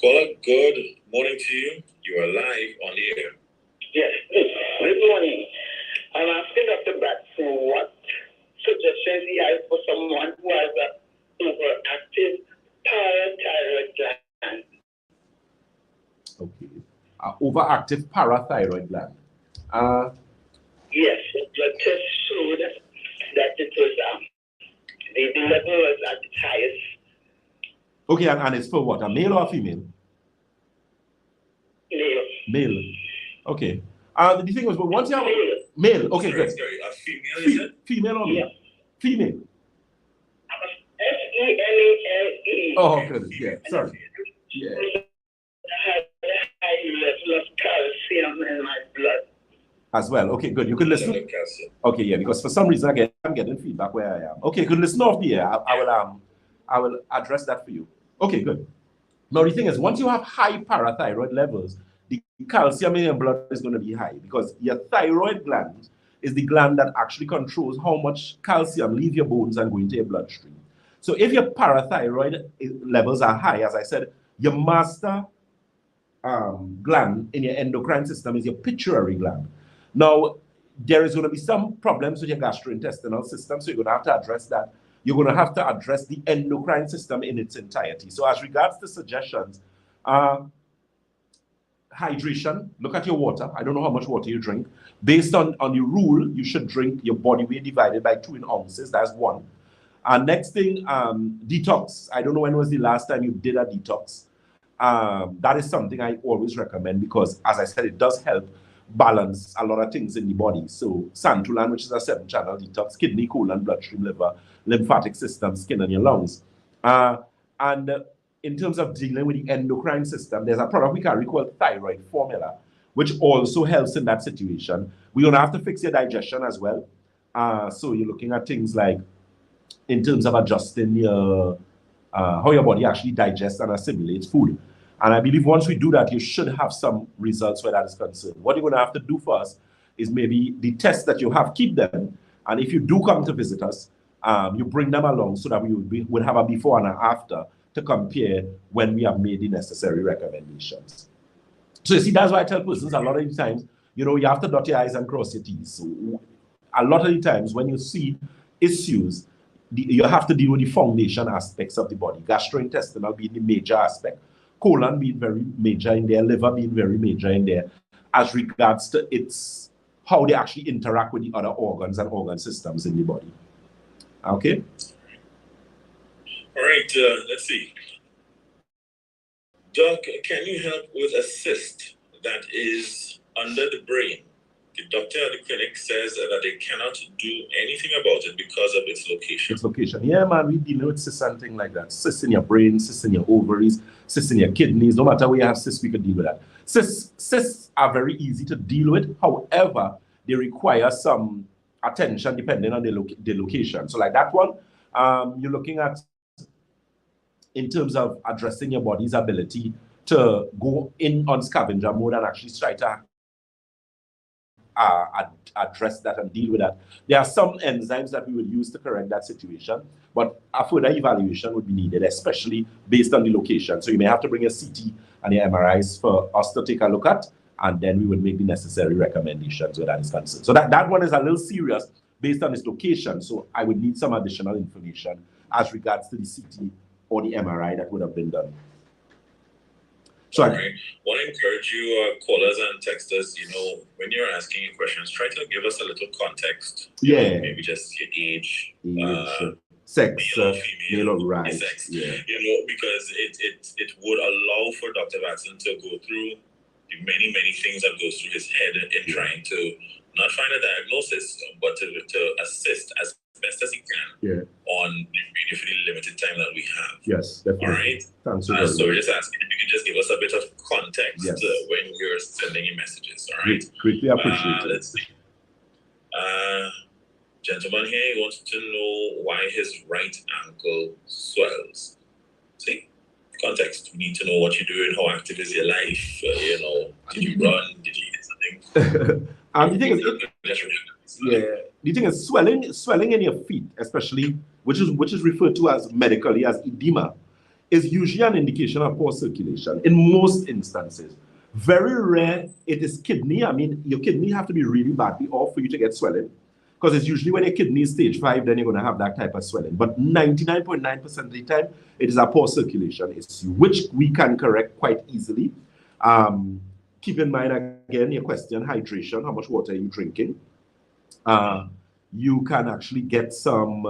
Speaker 2: Caller, good morning to you. You are live on the air.
Speaker 4: Yes. Good morning. I'm asking Dr. Batson what suggestions he has for someone who has an overactive parathyroid gland.
Speaker 1: Okay. Overactive parathyroid gland.
Speaker 4: Yes, the blood test showed that it was the level was at its highest.
Speaker 1: Okay, and it's for what? A male or a female?
Speaker 4: Male.
Speaker 1: Male. Okay. The thing was, but once you have male. Okay, good.
Speaker 2: Sorry, a female, is it?
Speaker 1: Female or male?
Speaker 4: Yeah.
Speaker 1: Female.
Speaker 4: FEMALE.
Speaker 1: Oh, good. Yeah. Sorry. Yeah.
Speaker 4: I had a high level of calcium in my blood.
Speaker 1: As well. Okay, good. You could listen. Okay, yeah, because for some reason again I'm getting feedback where I am. Okay, good. Listen off the air. I will address that for you. Okay, good. Now the thing is, once you have high parathyroid levels, the calcium in your blood is going to be high because your thyroid gland is the gland that actually controls how much calcium leave your bones and go into your bloodstream. So if your parathyroid levels are high, as I said, your master gland in your endocrine system is your pituitary gland. Now, there is going to be some problems with your gastrointestinal system, so you're going to have to address that. You're going to have to address the endocrine system in its entirety. So as regards to suggestions, hydration, look at your water. I don't know how much water you drink. Based on the rule, you should drink your body weight divided by 2 in ounces. That's one. Next thing, detox. I don't know when was the last time you did a detox. That is something I always recommend because, as I said, it does help balance a lot of things in the body. So Santulan, which is a 7-channel detox, kidney, colon, bloodstream, liver, lymphatic system, skin, and your lungs. And in terms of dealing with the endocrine system, there's a product we carry called Thyroid Formula, which also helps in that situation. We're going to have to fix your digestion as well. So you're looking at things like, in terms of adjusting your how your body actually digests and assimilates food. And I believe once we do that, you should have some results where that is concerned. What you're going to have to do first is maybe the tests that you have, keep them. And if you do come to visit us, you bring them along so that we would have a before and an after to compare when we have made the necessary recommendations. So you see, that's why I tell persons a lot of the times, you know, you have to dot your I's and cross your T's. So a lot of the times when you see issues, you have to deal with the foundation aspects of the body. Gastrointestinal being the major aspect, colon being very major in there, liver being very major in there, as regards to its how they actually interact with the other organs and organ systems in the body. Okay?
Speaker 2: All right, let's see. Doc, can you help with a cyst that is under the brain? The doctor at the clinic says that they cannot do anything about it because of its location.
Speaker 1: Its location. Yeah, man, we deal with cysts and things like that. Cysts in your brain, cysts in your ovaries, cysts in your kidneys. No matter where you have cysts, we can deal with that. Cysts are very easy to deal with. However, they require some attention depending on the location. So like that one, you're looking at in terms of addressing your body's ability to go in on scavenger mode and actually try to address that and deal with that. There are some enzymes that we will use to correct that situation, but a further evaluation would be needed, especially based on the location. So you may have to bring your CT and your MRIs for us to take a look at, and then we would make the necessary recommendations where that is concerned. So that one is a little serious based on its location, so I would need some additional information as regards to the CT or the MRI that would have been done. So
Speaker 2: all right. I want to encourage you, callers and texters, you know, when you're asking your questions, try to give us a little context.
Speaker 1: Yeah.
Speaker 2: Know, maybe just your age,
Speaker 1: sex,
Speaker 2: male or female,
Speaker 1: right.
Speaker 2: sex.
Speaker 1: Yeah.
Speaker 2: You know, because it would allow for Dr. Batson to go through the many things that goes through his head in trying to not find a diagnosis, but to assist as best as he can on the really limited time that we have.
Speaker 1: Yes, definitely.
Speaker 2: All right.
Speaker 1: Thanks
Speaker 2: So we're just asking if you can just give us a bit of context when you're sending your messages. All right.
Speaker 1: Greatly appreciate it.
Speaker 2: Let's see. Gentleman here, he wants to know why his right ankle swells. See? context. We need to know what you're doing, how active is your life, you know, did you run, did you eat something?
Speaker 1: The thing is, swelling in your feet, especially, which is referred to as medically as edema, is usually an indication of poor circulation in most instances. Very rare it is kidney. I mean, your kidney have to be really badly off for you to get swelling, because it's usually when your kidney is stage 5, then you're going to have that type of swelling. But 99.9% of the time, it is a poor circulation issue, which we can correct quite easily. Keep in mind, again, your question, hydration, how much water are you drinking? You can actually get some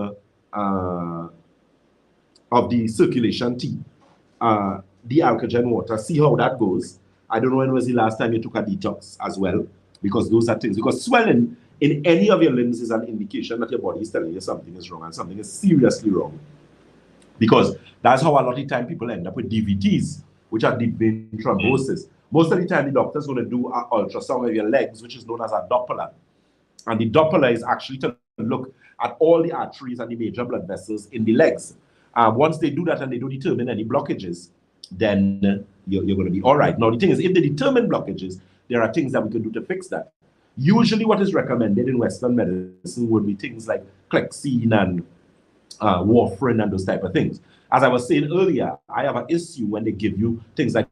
Speaker 1: of the circulation tea, the alkaline water, see how that goes. I don't know when was the last time you took a detox as well, because those are things, because swelling in any of your limbs is an indication that your body is telling you something is wrong, and something is seriously wrong. Because that's how a lot of the time people end up with DVTs, which are deep vein thrombosis. Most of the time, the doctor's going to do an ultrasound of your legs, which is known as a Doppler. And the Doppler is actually to look at all the arteries and the major blood vessels in the legs. Once they do that and they don't determine any blockages, then you're going to be all right. Now, the thing is, if they determine blockages, there are things that we can do to fix that. Usually what is recommended in Western medicine would be things like Clexine and warfarin and those type of things. As I was saying earlier, I have an issue when they give you things like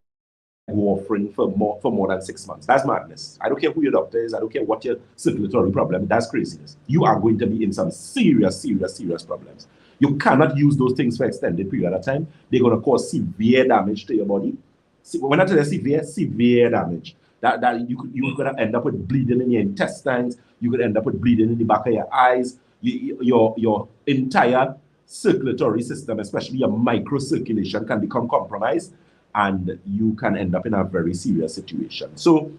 Speaker 1: warfarin for more than 6 months. That's madness. I don't care who your doctor is. I don't care what your circulatory problem. That's craziness. You are going to be in some serious problems. You cannot use those things for extended period of time. They're going to cause severe damage to your body. When I tell you severe damage, that you could end up with bleeding in your intestines. You could end up with bleeding in the back of your eyes. Your entire circulatory system, especially your microcirculation, can become compromised, and you can end up in a very serious situation. So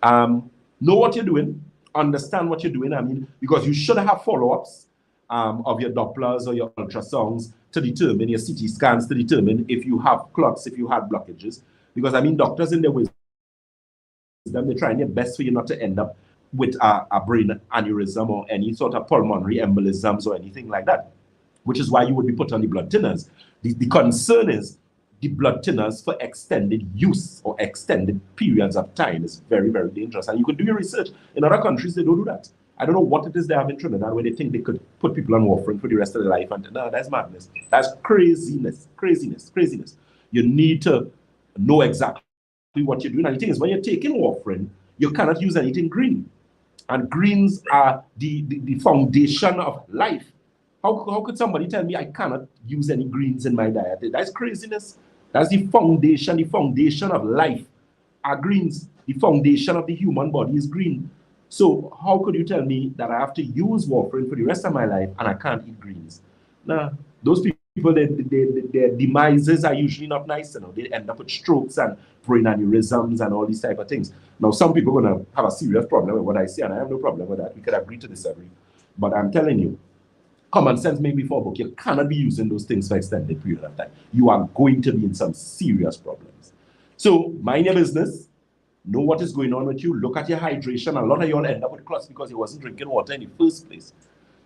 Speaker 1: know what you're doing, understand what you're doing. I mean, because you should have follow-ups of your Dopplers or your ultrasounds to determine your CT scans, to determine if you have clots, if you had blockages. Because I mean, doctors in their wisdom, they're trying their best for you not to end up with a brain aneurysm or any sort of pulmonary embolisms or anything like that, which is why you would be put on the blood thinners. The concern is the blood thinners for extended use or extended periods of time is very, very dangerous. And you can do your research. In other countries, they don't do that. I don't know what it is they have in Trinidad where they think they could put people on warfarin for the rest of their life. And no, that's madness. That's craziness. You need to know exactly what you're doing. And the thing is, when you're taking warfarin, you cannot use anything green. And greens are the foundation of life. How could somebody tell me I cannot use any greens in my diet? That's craziness. That's the foundation of life are greens. The foundation of the human body is green. So how could you tell me that I have to use warfarin for the rest of my life and I can't eat greens? Now, those people, their demises are usually not nice. You know, they end up with strokes and brain aneurysms and all these type of things. Now, some people are going to have a serious problem with what I say, and I have no problem with that. We could agree to disagree. But I'm telling you, common sense may be for book. You cannot be using those things for extended period of time. You are going to be in some serious problems. So mind your business. Know what is going on with you. Look at your hydration. A lot of you all end up with clots because you wasn't drinking water in the first place.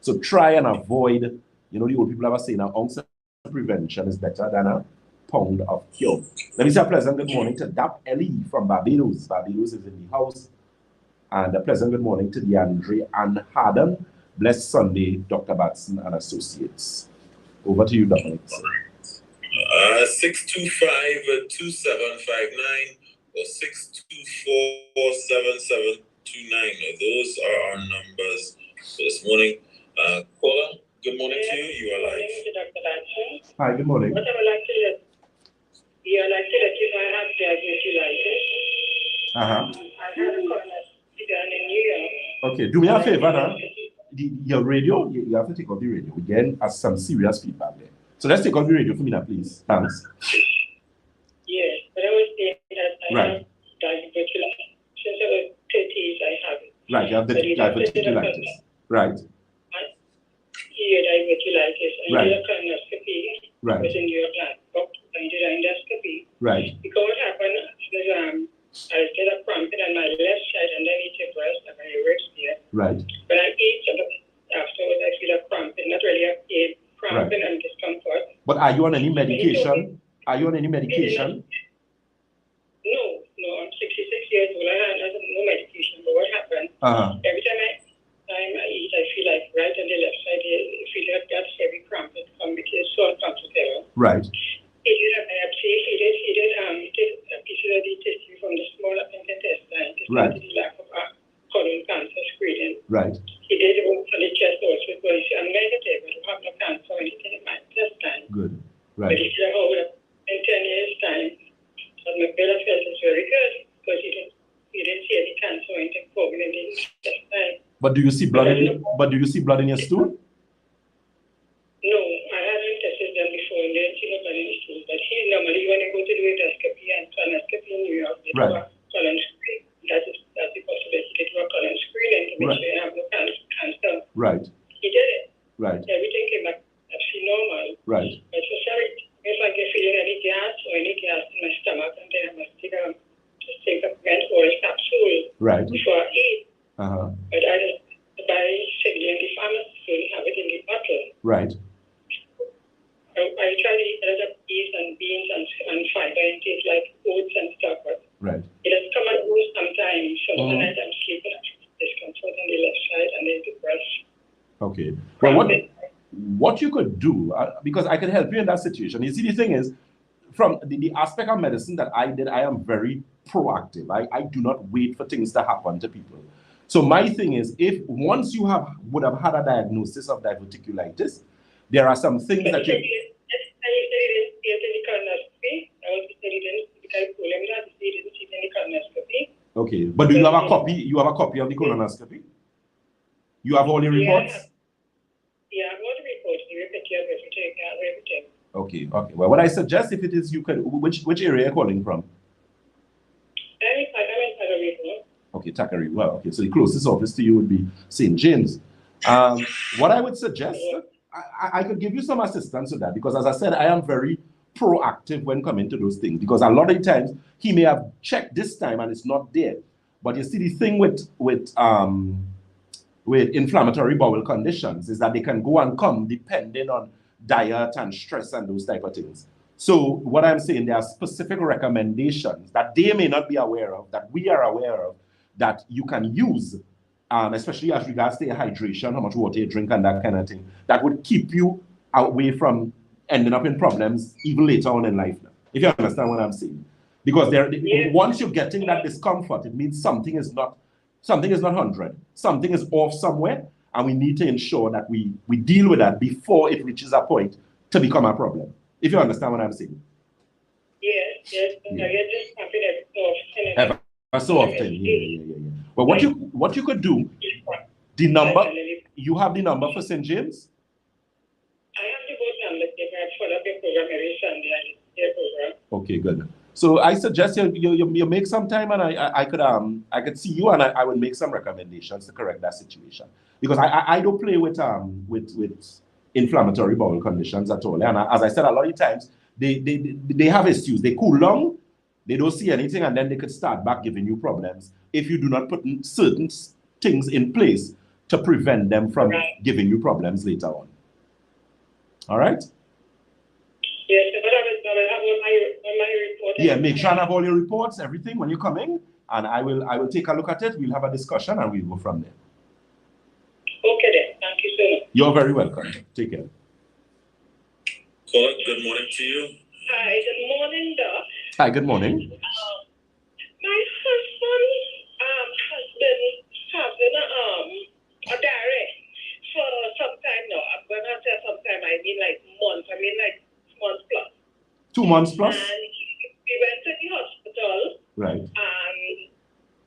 Speaker 1: So try and avoid, you know, the old people ever say, an ounce of prevention is better than a pound of cure. Let me say a pleasant good morning to Dap Ellie from Barbados. Barbados is in the house. And a pleasant good morning to DeAndre and Harden. Blessed Sunday, Dr. Batson and Associates. Over to you, Dominic.
Speaker 2: 625-2759 or 624-7729. Those are our numbers for this morning. Caller, good morning to you. You are live.
Speaker 3: Dr. Batson.
Speaker 1: Hi, good morning.
Speaker 3: What I would like to let you know, I have diverticulitis. I had a colonoscopy in New York.
Speaker 1: Okay, do me a favor now. Your radio, you have to take off the radio. We get some serious feedback there. So let's take off the radio for me now, please. Thanks.
Speaker 3: Yes, but I was saying that I have diverticulitis. Since I was 30s, I have it.
Speaker 1: Right, you have diverticulitis. Right.
Speaker 3: Diverticulitis. I did a colonoscopy.
Speaker 1: Right.
Speaker 3: Was in New York last book. I did an endoscopy.
Speaker 1: Right.
Speaker 3: Because what happened is I get a cramping on my left side underneath the breast and my ribs there.
Speaker 1: Right.
Speaker 3: When I eat, afterwards I feel a cramping, not really a pain, cramping and discomfort.
Speaker 1: But are you on any medication? Are you on any medication?
Speaker 4: No, I'm 66 years old. I have no medication. But what happened? Every time I eat, I feel like right on the left side, I feel like that heavy cramp that comes because it's so uncomfortable.
Speaker 1: Right.
Speaker 4: He did a piece of the tissue from the small intestine to
Speaker 1: right.
Speaker 4: the lack of colon cancer screening.
Speaker 1: Right.
Speaker 4: He did it for the chest also because I'm negative. I don't have no cancer or anything in my intestine.
Speaker 1: Good. Right.
Speaker 4: But he said, in 10 years' time, but my blood health is very good because he didn't see any cancer or anything forming in the intestine.
Speaker 1: But do you see blood in your stool?
Speaker 4: No, I haven't tested them before and didn't see no blood in the stool. But he normally, when I go to do endoscopy and colonoscopy in New York, they do a colon screen. That's the possibility. They do a colon screening to make sure you have no cancer.
Speaker 1: Right.
Speaker 4: He did it.
Speaker 1: Right.
Speaker 4: Everything came back absolutely normal.
Speaker 1: Right.
Speaker 4: But for some reason, if I get feeling any gas in my stomach, and then I must take a menthol capsule before I eat. But I just buy Siggy in the pharmacy, so they have it in the bottle.
Speaker 1: Right.
Speaker 4: I try to eat a lot of peas and beans and fiber intake like oats and stuff, but it has come and go sometimes. So tonight I'm sleeping, discomfort on the left side and then the breast.
Speaker 1: Okay. Well, what you could do, because I can help you in that situation. You see, the thing is, from the aspect of medicine that I did, I am very proactive. I do not wait for things to happen to people. So my thing is, if once you would have had a diagnosis of diverticulitis, there are some things that you... Okay, but do you have a copy? You have a copy of the colonoscopy? You have all the reports?
Speaker 4: Yeah, I have all the reports. The picture of everything.
Speaker 1: Okay. Well, what I suggest, if it is, you can. Which area are you calling from?
Speaker 4: I'm in Parathyroid.
Speaker 1: Okay, Takari. Well, okay. So the closest office to you would be St. James. What I would suggest, I could give you some assistance with that because, as I said, I am very proactive when coming to those things because a lot of the times he may have checked this time and it's not there. But you see, the thing with inflammatory bowel conditions is that they can go and come depending on diet and stress and those type of things. So what I'm saying, there are specific recommendations that they may not be aware of, that we are aware of, that you can use, especially as regards to your hydration, how much water you drink and that kind of thing, that would keep you away from ending up in problems even later on in life now, if you understand what I'm saying. Because once you're getting that discomfort, it means something is not 100. Something is off somewhere, and we need to ensure that we deal with that before it reaches a point to become a problem. If you understand what I'm saying.
Speaker 4: Yes. I get this happening
Speaker 1: every so often. Yeah. But what you could do, the number, you have the number for St. James?
Speaker 4: I have the both numbers. I follow the program every Sunday.
Speaker 1: Okay, good. So I suggest you make some time, and I could see you, and I will make some recommendations to correct that situation, because I don't play with inflammatory bowel conditions at all. And as I said, a lot of times they have issues. They cool long, they don't see anything, and then they could start back giving you problems if you do not put certain things in place to prevent them from giving you problems later on. All right?
Speaker 4: Yes, but I will have all my reports.
Speaker 1: Yeah, make sure I have all your reports, everything when you're coming, and I will take a look at it. We'll have a discussion and we'll go from there.
Speaker 4: Okay then. Thank you so much.
Speaker 1: You're very welcome. Take care.
Speaker 2: Good morning to you.
Speaker 3: Hi, good morning, Doc.
Speaker 1: Hi, good morning.
Speaker 3: My husband has been having a diarrhea for some time now. I'm going to say some time, I mean like months. I mean like months plus.
Speaker 1: 2 months plus?
Speaker 3: And we went to the hospital.
Speaker 1: Right.
Speaker 3: And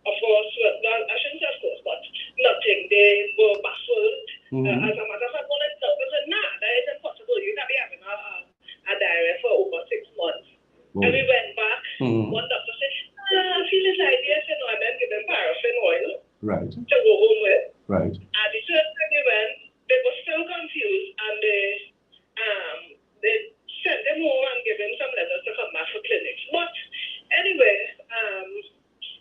Speaker 3: of course, well, I shouldn't say of course, but nothing. They were baffled. As a matter of fact, one of the doctors said, nah, that is impossible. You can't be having a diarrhea for over 6 months. And we went back. One doctor said, I feel this idea. I said, no, and then give them paraffin oil to go home with.
Speaker 1: Right.
Speaker 3: And the third time we went, they were still confused, and they sent them home and gave them some letters to come back for clinics. But anyway,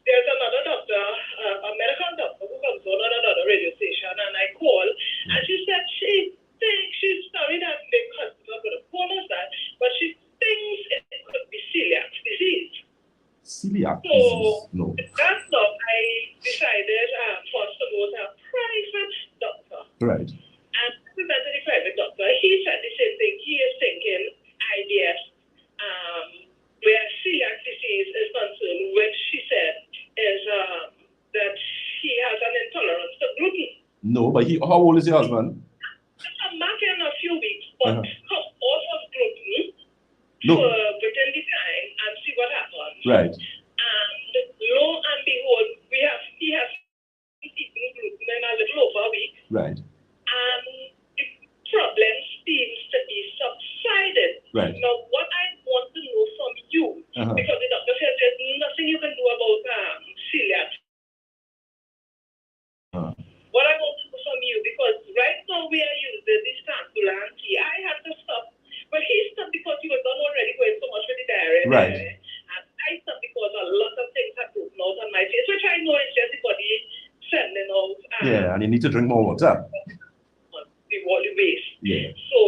Speaker 3: there's another doctor, a medical doctor, who comes on another radio station, and I called, and she said she thinks she's sorry that the hospital could have told us that, but she thinks it could
Speaker 1: disease. No.
Speaker 3: That's not, I decided first to go to a private doctor.
Speaker 1: Right.
Speaker 3: And we went to the private doctor. He said the same thing. He is thinking IBS, where celiac disease is concerned, which she said is that he has an intolerance to gluten.
Speaker 1: No, but how old is your husband?
Speaker 3: I'm back in a few weeks, but come off of gluten
Speaker 1: No.
Speaker 3: within the time and see what happens.
Speaker 1: Right.
Speaker 3: And lo and behold, he has eaten gluten in a little over a week.
Speaker 1: Right.
Speaker 3: And the problem seems to be subsided.
Speaker 1: Right.
Speaker 3: Now, what I want to know from you, because the doctor says there's nothing you can do about celiac. What I want to know from you, because right now we are using this Tantulan tea. I had to stop. But he stopped because he was not already going so much with the diarrhea.
Speaker 1: Right.
Speaker 3: And I stopped because a lot of things had broken out on my face, which I know is just the body sending out.
Speaker 1: Yeah, and you need to drink more water.
Speaker 3: The waste.
Speaker 1: Yeah.
Speaker 3: So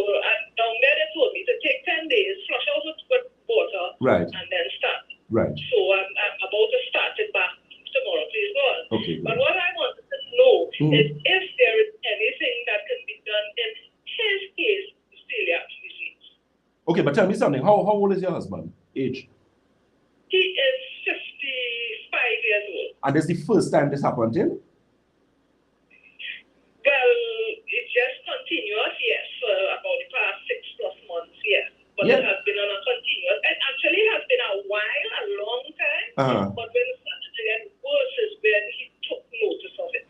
Speaker 3: down there they told me to take 10 days, flush out with water,
Speaker 1: Right.
Speaker 3: and then start.
Speaker 1: Right.
Speaker 3: So I'm about to start it back tomorrow, please God.
Speaker 1: Okay.
Speaker 3: But what I wanted to know is if there is anything that can be done in his case, celiac disease.
Speaker 1: Okay, but tell me something. How old is your husband? Age?
Speaker 3: He is 55 years old.
Speaker 1: And this is the first time this happened to him?
Speaker 3: Well, it's just continuous, yes, for about the past 6+ months, yes. But
Speaker 1: Yeah.
Speaker 3: it has been on a continuous. It actually has been a while, a long time. But when it started to get worse is when he took notice of it.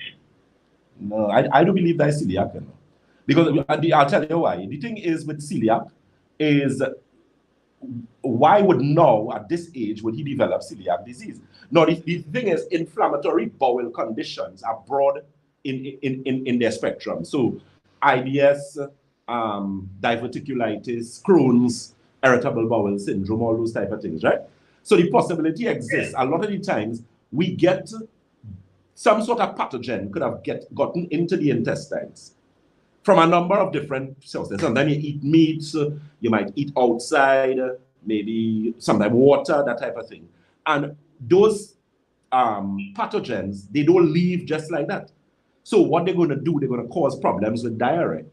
Speaker 1: No, I don't believe that is celiac. You know? Because I'll tell you why. The thing is with celiac is why would now at this age would he develop celiac disease? Now the thing is inflammatory bowel conditions are broad in their spectrum. So IBS, diverticulitis, Crohn's, irritable bowel syndrome, all those type of things, right? So the possibility exists. A lot of the times we get some sort of pathogen could have gotten into the intestines from a number of different sources. Sometimes you eat meat, you might eat outside, maybe sometimes water, that type of thing. And those pathogens, they don't leave just like that. So what they're going to do, they're going to cause problems with diarrhea.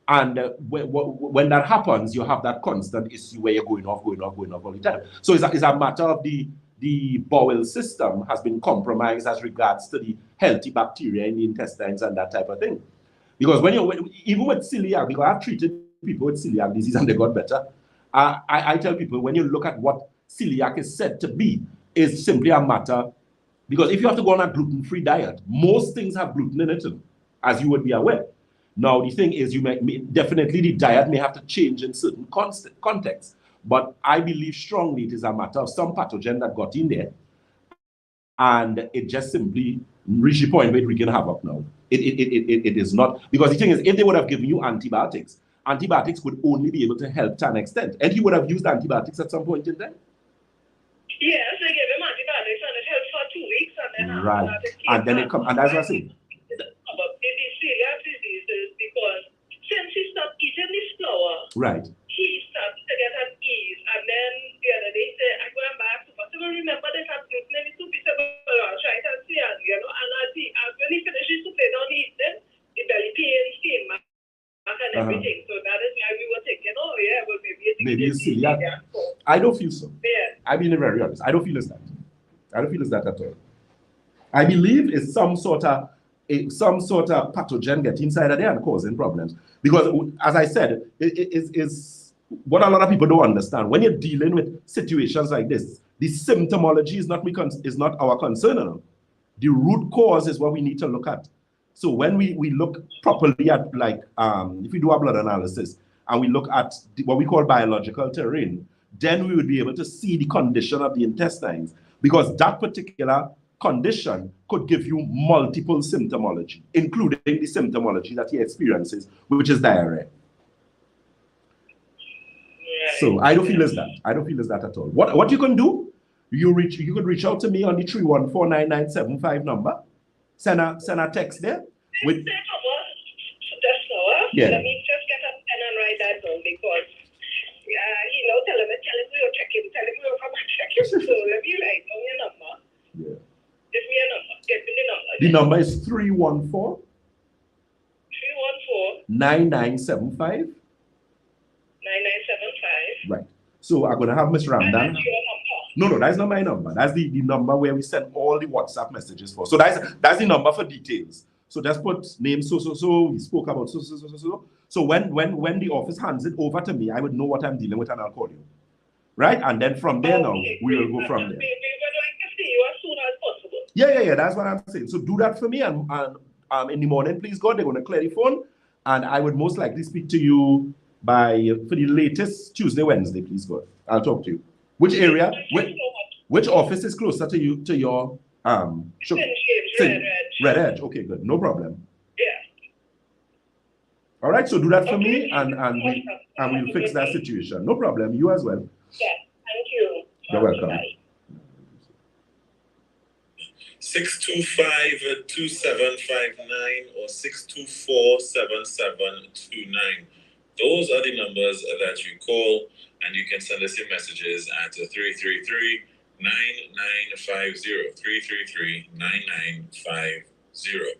Speaker 1: And when that happens, you have that constant issue where you're going off all the time. So it's a matter of the bowel system has been compromised as regards to the healthy bacteria in the intestines and that type of thing. Because even with celiac, because I've treated people with celiac disease and they got better, I tell people when you look at what celiac is said to be, is simply a matter, because if you have to go on a gluten-free diet, most things have gluten in it, as you would be aware. Now, the thing is, definitely the diet may have to change in certain contexts, but I believe strongly it is a matter of some pathogen that got in there, and it just simply reached the point where it wreaking havoc now. It is not, because the thing is, if they would have given you antibiotics would only be able to help to an extent, and he would have used antibiotics at some point in time.
Speaker 3: Yes, they gave him antibiotics and it helped for 2 weeks, and then
Speaker 1: right, and then it comes, and that's what I say.
Speaker 3: The celiac disease is because since he stopped eating this flour,
Speaker 1: right,
Speaker 3: he started to get an ease, and then the other day he said, I'm going back to possible. Remember they have gluten in the soup. He said, well, I'll try it and see, and and when he finished his soup later on the evening, the belly pains came back and everything. So that is why we were thinking, oh yeah, well maybe
Speaker 1: it's celiac. I don't feel so. Yeah. I'm being very honest. I don't feel it's that. I don't feel it's that at all. I believe it's some sort of pathogen get inside of there and causing problems. Because as I said, it is what a lot of people don't understand. When you're dealing with situations like this, the symptomology is not our concern enough. The root cause is what we need to look at. So when we look properly at, like, if we do a blood analysis and we look at what we call biological terrain, then we would be able to see the condition of the intestines, because that particular condition could give you multiple symptomology, including the symptomology that he experiences, which is diarrhea. So I don't feel it's that. I don't feel it's that at all. What you can do, you could reach out to me on the 3149975 number. Send a text there. With
Speaker 3: yeah. Let me just get a pen and write that down, because tell him your check-in. Tell him we'll come and check him. So let me write down your number.
Speaker 1: Yeah.
Speaker 3: Give me a number. Give me the number.
Speaker 1: The number is 314
Speaker 3: 314
Speaker 1: 9975.
Speaker 3: 9975.
Speaker 1: Right. So I'm gonna have Miss Ramdan.
Speaker 3: That's your number.
Speaker 1: No, that's not my number. That's the number where we send all the WhatsApp messages for. So that's the number for details. So just put name so. We spoke about so. So when the office hands it over to me, I would know what I'm dealing with and I'll call you. Right? And then from there now, we will go from there.
Speaker 3: We would like to see you as soon as possible.
Speaker 1: Yeah. That's what I'm saying. So do that for me, and in the morning, please God, they're going to clear the phone, and I would most likely speak to you for the latest Tuesday, Wednesday, please God. I'll talk to you. Which area? Which office is closer to you, to your Red Edge? Okay, good. No problem.
Speaker 3: Yeah.
Speaker 1: All right, so do that for me, and we'll fix that situation. No problem. You as well.
Speaker 3: Yeah, thank you.
Speaker 1: You're welcome.
Speaker 3: Bye.
Speaker 2: 625-2759 or 624-7729. Those are the numbers that you call, and you can send us your messages at 333-9950. 333-9950.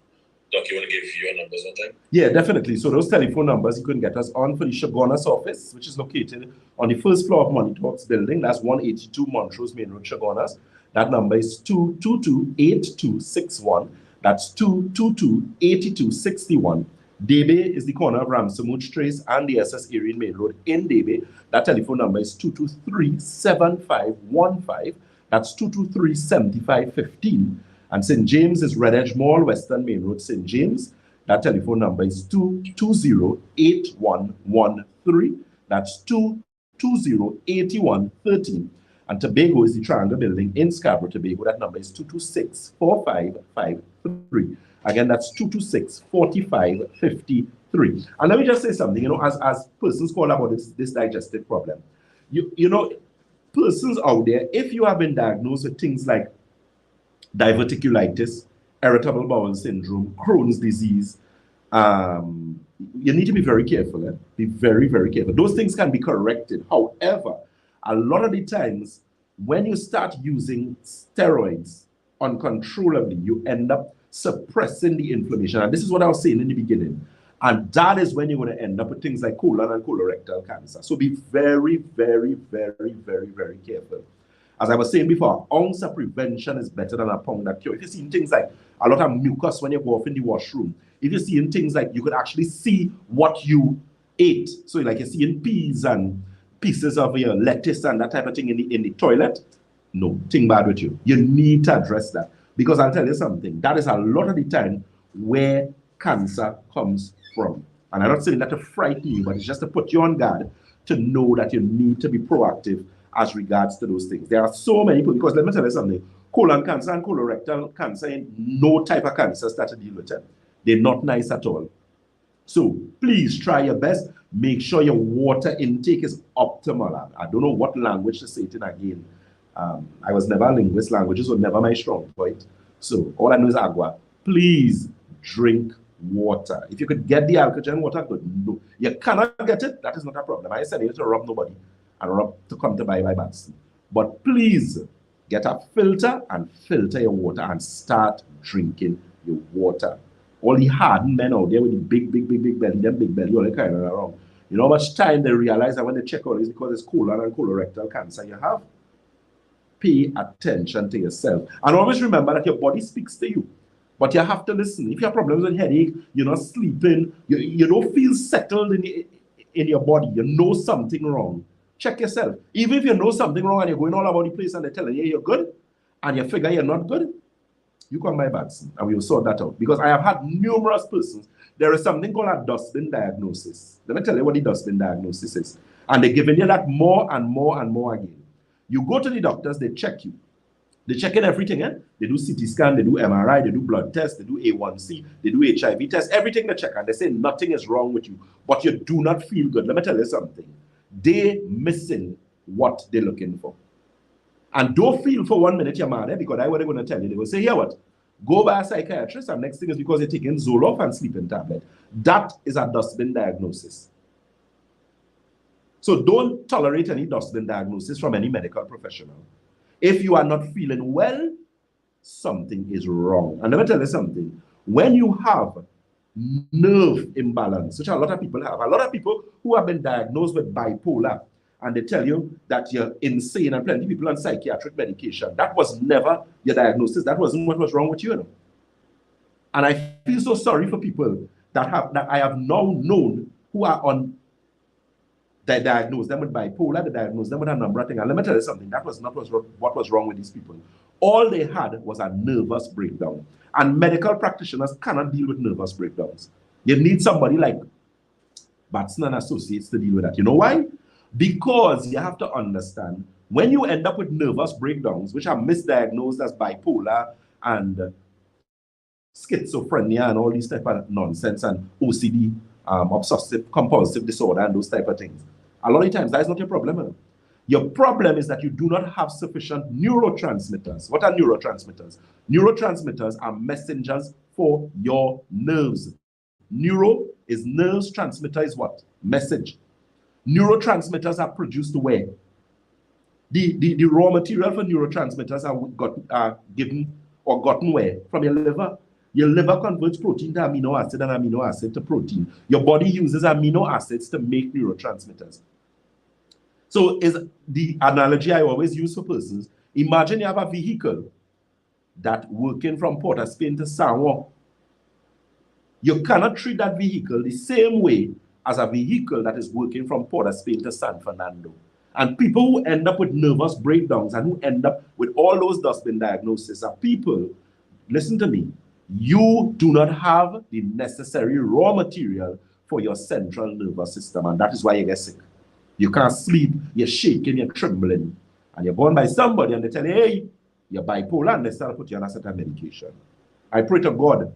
Speaker 2: Doc, you want to give your numbers one time?
Speaker 1: Yeah, definitely. So those telephone numbers, you can get us on for the Chagonas office, which is located on the first floor of Moneytalks building. That's 182 Montrose Main Road, Chagonas. That number is 222-8261. That's 222-8261. Debe is the corner of Ramsamooch Trace and the SS Erin Main Road in Debe. That telephone number is 223-7515. That's 223-7515. And St. James is Red Edge Mall, Western Main Road, St. James. That telephone number is 220-8113. That's 220-8113. And Tobago is the Triangle Building in Scarborough, Tobago. That number is 226-4553. Again, that's 226-4553. And let me just say something, you know, as persons call about this digestive problem. You know, persons out there, if you have been diagnosed with things like diverticulitis, irritable bowel syndrome, Crohn's disease, you need to be very careful. Be very, very careful. Those things can be corrected. However, a lot of the times, when you start using steroids uncontrollably, you end up suppressing the inflammation. And this is what I was saying in the beginning. And that is when you're going to end up with things like colon and colorectal cancer. So be very, very, very, very, very careful. As I was saying before, an ounce of prevention is better than a pound of cure. If you're seeing things like a lot of mucus when you go off in the washroom, if you're seeing things like you could actually see what you ate, so like you're seeing peas and pieces of your lettuce and that type of thing in the toilet, no, thing bad with you. You need to address that. Because I'll tell you something, that is a lot of the time where cancer comes from. And I'm not saying that to frighten you, but it's just to put you on guard to know that you need to be proactive as regards to those things. There are so many people, because let me tell you something, colon cancer and colorectal cancer ain't no type of cancers that to deal with them. They're not nice at all. So please try your best. Make sure your water intake is optimal. I don't know what language to say it in again. I was never a linguist. Languages were never my strong point. So all I know is agua. Please drink water. If you could get the alkaline water, good. No, you cannot get it. That is not a problem. I said you to rub nobody and rub to come to buy Batson. But please get a filter and filter your water and start drinking your water. All the hardened men out there with the big belly, them big belly, all that kind of around. You know how much time they realize that when they check all this because it's colon and colorectal cancer you have? Pay attention to yourself. And always remember that your body speaks to you. But you have to listen. If you have problems with headache, you're not sleeping, you don't feel settled in your body, you know something wrong, check yourself. Even if you know something wrong and you're going all about the place and they're telling you you're good, and you figure you're not good, you come by Batson and we will sort that out. Because I have had numerous persons. There is something called a dustbin diagnosis. Let me tell you what the dustbin diagnosis is. And they're giving you that more and more and more again. You go to the doctors, they check you. They check in everything. They do CT scan, they do MRI, they do blood tests, they do A1C, they do HIV tests, everything they check. And they say nothing is wrong with you, but you do not feel good. Let me tell you something. They're missing what they're looking for. And don't feel for 1 minute you're mad, because that's what they're going to tell you. They will say, here what? Go by a psychiatrist, and next thing is because you're taking Zoloft and sleeping tablet. That is a dustbin diagnosis. So don't tolerate any dustbin diagnosis from any medical professional. If you are not feeling well, something is wrong. And let me tell you something. When you have nerve imbalance, which a lot of people have, a lot of people who have been diagnosed with bipolar, and they tell you that you're insane, and plenty of people on psychiatric medication. That was never your diagnosis. That wasn't what was wrong with you. And I feel so sorry for people that I have now known who are on, they diagnose them with bipolar, they diagnose them with a number of things. And let me tell you something, that was not what was wrong with these people. All they had was a nervous breakdown. And medical practitioners cannot deal with nervous breakdowns. You need somebody like Batson and Associates to deal with that. You know why? Because you have to understand, when you end up with nervous breakdowns, which are misdiagnosed as bipolar and schizophrenia and all these type of nonsense, and OCD, obsessive compulsive disorder, and those type of things, a lot of times that is not your problem. Your problem is that you do not have sufficient neurotransmitters. What are neurotransmitters? Neurotransmitters are messengers for your nerves. Neuro is nerves, transmitter is what? Message. Neurotransmitters are produced where? The raw material for neurotransmitters are given or gotten where? From your liver. Your liver converts protein to amino acid and amino acid to protein. Your body uses amino acids to make neurotransmitters. So is the analogy I always use for persons, imagine you have a vehicle that working from Port of Spain to San Juan. You cannot treat that vehicle the same way as a vehicle that is working from Port of Spain to San Fernando. And people who end up with nervous breakdowns and who end up with all those dustbin diagnoses are people, listen to me, you do not have the necessary raw material for your central nervous system, and that is why you get sick. You can't sleep, you're shaking, you're trembling, and you're gone by somebody and they tell you, hey, you're bipolar, and they start put you on a certain medication. I pray to God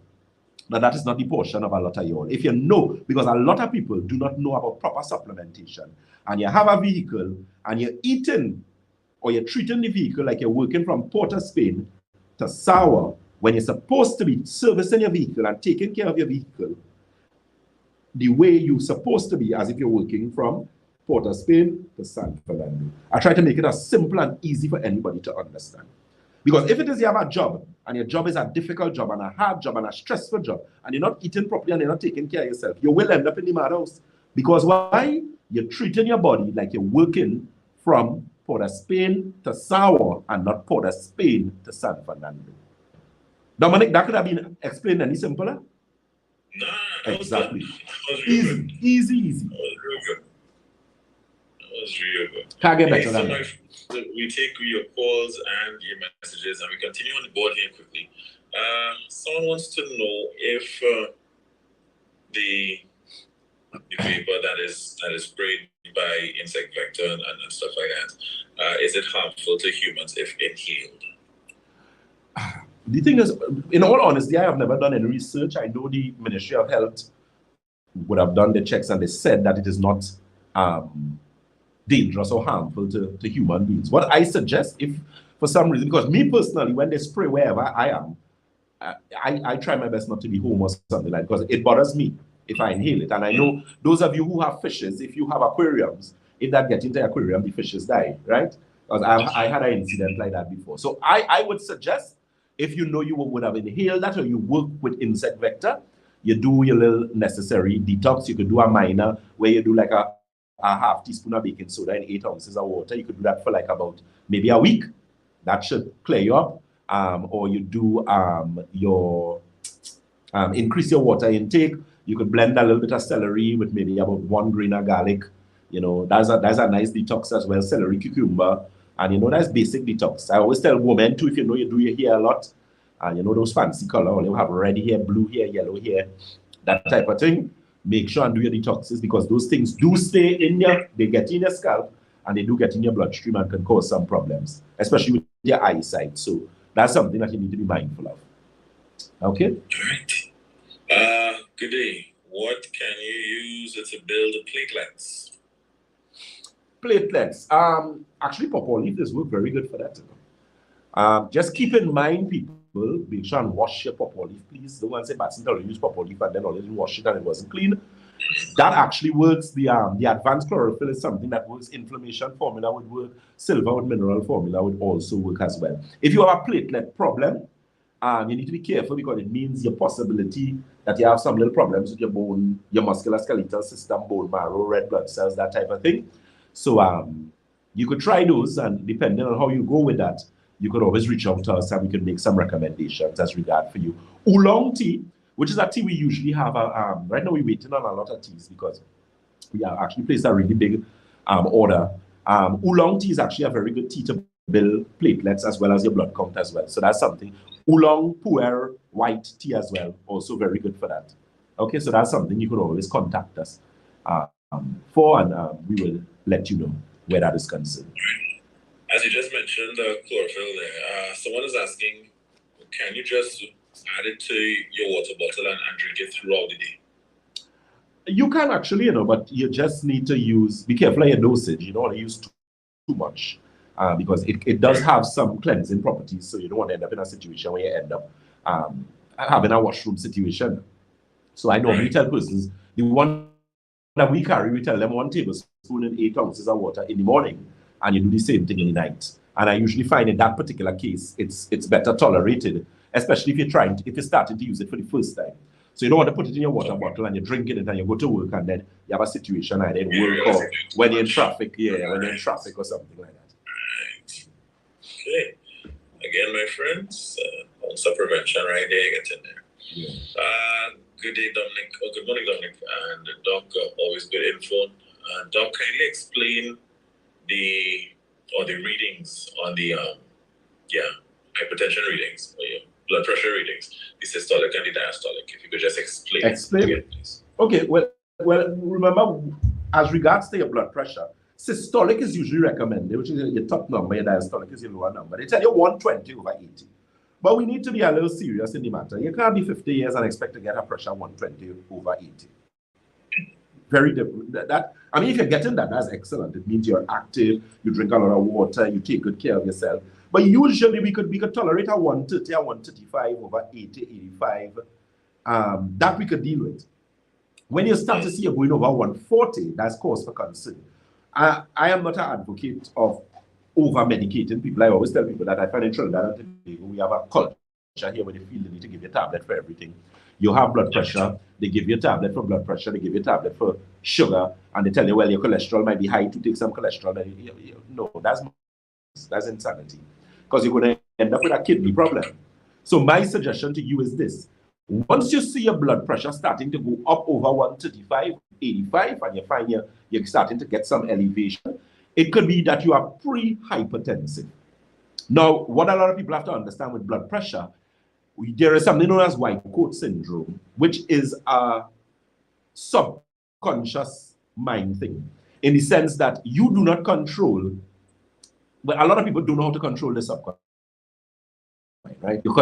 Speaker 1: that that is not the portion of a lot of you all. If you know, because a lot of people do not know about proper supplementation, and you have a vehicle and you're eating or you're treating the vehicle like you're working from Port of Spain to Sour, when you're supposed to be servicing your vehicle and taking care of your vehicle the way you're supposed to be, as if you're working from Port of Spain to San Fernando. I try to make it as simple and easy for anybody to understand. Because if it is you have a job, and your job is a difficult job, and a hard job, and a stressful job, and you're not eating properly, and you're not taking care of yourself, you will end up in the madhouse. Because why? You're treating your body like you're working from Port of Spain to Sour, and not Port of Spain to San Fernando. Dominic, that could have been explained any simpler?
Speaker 2: No,
Speaker 1: exactly.
Speaker 2: Easy.
Speaker 1: Easy.
Speaker 2: That was real good.
Speaker 1: Can't get better than that.
Speaker 2: We take your calls and your messages, and we continue on the board here quickly. Someone wants to know if the vapor that is sprayed by insect vector and stuff like that, is it harmful to humans if inhaled?
Speaker 1: The thing is, in all honesty, I have never done any research. I know the Ministry of Health would have done the checks, and they said that it is not dangerous or harmful to human beings. What I suggest, if for some reason, because me personally, when they spray wherever I am, I try my best not to be home or something like that, because it bothers me if I inhale it. And I know those of you who have fishes, if you have aquariums, if that gets into the aquarium, the fishes die, right? Because I had an incident like that before. So I would suggest, if you know you would have inhaled that, or you work with insect vector, you do your little necessary detox. You could do a minor where you do like a half teaspoon of baking soda in 8 ounces of water. You could do that for like about maybe a week. That should clear you up. Or you do increase your water intake. You could blend a little bit of celery with maybe about 1 grain of garlic. You know, that's a nice detox as well. Celery, cucumber. And you know, that's basic detox. I always tell women too, if you know you do your hair a lot, and you know those fancy color, you have red hair, blue hair, yellow hair, that type of thing, make sure and do your detoxes, because those things do stay in they get in your scalp, and they do get in your bloodstream and can cause some problems, especially with your eyesight. So that's something that you need to be mindful of. Okay?
Speaker 2: All right. Good day. What can you use to build platelets?
Speaker 1: Platelets. Actually, pawpaw leaf work very good for that. Just keep in mind, people, be sure and wash your pawpaw leaf, please. Don't want to say Batson told you use pawpaw leaf and then already wash it and it wasn't clean. That actually works. The advanced chlorophyll is something that works. Inflammation formula would work. Silver with mineral formula would also work as well. If you have a platelet problem, you need to be careful because it means your possibility that you have some little problems with your bone, your musculoskeletal system, bone marrow, red blood cells, that type of thing. So you could try those, and depending on how you go with that, you could always reach out to us and we could make some recommendations as regard for you. Oolong tea, which is a tea we usually have. Right now we're waiting on a lot of teas because we are actually placed a really big order. Oolong tea is actually a very good tea to build platelets as well as your blood count as well. So that's something. Oolong pu'er white tea as well, also very good for that. Okay, so that's something you could always contact us for, and we will let you know where that is concerned.
Speaker 2: As you just mentioned, the chlorophyll there, someone is asking, can you just add it to your water bottle and drink it throughout the day?
Speaker 1: You can actually, but you just need to be careful of your dosage. You don't want to use too much because it does have some cleansing properties, so you don't want to end up in a situation where you end up having a washroom situation. So I normally tell persons, the one that we carry, we tell them 1 tablespoon and 8 ounces of water in the morning, and you do the same thing in the night. And I usually find in that particular case, it's better tolerated, especially if you're starting to use it for the first time. So you don't want to put it in your water bottle and you're drinking it and you go to work and then you have a situation like that in work or when you're in traffic, when you're in traffic or something like that.
Speaker 2: Right. Okay. Again, my friends, also prevention right there, get in there.
Speaker 1: Yeah.
Speaker 2: Good day, Dominic. Oh, good morning, Dominic. And Doc, always good info. Doc, kindly explain the readings on the hypertension readings or your blood pressure readings, the systolic and the diastolic. If you could just explain. Again, please.
Speaker 1: Okay. Well, remember, as regards to your blood pressure, systolic is usually recommended, which is your top number. Your diastolic is your lower number. They tell you 120/80. But we need to be a little serious in the matter. You can't be 50 years and expect to get a pressure 120/80. Very different. If you're getting that, that's excellent. It means you're active, you drink a lot of water, you take good care of yourself. But usually we could tolerate a 130 or 135/80, 85. That we could deal with. When you start to see you're going over 140, that's cause for concern. I am not an advocate of over-medicating people. I always tell people that I find in Trinidad and Tobago, we have a culture here where they feel they need to give you a tablet for everything. You have blood pressure, they give you a tablet for blood pressure, they give you a tablet for sugar, and they tell you, well, your cholesterol might be high, to take some cholesterol. No, that's insanity. Because you're going to end up with a kidney problem. So my suggestion to you is this. Once you see your blood pressure starting to go up over 135/85, and you find you're starting to get some elevation, it could be that you are pre-hypertensive. Now, what a lot of people have to understand with blood pressure, there is something known as white coat syndrome, which is a subconscious mind thing, in the sense that you do not control, but a lot of people don't know how to control the subconscious mind, right? You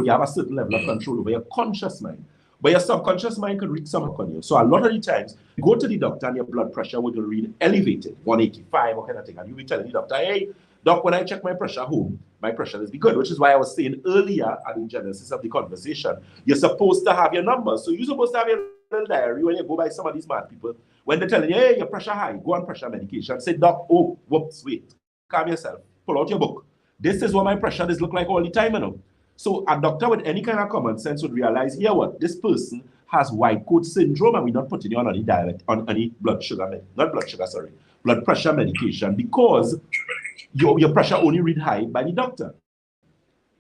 Speaker 1: have a certain level of control over your conscious mind, but your subconscious mind could wreak some on you. So a lot of the times, you go to the doctor and your blood pressure will read elevated, 185 or kind of thing, and you'll be telling the doctor, hey, doc, when I check my pressure home, my pressure is good, which is why I was saying earlier at the genesis of the conversation, you're supposed to have your numbers. So you're supposed to have your little diary when you go by some of these mad people. When they're telling you, hey, your pressure high, go on pressure medication. Say, doc, oh, whoops, wait, calm yourself, pull out your book. This is what my pressure does look like all the time, So a doctor with any kind of common sense would realize, here what, this person has white coat syndrome and we're not putting you on any blood pressure medication because your pressure only read high by the doctor.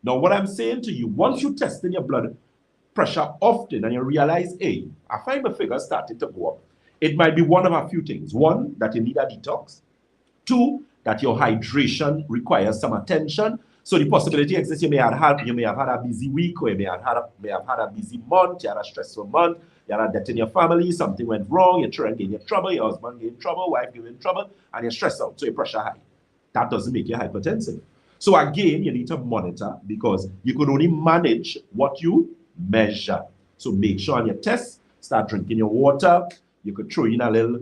Speaker 1: Now, what I'm saying to you, once you test in your blood pressure often and you realize, hey, I find my figures starting to go up, it might be one of a few things. One, that you need a detox. Two, that your hydration requires some attention. So the possibility exists you may have had a busy week, or you may have had a busy month, you had a stressful month, you had a death in your family, something went wrong, your children get in trouble, your husband get in trouble, wife get in trouble, and you're stressed out, so your pressure high. That doesn't make you hypertensive. So again, you need to monitor because you can only manage what you measure. So make sure on your test, start drinking your water. You could throw in a little,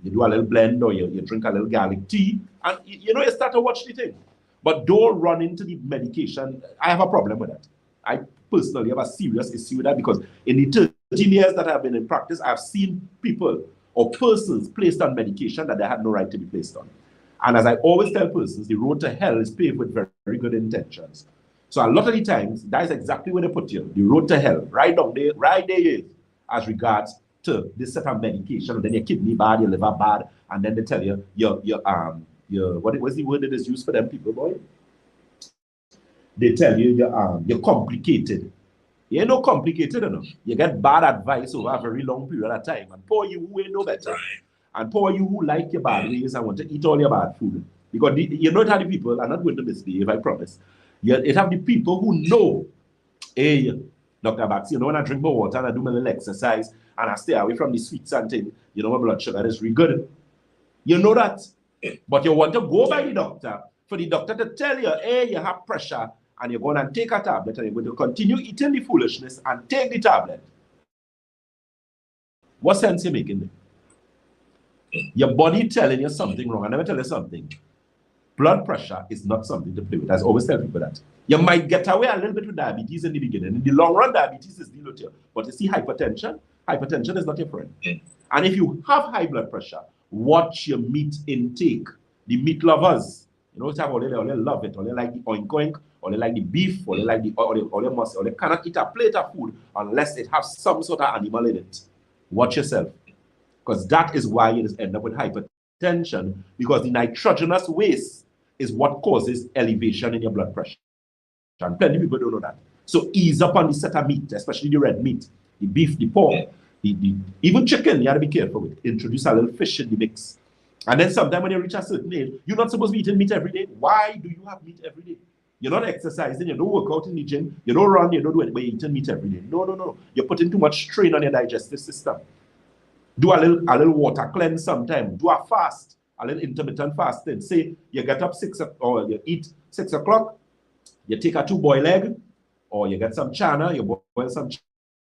Speaker 1: you do a little blend, or you drink a little garlic tea, and you start to watch the thing. But don't run into the medication. I have a problem with that. I personally have a serious issue with that because in the 13 years that I've been in practice, I've seen people or persons placed on medication that they had no right to be placed on. And as I always tell persons, the road to hell is paved with very, very good intentions. So a lot of the times, that is exactly where they put you, the road to hell, right down there, right there is, as regards to this set of medication, and then your kidney bad, your liver bad, and then they tell you, what was the word that is used for them people, boy? They tell you you're complicated. You ain't no complicated enough. You get bad advice over a very long period of time, and poor you who ain't no better. Right. And poor you who like your bad ways and want to eat all your bad food. Because you know it have the people, I'm not going to misbehave, I promise. It have the people who know, hey, Dr. Batson, you know, when I drink more water and I do my little exercise and I stay away from the sweets and things, you know, my blood sugar is really good. You know that. But you want to go by the doctor, for the doctor to tell you, hey, you have pressure, and you're going to take a tablet and you're going to continue eating the foolishness and take the tablet. What sense you making there? Your body telling you something wrong. I never tell you something. Blood pressure is not something to play with. I always tell people that. You might get away a little bit with diabetes in the beginning. In the long run, diabetes is deal with you. But you see hypertension is not your friend. And if you have high blood pressure, watch your meat intake. The meat lovers, you know, all they love it, or they like the oink, or they like the beef, or they like the muscle, or they cannot eat a plate of food unless it has some sort of animal in it. Watch yourself. Because that is why you just end up with hypertension, because the nitrogenous waste is what causes elevation in your blood pressure. And plenty of people don't know that. So ease up on the set of meat, especially the red meat, the beef, the pork, even chicken, you have to be careful with. Introduce a little fish in the mix. And then sometime when you reach a certain age, you're not supposed to be eating meat every day. Why do you have meat every day? You're not exercising, you don't work out in the gym, you don't run, you don't do it, but you're eating meat every day. No. You're putting too much strain on your digestive system. Do a little water cleanse sometime. Do a fast, a little intermittent fasting. Say you get up or you eat 6 o'clock, you take a 2 boiled egg, or you get some chana, you boil some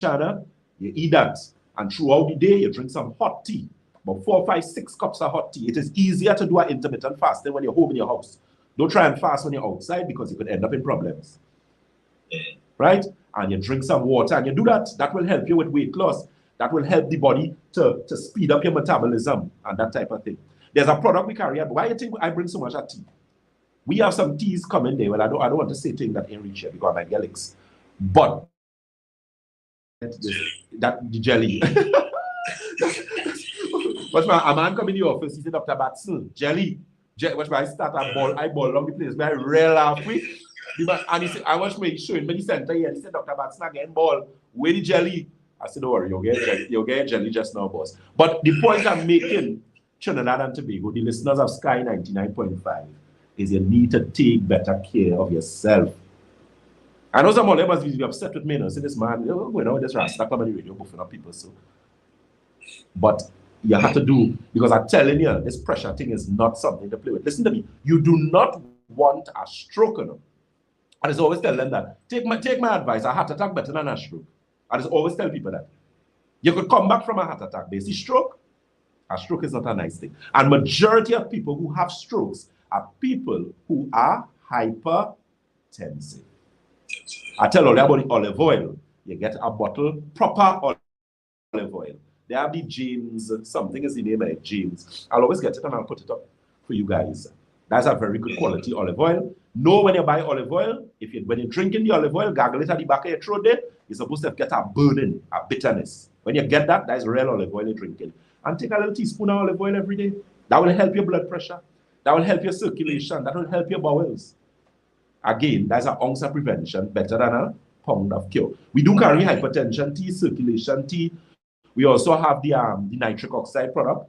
Speaker 1: chana, you eat that. And throughout the day, you drink some hot tea. About 4, 5, 6 cups of hot tea. It is easier to do an intermittent fasting when you're home in your house. Don't try and fast when you're outside because you could end up in problems. Right? And you drink some water and you do that. That will help you with weight loss. That will help the body to speed up your metabolism and that type of thing. There's a product we carry out. Why do you think I bring so much of tea? We have some teas coming there. Well, I don't want to say things that ain't reach here because I might get licks. But the jelly. What's my a man come in the office, he said, Dr. jelly. Watch my I start a ball, I ball along the place, but I real halfway. And he said, I watch me showing me the center here. He said, Dr. Batson again ball. Where the jelly? I said, don't worry, you'll get jelly just now, boss. But the point I'm making, Trinidad and Tobago, the listeners of Sky 99.5, is you need to take better care of yourself. I know some of them must be upset with me now. Say this man, you know, this Rasta come on the radio, buffing up people. So, but you have to do, because I'm telling you, this pressure thing is not something to play with. Listen to me. You do not want a stroke, you know. I just always tell them that. Take my advice. A heart attack better than a stroke. I just always tell people that. You could come back from a heart attack. But you see, a stroke is not a nice thing. And majority of people who have strokes are people who are hypertensive. I tell you about the olive oil. You get a bottle, proper olive oil. They have the James, something is the name of it, James. I'll always get it and I'll put it up for you guys. That's a very good quality olive oil. Know when you buy olive oil, when you're drinking the olive oil, gargle it at the back of your throat there, you're supposed to get a burning, a bitterness. When you get that, that's real olive oil you're drinking. And take a little teaspoon of olive oil every day. That will help your blood pressure. That will help your circulation. That will help your bowels. Again, that's an ounce of prevention better than a pound of cure. We do carry hypertension tea, circulation tea. We also have the nitric oxide product.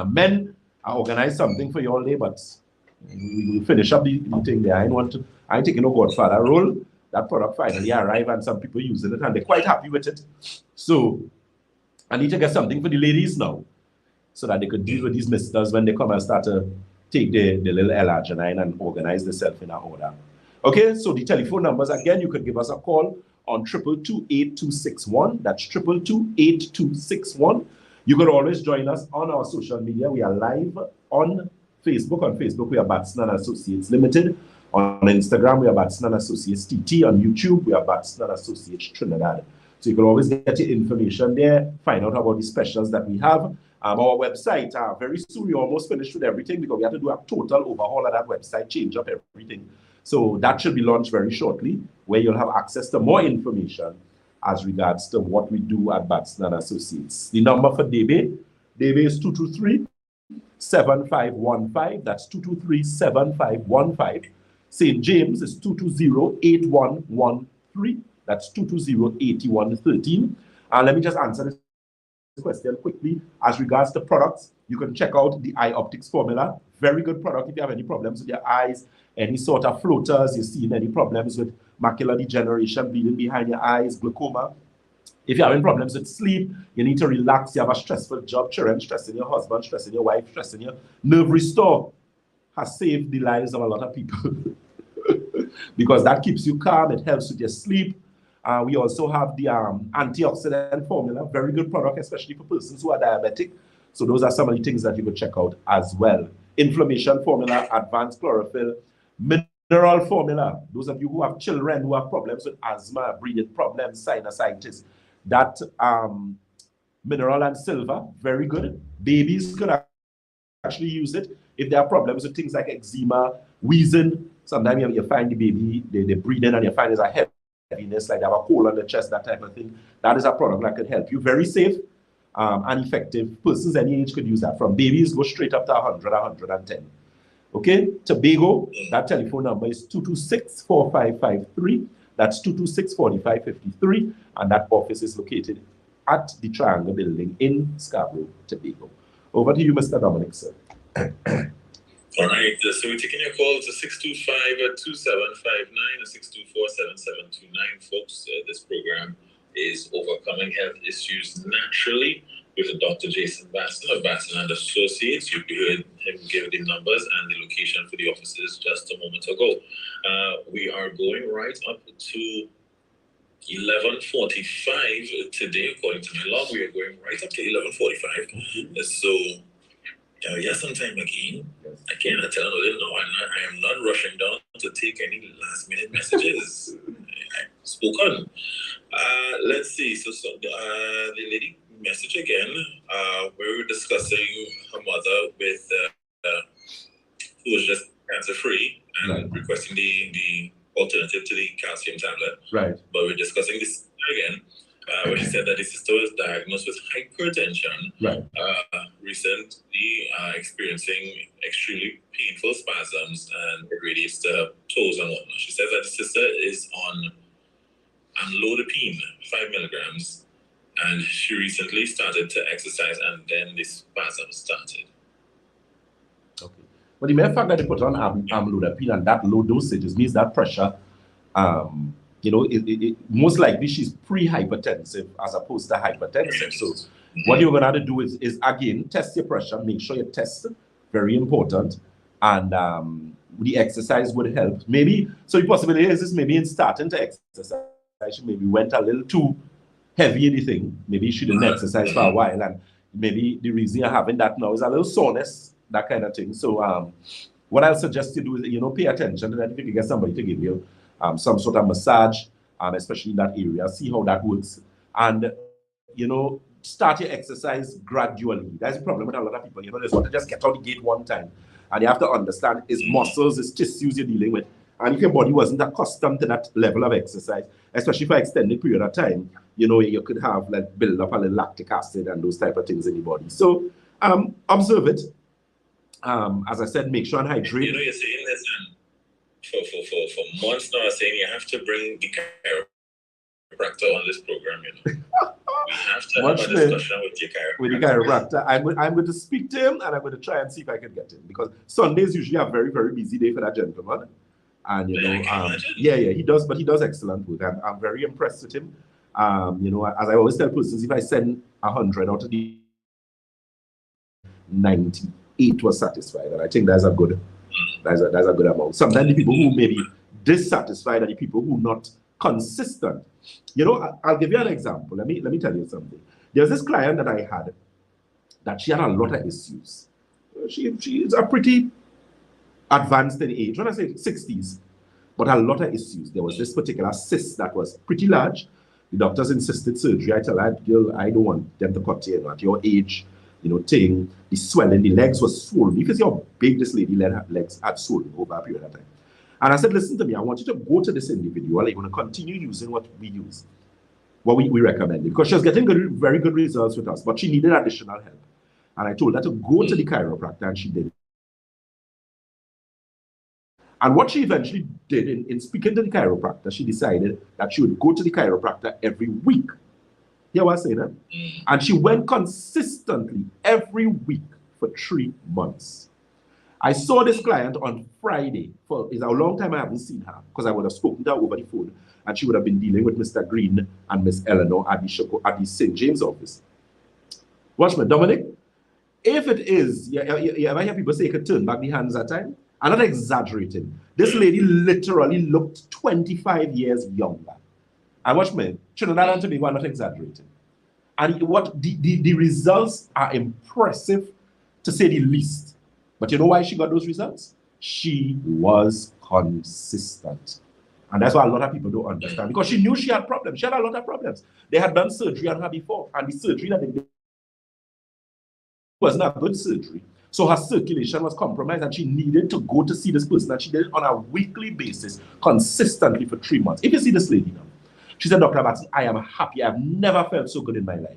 Speaker 1: Men, I organized something for you all day, but we will finish up the thing there. I ain't taking no godfather role. That product finally arrived and some people using it and they're quite happy with it. So I need to get something for the ladies now so that they could deal with these misters when they come and start to take the little L-arginine and organize themselves in an order. Okay, so the telephone numbers, again, you could give us a call on 222-8261. That's 222-8261. You could always join us on our social media. We are live on Facebook. On Facebook, we are Batson and Associates Limited. On Instagram, we are Batson and Associates TT. On YouTube, we are Batson and Associates Trinidad. So you can always get your information there, find out about the specials that we have. Our website, very soon we're almost finished with everything because we have to do a total overhaul of that website, change up everything. So that should be launched very shortly, where you'll have access to more information as regards to what we do at Batson and Associates. The number for Debe is 223-7515. That's 223-7515. St. James is 220-8113. That's 220-8113. And let me just answer this question quickly. As regards to products, you can check out the Eye Optics formula. Very good product if you have any problems with your eyes, any sort of floaters, you're seeing any problems with macular degeneration, bleeding behind your eyes, glaucoma. If you're having problems with sleep, you need to relax, you have a stressful job, children stressing your husband, stressing your wife, stressing your Nerve Restore has saved the lives of a lot of people because that keeps you calm, it helps with your sleep. We also have the antioxidant formula, very good product, especially for persons who are diabetic. So those are some of the things that you could check out as well. Inflammation formula, advanced chlorophyll, mineral formula. Those of you who have children who have problems with asthma, breathing problems, sinusitis, that mineral and silver, very good. Babies could actually use it if there are problems with things like eczema, wheezing. Sometimes you find the baby, they breathe in and you find there's a heaviness, like they have a cold on the chest, that type of thing. That is a product that could help you. Very safe and effective. Persons any age could use that. From babies, go straight up to 100, 110. Okay, Tobago, that telephone number is 226-4553. That's 226-4553. And that office is located at the Triangle Building in Scarborough, Tobago. Over to you, Mr. Dominic, sir.
Speaker 2: All right, so we're taking your call to 625-2759 or 624-7729, folks. This program is Overcoming Health Issues Naturally with Dr. Batson of Batson and Associates. You heard him give the numbers and the location for the offices just a moment ago. We are going right up to 11:45 today, according to my log. We are going right up to 11:45. So, yes, sometime again. I cannot tell you, no, I am not rushing down to take any last-minute messages. I've spoken. Let's see. So the lady message again. We were discussing her mother with who was just cancer-free and requesting the alternative to the calcium tablet.
Speaker 1: Right.
Speaker 2: But we're discussing this again. Where she said that the sister was diagnosed with hypertension, recently experiencing extremely painful spasms, and it radiates to her toes and whatnot. She says that the sister is on amlodipine, 5 milligrams, and she recently started to exercise, and then the spasms started.
Speaker 1: Okay. But the mere fact that they put on amlodipine and that low dosages means that pressure, you know, most likely she's pre-hypertensive as opposed to hypertensive. So what you're going to have to do is again, test your pressure, make sure you test, very important. And the exercise would help. Maybe, so the possibility is maybe in starting to exercise, she maybe went a little too heavy in the thing. Maybe she didn't exercise for a while. And maybe the reason you're having that now is a little soreness, that kind of thing. So what I'll suggest you do is, you know, pay attention to that. If you can get somebody to give you some sort of massage, especially in that area, see how that works. And, you know, start your exercise gradually. That's the problem with a lot of people. You know, they want to just get out the gate one time. And you have to understand it's muscles, it's tissues you're dealing with. And if your body wasn't accustomed to that level of exercise, especially for an extended period of time, you know, you could have like build up a little lactic acid and those type of things in your body. So observe it. As I said, make sure and hydrate.
Speaker 2: You know, you're saying this for months now, saying you have to bring the chiropractor on this program, you know. We have to have a discussion with your chiropractor.
Speaker 1: With the chiropractor. I'm going to speak to him and I'm going to try and see if I can get him. Because Sundays usually a very, very busy day for that gentleman. And, you know, he does, but he does excellent work. And I'm very impressed with him. You know, as I always tell persons, if I send 100 out of the 98 was satisfied. And I think that's a good amount. Sometimes the people who may be dissatisfied are the people who are not consistent. You know, I'll give you an example. Let me tell you something. There's this client that I had that she had a lot of issues. She is a pretty advanced in age, when I say 60s, but a lot of issues. There was this particular cyst that was pretty large. The doctors insisted surgery. I tell her, girl, I don't want them to cut you at your age, thing. The swelling, the legs were swollen. You can see how big this lady legs had swollen over a period of time. And I said, listen to me, I want you to go to this individual. You're going to continue using what we use, what we recommended, because she was getting very good results with us, but she needed additional help. And I told her to go to the chiropractor, and she did. And what she eventually did, in speaking to the chiropractor, she decided that she would go to the chiropractor every week. Hear what I'm saying? Eh? And she went consistently every week for 3 months. I saw this client on Friday. It's a long time I haven't seen her, because I would have spoken to her over the phone, and she would have been dealing with Mr. Green and Miss Eleanor at the St. James office. Watch me, Dominic. If it is, you ever hear people say you could turn back the hands at time? I'm not exaggerating. This lady literally looked 25 years younger. And watch me, Trinidad and Tobago, I'm not exaggerating. And what the results are impressive, to say the least. But you know why she got those results? She was consistent. And that's why a lot of people don't understand. Because she knew she had problems. She had a lot of problems. They had done surgery on her before. And the surgery that they did was not good surgery. So her circulation was compromised, and she needed to go to see this person. And she did it on a weekly basis, consistently for 3 months. If you see this lady now, she said, Dr. Batson, I am happy. I've never felt so good in my life.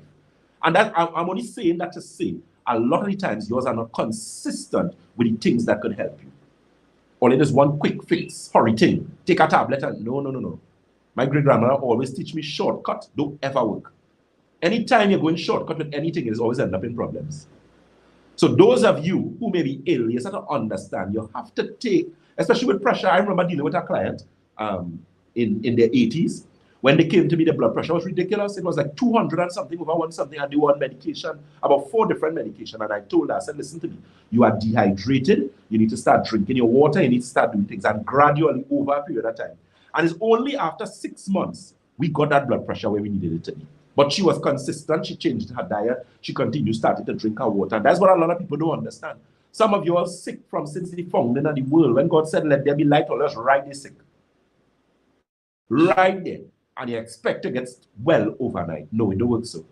Speaker 1: And that I'm only saying that to say, a lot of the times yours are not consistent with the things that could help you. Or it is one quick fix, hurry thing. Take a tablet and no. My great-grandmother always teach me shortcut don't ever work. Anytime you're going shortcut with anything, it always end up in problems. So those of you who may be ill, you have to understand, you have to take, especially with pressure. I remember dealing with a client in their 80s. When they came to me, the blood pressure was ridiculous. It was like 200 and something over 1 something, and they were on medication, about 4 different medications. And I told her, I said, listen to me, you are dehydrated. You need to start drinking your water. You need to start doing things, and gradually over a period of time. And it's only after 6 months we got that blood pressure where we needed it to be. But she was consistent. She changed her diet. She continued, started to drink her water. And that's what a lot of people don't understand. Some of you are sick from since the founding of the world. When God said, let there be light, or else right there sick. Right there. And you expect to get well overnight. No, it don't work so.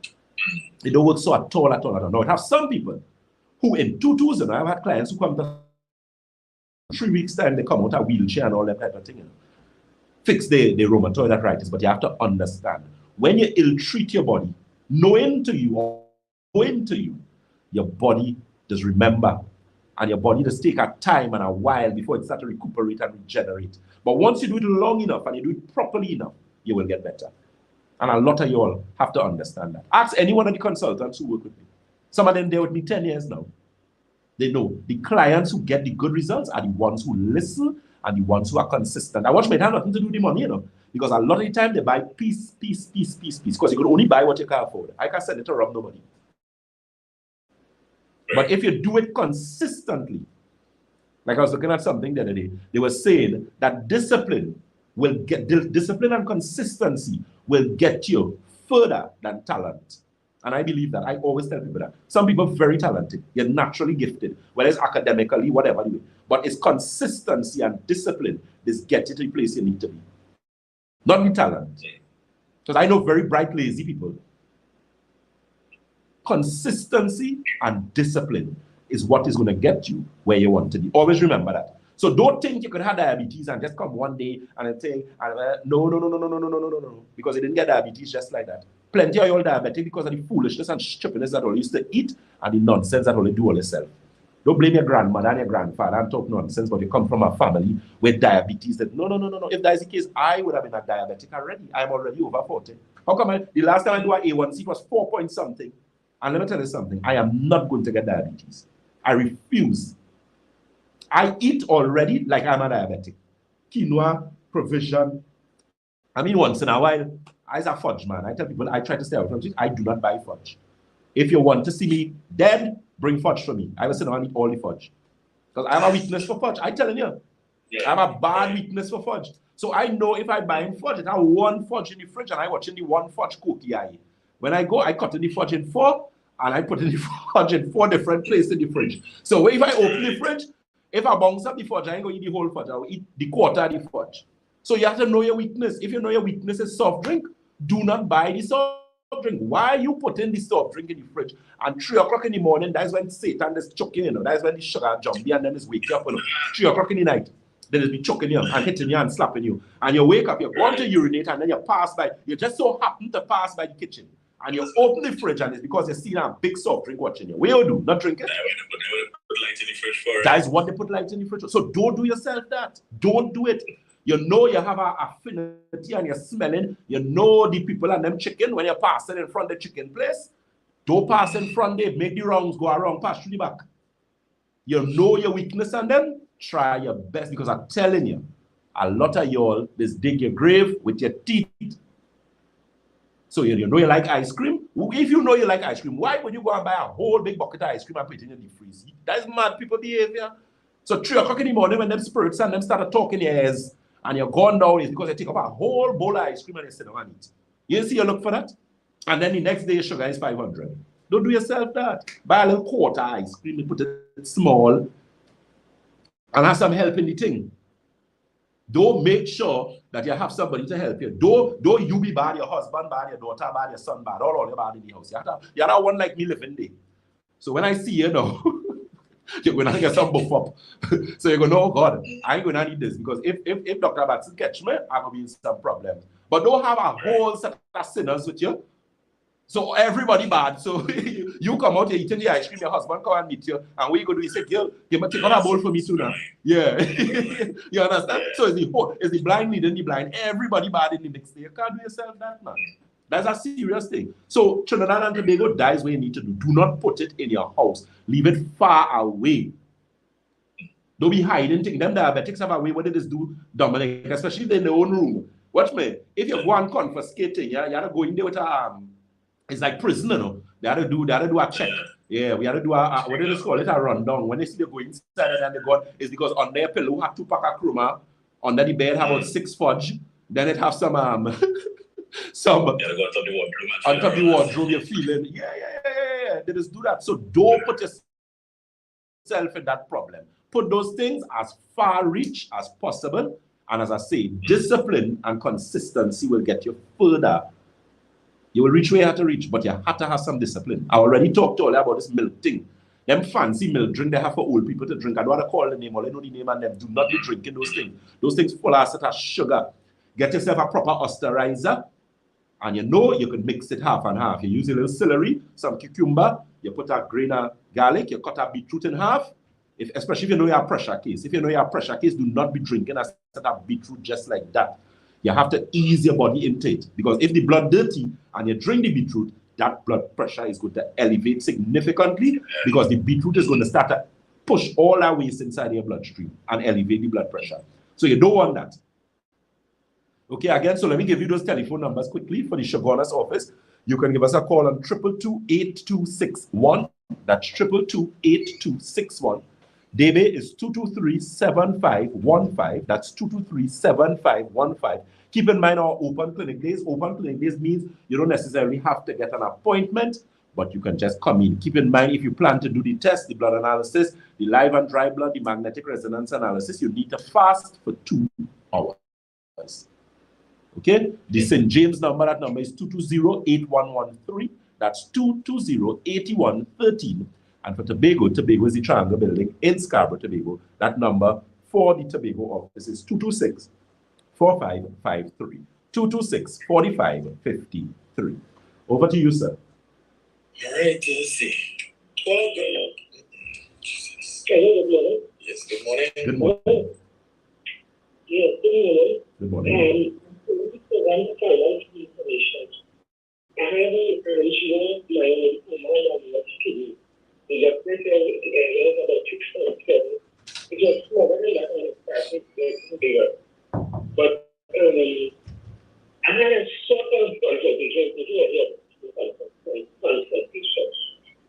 Speaker 1: It don't work so at all. No, it have some people who in 2000, I've had clients who come to 3 weeks time, they come out a wheelchair and all that type of thing. Fix the rheumatoid arthritis, but you have to understand, when you ill-treat your body, knowing to you, your body does remember, and your body does take a time and a while before it starts to recuperate and regenerate. But once you do it long enough and you do it properly enough, you will get better. And a lot of you all have to understand that. Ask any one of the consultants who work with me. Some of them, they're with me 10 years now. They know the clients who get the good results are the ones who listen and the ones who are consistent. I watch me, it has nothing to do with the money, because a lot of the time they buy piece, because you can only buy what you can afford. I can send it to rob nobody. But if you do it consistently, like I was looking at something the other day, they were saying that discipline and consistency will get you further than talent. And I believe that. I always tell people that. Some people are very talented. You're naturally gifted, whether it's academically, whatever. But it's consistency and discipline that get you to the place you need to be. Not the talent. Because I know very bright, lazy people. Consistency and discipline is what is going to get you where you want to be. Always remember that. So don't think you could have diabetes and just come one day and say, no. Because you didn't get diabetes just like that. Plenty of you all diabetic because of the foolishness and stupidness that all used to eat and the nonsense that all they do all yourself. Don't blame your grandmother and your grandfather and talk nonsense, but you come from a family with diabetes. That no. If that is the case, I would have been a diabetic already. I'm already over 40. How come the last time I do an A1C was 4 point something? And let me tell you something, I am not going to get diabetes. I refuse. I eat already like I'm a diabetic. Quinoa, provision. I mean, once in a while, I'm a fudge man. I tell people I try to stay out from it. I do not buy fudge. If you want to see me dead, bring fudge for me. I will sit down and eat all the fudge. Because I have a weakness for fudge. I'm telling you. I have a bad weakness for fudge. So I know if I buy fudge, I have one fudge in the fridge and I watch in the one fudge cookie. When I go, I cut in the fudge in 4 and I put in the fudge in 4 different places in the fridge. So if I open the fridge, if I bounce up the fudge, I ain't going to eat the whole fudge. I will eat the quarter of the fudge. So you have to know your weakness. If you know your weakness is soft drink, do not buy the soft drink. Why are you putting the soft drink in the fridge? And 3 o'clock in the morning, that's when Satan is choking you. That's when the sugar jump and then it's wake you up. 3 o'clock in the night, then it'll be choking you and hitting you and slapping you. And you wake up, you're going to urinate, and then you pass by. You just so happen to pass by the kitchen. And you open the fridge, and it's because you see a big soft drink watching you. What you do? Not drink it?
Speaker 2: Put light in the fridge for it.
Speaker 1: That is what they put light in the fridge for. So don't do yourself that. Don't do it. You know you have an affinity and you're smelling. You know the people and them chicken when you're passing in front of the chicken place. Don't pass in front there. Make the wrongs go around, pass through the back. You know your weakness and then try your best, because I'm telling you, a lot of y'all just dig your grave with your teeth. So you know you like ice cream. If you know you like ice cream, why would you go and buy a whole big bucket of ice cream and put it in the deep freeze? That is mad people behavior. So 3 o'clock in the morning when them spirits and them start talking your ears and you're gone down, is because you take up a whole bowl of ice cream and you sit down and eat. You see you look for that? And then the next day sugar is 500. Don't do yourself that. Buy a little quarter ice cream and put it small and have some help in the thing. Don't make sure that you have somebody to help you. Don't you be bad, your husband bad, your daughter bad, your son bad, all your bad in the house. You have one like me living there. So when I see you now, you're going to get some buff up. So you're going to know, oh God, I ain't going to need this. Because if Dr. Batson catch me, I'm going to be in some problems. But don't have a whole set of sinners with you. So everybody bad. So you come out, you're eating the ice cream, your husband come and meet you, and what you go do? You say, girl, you must take on a bowl for me too now. Yeah. You understand? So it's the blind leading the blind. Everybody bad in the next day. You can't do yourself that, man. That's a serious thing. So Trinidad and Tobago, that is what you need to do. Do not put it in your house. Leave it far away. Don't be hiding things. Them diabetics have a way what they just do, Dominic, especially if they're in their own room. Watch me. If you go and confiscate it, you have to go in there with a it's like prison, you know. They had to do a check. Yeah, we had to do a what do they call it? A rundown. When they see they go inside and they go, it's because on their pillow have 2 pack of chroma, under the bed have about 6 fudge, then it have some some on top of the wardrobe you're feeling. Yeah. They just do that. So don't put yourself in that problem. Put those things as far reach as possible. And as I say, discipline and consistency will get you further. You will reach where you have to reach, but you have to have some discipline. I already talked to you about this milk thing. Them fancy milk drink they have for old people to drink. I don't want to call the name, all I know the name, and them do not be drinking those things. Those things full of such sugar. Get yourself a proper osterizer, and you know you could mix it half and half. You use a little celery, some cucumber, you put a grain of garlic, you cut a beetroot in half. Especially if you know you have pressure case. If you know you have pressure case, do not be drinking a set of beetroot just like that. You have to ease your body intake, because if the blood dirty and you drink the beetroot, that blood pressure is going to elevate significantly, because the beetroot is going to start to push all that waste inside your bloodstream and elevate the blood pressure. So you don't want that. Okay, again, so let me give you those telephone numbers quickly for the Shogunas office. You can give us a call on 222-8261. That's 222-8261. Debe is 223-7515. That's 223-7515. Keep in mind our open clinic days. Open clinic days means you don't necessarily have to get an appointment, but you can just come in. Keep in mind, if you plan to do the test, the blood analysis, the live and dry blood, the magnetic resonance analysis, you need to fast for 2 hours. Okay? The St. James number, that number is 220-8113. That's 220-8113. And for Tobago is the Triangle Building in Scarborough, Tobago. That number for the Tobago office is 226-4553. 226-4553. Over to you, sir.
Speaker 2: All right, let's see. Yes, good morning.
Speaker 1: Good morning.
Speaker 3: Yes, good morning.
Speaker 1: Good morning.
Speaker 3: I have an original my skin. The doctor said the area is about 6.7. It was smaller than that when it started getting bigger. But I had a sort of consultation,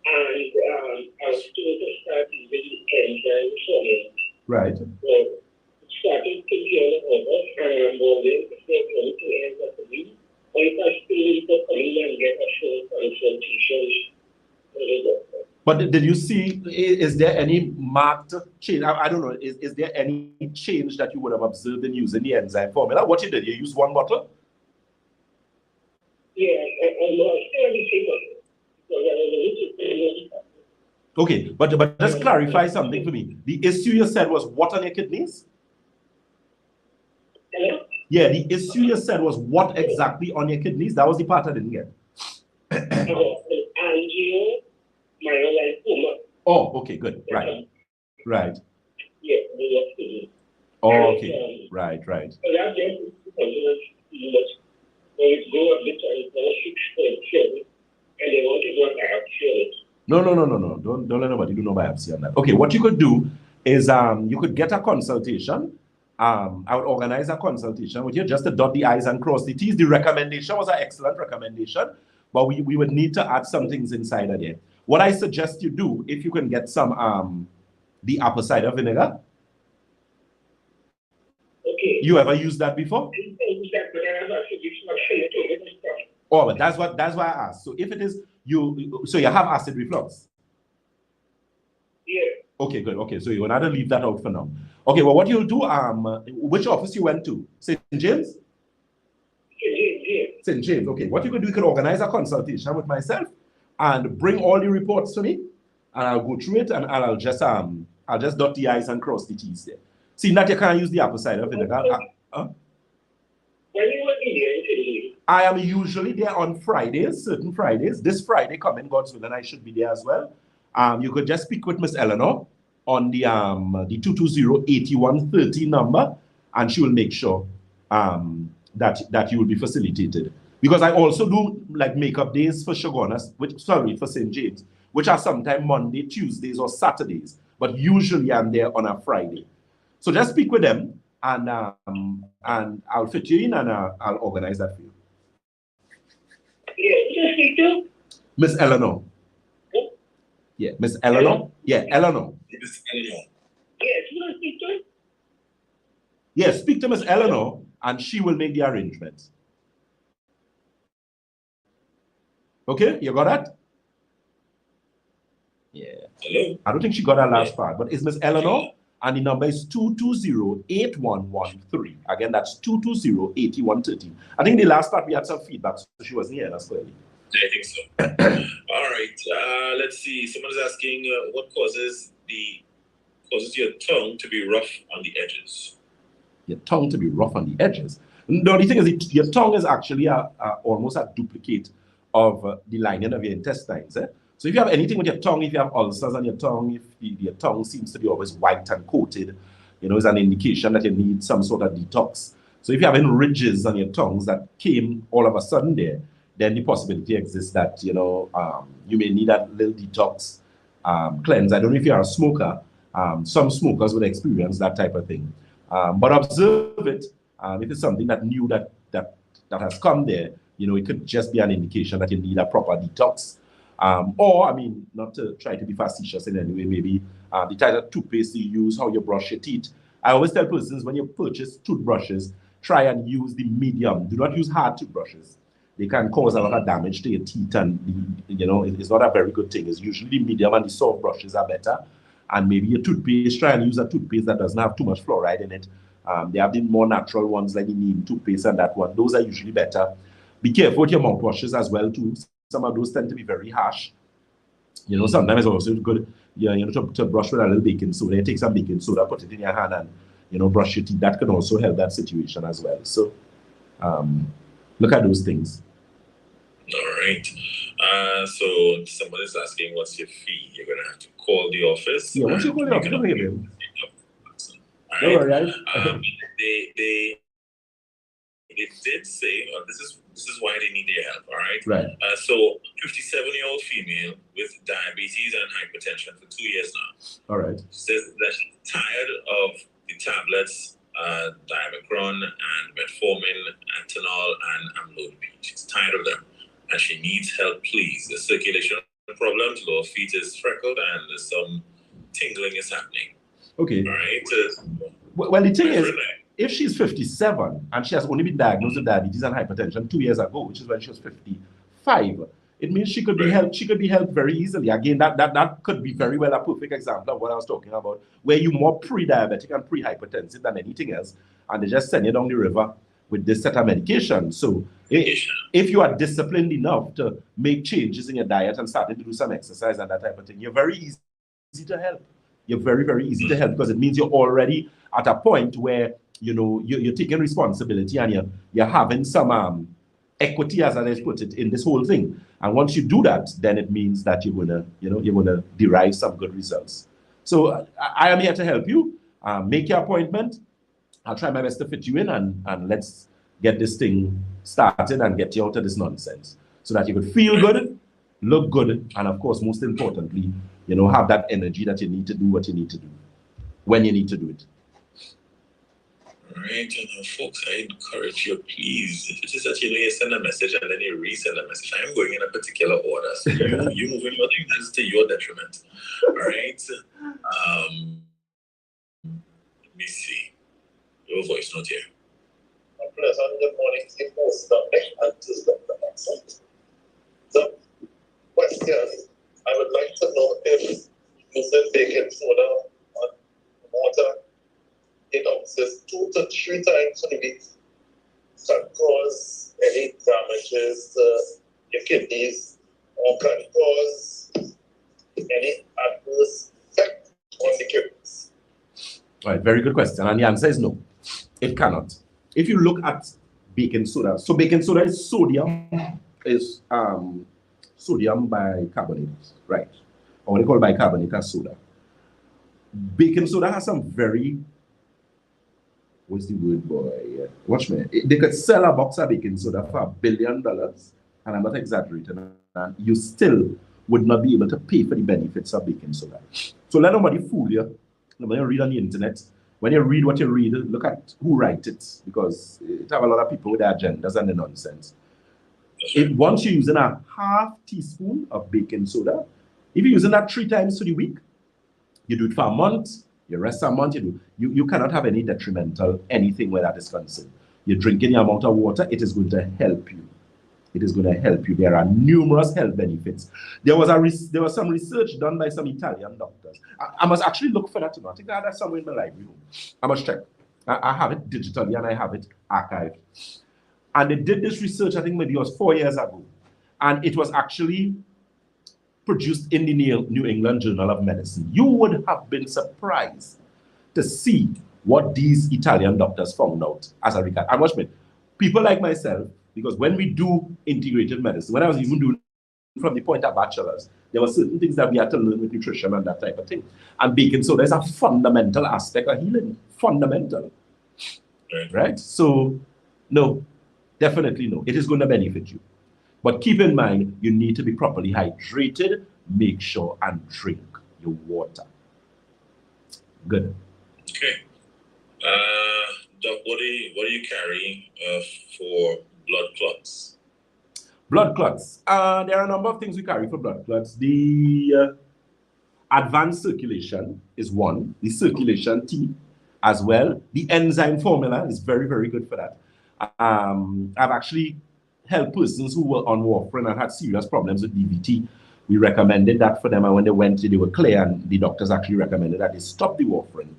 Speaker 3: and I was told to start using enzyme formula.
Speaker 1: Right.
Speaker 3: So it started to get over, and I'm wondering if they're going to end up with me, or if I still need to come in and get a full consultation with the doctor.
Speaker 1: But did you see, is there any marked change? I don't know, is there any change that you would have observed in using the enzyme formula? What you did, you used 1 bottle?
Speaker 4: Yeah, I'm still
Speaker 1: Okay, but just clarify something for me. The issue you said was what on your kidneys?
Speaker 4: Hello?
Speaker 1: Yeah, the issue you said was what exactly on your kidneys? That was the part I didn't get. Oh, okay, good. Right. Right.
Speaker 4: Yeah,
Speaker 1: Oh, okay. Right, right. No. Don't let nobody do no biopsy on that. Okay, what you could do is you could get a consultation. I would organize a consultation with you just to dot the I's and cross the T's. The recommendation was an excellent recommendation, but we would need to add some things inside of there. What I suggest you do, if you can get some the apple cider vinegar.
Speaker 4: Okay.
Speaker 1: You ever used that before? Oh, but that's why I asked. So if it is so you have acid reflux.
Speaker 4: Yeah.
Speaker 1: Okay, good. Okay, so you're gonna leave that out for now. Okay, well, what you'll do? Which office you went to? St. James. St. James. Okay, what you could do? You could organize a consultation with myself and bring all the reports to me, and I'll go through it and I'll just dot the I's and cross the T's there. See that you can't use the apple cider vinegar.
Speaker 4: When you were here,
Speaker 1: I am usually there on Fridays, certain Fridays. This Friday coming, God's will, and I should be there as well. You could just speak with Miss Eleanor on the 220-8130 number, and she will make sure that you will be facilitated. Because I also do like makeup days for Shogunas, for St. James, which are sometimes Monday, Tuesdays, or Saturdays. But usually I'm there on a Friday. So just speak with them, and I'll fit you in, and I'll organize that for you.
Speaker 4: yeah, just speak to
Speaker 1: Miss Eleanor. Yeah, Miss Eleanor. Yeah, Eleanor.
Speaker 2: Miss Eleanor.
Speaker 4: Yes, you want to speak to?
Speaker 1: Yeah, speak to Miss Eleanor, and she will make the arrangements. Okay, you got that? Yeah.
Speaker 2: Hello?
Speaker 1: I don't think she got that last part, but it's Miss Eleanor, and the number is 220-8113. Again, that's 220-8113. I think the last part we had some feedback, so she wasn't here. That's clearly.
Speaker 2: I think so. All right. Let's see. Someone is asking what causes your tongue to be rough on the edges?
Speaker 1: Your tongue to be rough on the edges. No, the thing is, your tongue is actually almost a duplicate of the lining of your intestines. So if you have anything with your tongue, if you have ulcers on your tongue, if your tongue seems to be always white and coated, it's an indication that you need some sort of detox. So if you have any ridges on your tongues that came all of a sudden there, then the possibility exists that, you may need a little detox cleanse. I don't know if you're a smoker. Some smokers would experience that type of thing. But observe it. If it's something that new that has come there, it could just be an indication that you need a proper detox. Or, I mean, not to try to be facetious in any way, maybe the type of toothpaste you use, how you brush your teeth. I always tell persons when you purchase toothbrushes, try and use the medium. Do not use hard toothbrushes. They can cause a lot of damage to your teeth, and it's not a very good thing. It's usually the medium and the soft brushes are better. And maybe your toothpaste, try and use a toothpaste that doesn't have too much fluoride in it. They have the more natural ones like the neem toothpaste and that one. Those are usually better. Be careful with your mouthwashes as well too. Some of those tend to be very harsh. Sometimes it's also good, to brush with a little baking soda. You take some baking soda, put it in your hand, and brush your teeth. That can also help that situation as well. So look at those things.
Speaker 2: All right. So someone is asking, what's your fee? You're gonna have to call the office.
Speaker 1: Yeah, once you call the office, don't hear them.
Speaker 2: Don't worry. They did say this is why they need their help. All right.
Speaker 1: Right.
Speaker 2: So 57-year-old female with diabetes and hypertension for 2 years now.
Speaker 1: All right.
Speaker 2: She says that she's tired of the tablets, Diamicron and metformin, Antanol, and amlodipine. She's tired of them, and she needs help, please. The circulation problems, lower feet is freckled, and there's some tingling is happening.
Speaker 1: Okay.
Speaker 2: All right.
Speaker 1: Well, the thing is, if she's 57 and she has only been diagnosed with diabetes and hypertension 2 years ago, which is when she was 55, it means she could be helped. She could be helped very easily. Again, that could be very well a perfect example of what I was talking about, where you're more pre-diabetic and pre-hypertensive than anything else, and they just send you down the river, with this set of medication. So if you are disciplined enough to make changes in your diet and starting to do some exercise and that type of thing, you're very easy to help. You're very, very easy to help because it means you're already at a point where, you know, you're taking responsibility and you're having some equity, as I put it, in this whole thing. And once you do that, then it means that you're gonna derive some good results. So I am here to help you. Make your appointment. I'll try my best to fit you in, and let's get this thing started and get you out of this nonsense so that you could feel good, look good, and of course, most importantly, you know, have that energy that you need to do what you need to do when you need to do it.
Speaker 2: All right, and folks, I encourage you, please, if it is that you know you send a message and then you resend a message, I'm going in a particular order, so you moving your thing, that's to your detriment. All right. Let me see. Your voice not here.
Speaker 5: Pleasant good morning to you, Dr. and to Dr. Batson. So, question, I would like to know if using baking soda and water in ounces 2 to 3 times a week can cause any damages to your kidneys or can cause any adverse effect on the kidneys.
Speaker 1: All right, very good question. And the answer is no, it cannot. If you look at baking soda, so baking soda is sodium bicarbonate, right? Or what they call bicarbonate as soda. Baking soda has some very, what's the word, boy? Watch me. They could sell a box of baking soda for $1 billion, and I'm not exaggerating, and you still would not be able to pay for the benefits of baking soda. So let nobody fool you. When you read on the internet, when you read what you read, look at who writes it, because it have a lot of people with their agendas and the nonsense. Once you're using a half teaspoon of baking soda, if you're using that 3 times to the week, you do it for a month, you rest a month, you cannot have any detrimental anything where that is concerned. You're drinking the amount of water, it is going to help you. It is going to help you. There are numerous health benefits. There was some research done by some Italian doctors. I must actually look for that. I think I had that somewhere in my library. I must check. I have it digitally and I have it archived. And they did this research, I think maybe it was 4 years ago. And it was actually produced in the New England Journal of Medicine. You would have been surprised to see what these Italian doctors found out as a regard. And watch me, people like myself, because when we do integrated medicine, when I was even doing from the point of bachelor's, there were certain things that we had to learn with nutrition and that type of thing. And baking soda is a fundamental aspect of healing. Fundamental. Right? So, no, definitely no. It is going to benefit you. But keep in mind, you need to be properly hydrated. Make sure and drink your water. Good.
Speaker 2: Okay. Doc, what do you carry for blood clots?
Speaker 1: Blood clots. There are a number of things we carry for blood clots. The advanced circulation is one. The circulation T as well. The enzyme formula is very, very good for that. I've actually helped persons who were on warfarin and had serious problems with DVT. We recommended that for them, and when they went, they were clear, and the doctors actually recommended that they stop the warfarin.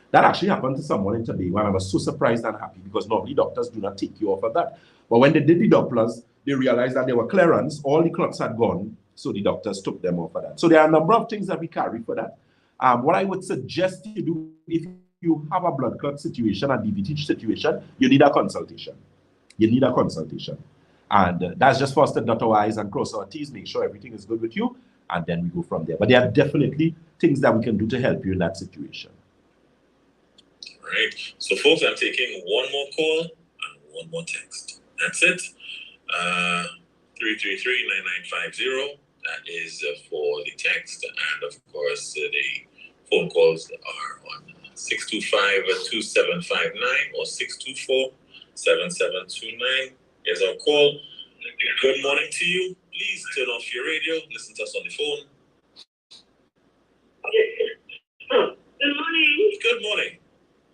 Speaker 1: That actually happened to someone in Tobago, and I was so surprised and happy because normally doctors do not take you off of that. But when they did the Dopplers, they realized that they were clearance, all the clots had gone, so the doctors took them off of that. So there are a number of things that we carry for that. What I would suggest you do, if you have a blood clot situation, a DVT situation, you need a consultation. You need a consultation. And that's just for us to dot our I's and cross our T's, make sure everything is good with you, and then we go from there. But there are definitely things that we can do to help you in that situation.
Speaker 2: All right. So, folks, I'm taking one more call and one more text. That's it. 333-9950. That is for the text. And, of course, the phone calls are on 625-2759 or 624-7729. Here's our call. Good morning to you. Please turn off your radio. Listen to us on the phone.
Speaker 3: Good morning.
Speaker 2: Good morning.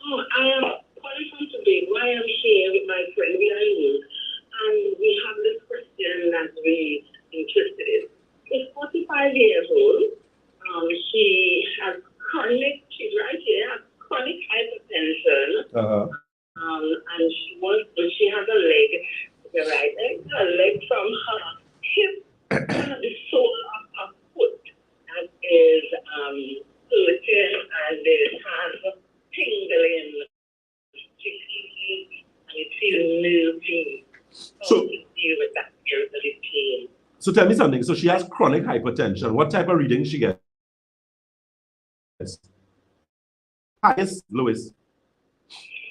Speaker 3: Oh, I am calling from Tobago. I am here with my friend Vianney, and we have this question that we're interested in. She's 45 years old. She has chronic, she's right here, chronic hypertension. And she has a leg, the right leg, a leg from her hip to the sole of her foot that is hurting, and it has tingling, and it feels moving.
Speaker 1: So,
Speaker 3: to deal with that periodic pain.
Speaker 1: So tell me something. So she has chronic hypertension. What type of reading she gets? Highest, lowest?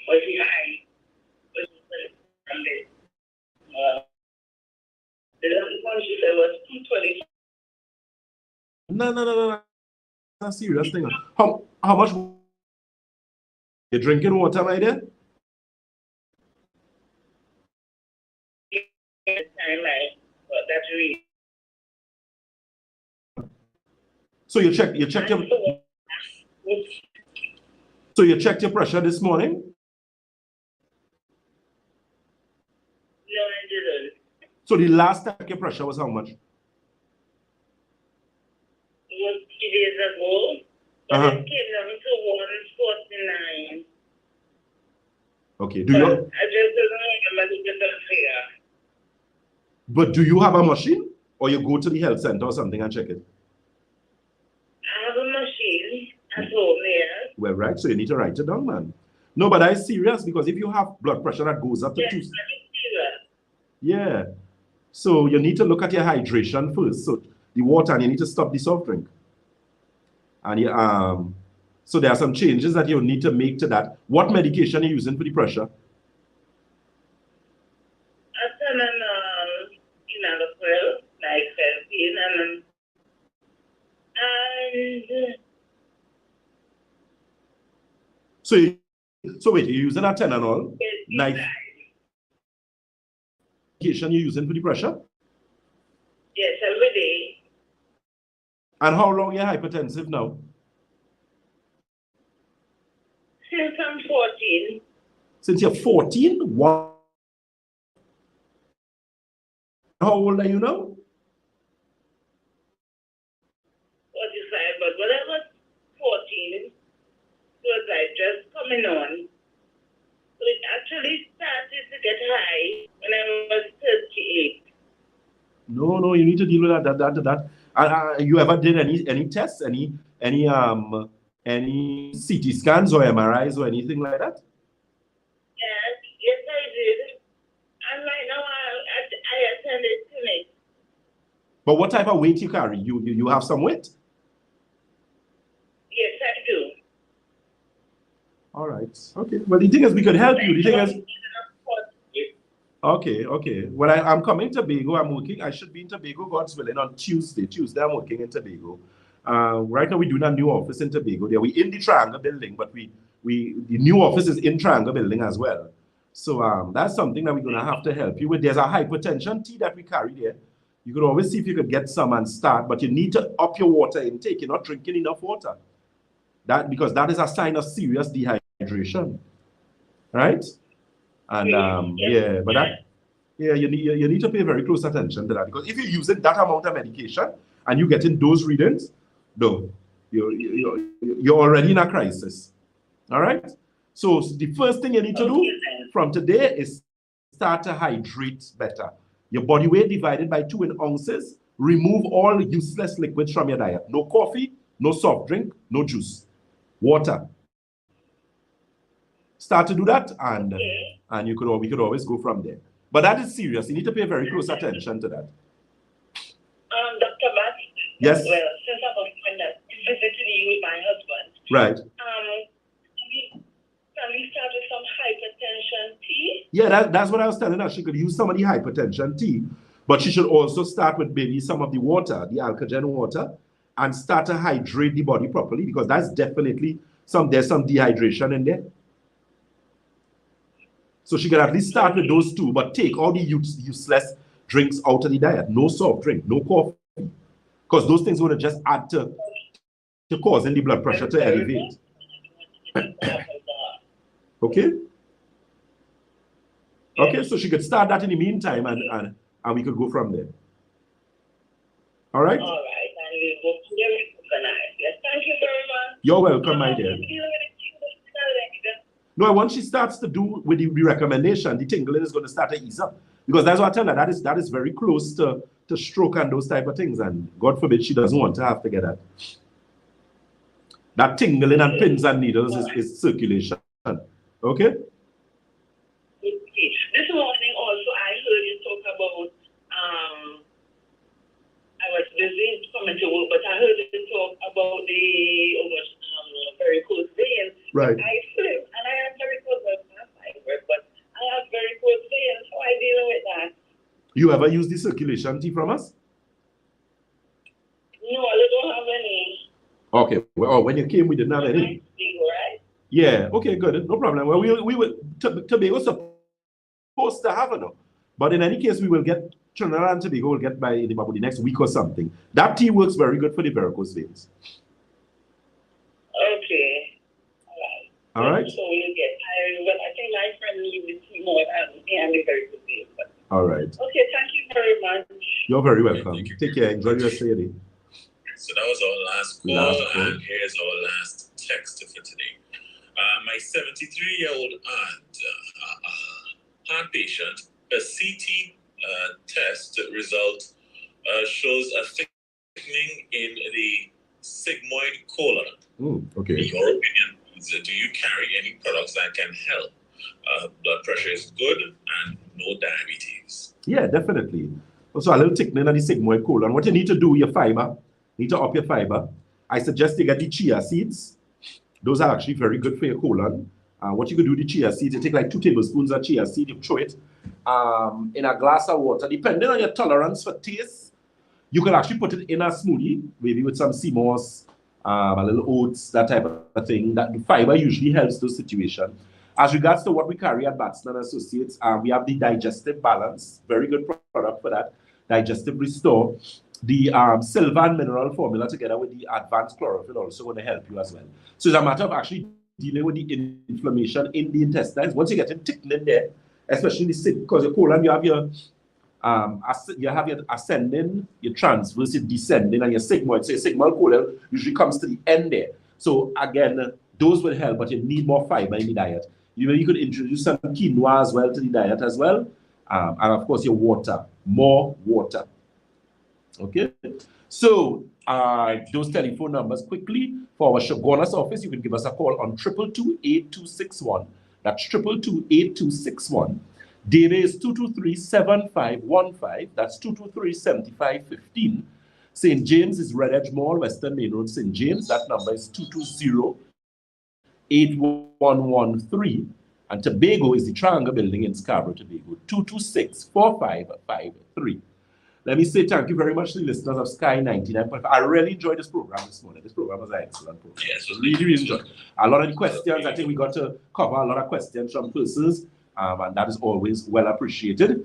Speaker 3: Was he high? The last one she said was 220.
Speaker 1: No. That's a serious thing. How much you drinking water, my dear?
Speaker 3: That's really.
Speaker 1: So you checked your so you checked your pressure this morning?
Speaker 3: No, I didn't.
Speaker 1: So the last time your pressure was how much?
Speaker 3: It was 3 days ago, but it came down to 149.
Speaker 1: Okay.
Speaker 3: I just don't remember the difference here.
Speaker 1: But do you have a machine, or you go to the health center or something and check it?
Speaker 3: I have a machine at home, yes.
Speaker 1: Well, right. So you need to write it down, man. No, but that's serious, because if you have blood pressure that goes up to
Speaker 3: Yes,
Speaker 1: 2,
Speaker 3: I did see that.
Speaker 1: yeah. So you need to look at your hydration first. So the water, and you need to stop the soft drink. And you, so there are some changes that you need to make to that. What medication are you using for the pressure?
Speaker 3: Well, like 13 and
Speaker 1: so wait, you're using a Telenol knife medication you're using for the pressure?
Speaker 3: Yes, every day.
Speaker 1: And how long you're hypertensive now?
Speaker 3: Since I'm 14.
Speaker 1: Since you're 14? What? How old are you now?
Speaker 3: 45, but when I was 14, it was like just coming on. So it actually started to get high when I was 38.
Speaker 1: No, you need to deal with that. You ever did any tests, any CT scans or MRIs or anything like that?
Speaker 3: Yes, I did. And right now I attended clinic.
Speaker 1: But what type of weight you carry? You have some weight?
Speaker 3: Yes, I do.
Speaker 1: All right. Okay. Well, the thing is, we could help you. The thing is, okay. Well, I'm coming to Tobago. I'm working. I should be in Tobago, God's willing, on Tuesday. Tuesday, I'm working in Tobago. Right now, we're doing a new office in Tobago. There, we're in the Triangle building, but the new office is in Triangle building as well. So that's something that we're going to have to help you with. There's a hypertension tea that we carry there. You could always see if you could get some and start, but you need to up your water intake. You're not drinking enough water. Because that is a sign of serious dehydration, right? And you need to pay very close attention to that, because if you're using that amount of medication and you're getting those readings, no, you're already in a crisis. All right. So the first thing you need to do from today is start to hydrate better. Your body weight divided by 2 in ounces. Remove all useless liquids from your diet. No coffee, no soft drink, no juice. Water. Start to do that, and we could always go from there. But that is serious. You need to pay very close attention to that.
Speaker 3: Dr. Batson.
Speaker 1: Yes.
Speaker 3: Well, since I was visiting you with my husband.
Speaker 1: Right.
Speaker 3: Can we start with some hypertension tea?
Speaker 1: Yeah, that's what I was telling her. She could use some of the hypertension tea, but she should also start with maybe some of the water, the alkaline water, and start to hydrate the body properly, because that's definitely there's some dehydration in there. So she can at least start with those 2, but take all the useless drinks out of the diet. No soft drink, no coffee, because those things would just add to causing the blood pressure to elevate. Okay? Okay, so she could start that in the meantime, and we could go from there. All right?
Speaker 3: All right, and we'll go to the organize. Yes, thank you very much.
Speaker 1: You're welcome, my dear. No, once she starts to do with the recommendation, the tingling is going to start to ease up. Because that's what I tell her, that is very close to stroke and those type of things. And God forbid she doesn't want to have to get that. That tingling and pins and needles is circulation. Okay?
Speaker 4: This morning also I heard you talk about, I was busy coming to work, but I heard you talk about the varicose veins.
Speaker 1: Right.
Speaker 4: I swim and I have varicose veins, but I have varicose veins, so I deal with that.
Speaker 1: You ever use the circulation tea from us?
Speaker 4: No, I don't have any.
Speaker 1: Okay. Well, when you came, we didn't have any.
Speaker 4: Right?
Speaker 1: Yeah. Okay. Good. No problem. Well, we will Tobago supposed to have enough, but in any case, we will get Trinidad and Tobago will get by in about the next week or something. That tea works very good for the varicose veins.
Speaker 4: Okay.
Speaker 1: All right.
Speaker 4: So we'll get tired, but I think my friend needs the tea more than me and the varicose veins.
Speaker 1: All right.
Speaker 4: Okay. Thank you very much.
Speaker 1: You're very welcome. Take care. Enjoy the rest of your day.
Speaker 2: So that was our last call, and here's our last text for today. My 73-year-old aunt, heart patient, a CT test result shows a thickening in the sigmoid colon.
Speaker 1: Okay.
Speaker 2: In your opinion, do you carry any products that can help? Blood pressure is good and no diabetes.
Speaker 1: Yeah, definitely. Also, a little thickening of the sigmoid colon. What you need to do with your fiber, need to up your fiber. I suggest you get the chia seeds. Those are actually very good for your colon. What you could do with the chia seeds, you take like 2 tablespoons of chia seed, you throw it in a glass of water. Depending on your tolerance for taste, you can actually put it in a smoothie, maybe with some sea moss, a little oats, that type of thing. That the fiber usually helps those situations. As regards to what we carry at Batson and Associates, we have the Digestive Balance, very good product for that. Digestive Restore. The silver and mineral formula together with the advanced chlorophyll also going to help you as well. So it's a matter of actually dealing with the inflammation in the intestines. Once you get it thickening there, especially because your colon, you have your ascending, your transverse, your descending, and your sigmoid. So your sigmoid colon usually comes to the end there. So again, those will help, but you need more fiber in the diet. You could introduce some quinoa as well to the diet as well. And of course your water, more water. Okay, so those telephone numbers quickly for our Shogunas office, you can give us a call on 222-8261. That's 222-8261. Data is 223-7515. That's 223-7515. St. James is Red Edge Mall, Western Main Road, St. James. That number is 220-8113. And Tobago is the Triangle Building in Scarborough, Tobago, 226-4553. Let me say thank you very much to the listeners of Sky 99.5. I really enjoyed this program this morning. This program was an excellent program.
Speaker 2: Yes,
Speaker 1: really enjoyed. A lot of the questions, I think we got to cover a lot of questions from persons, and that is always well appreciated.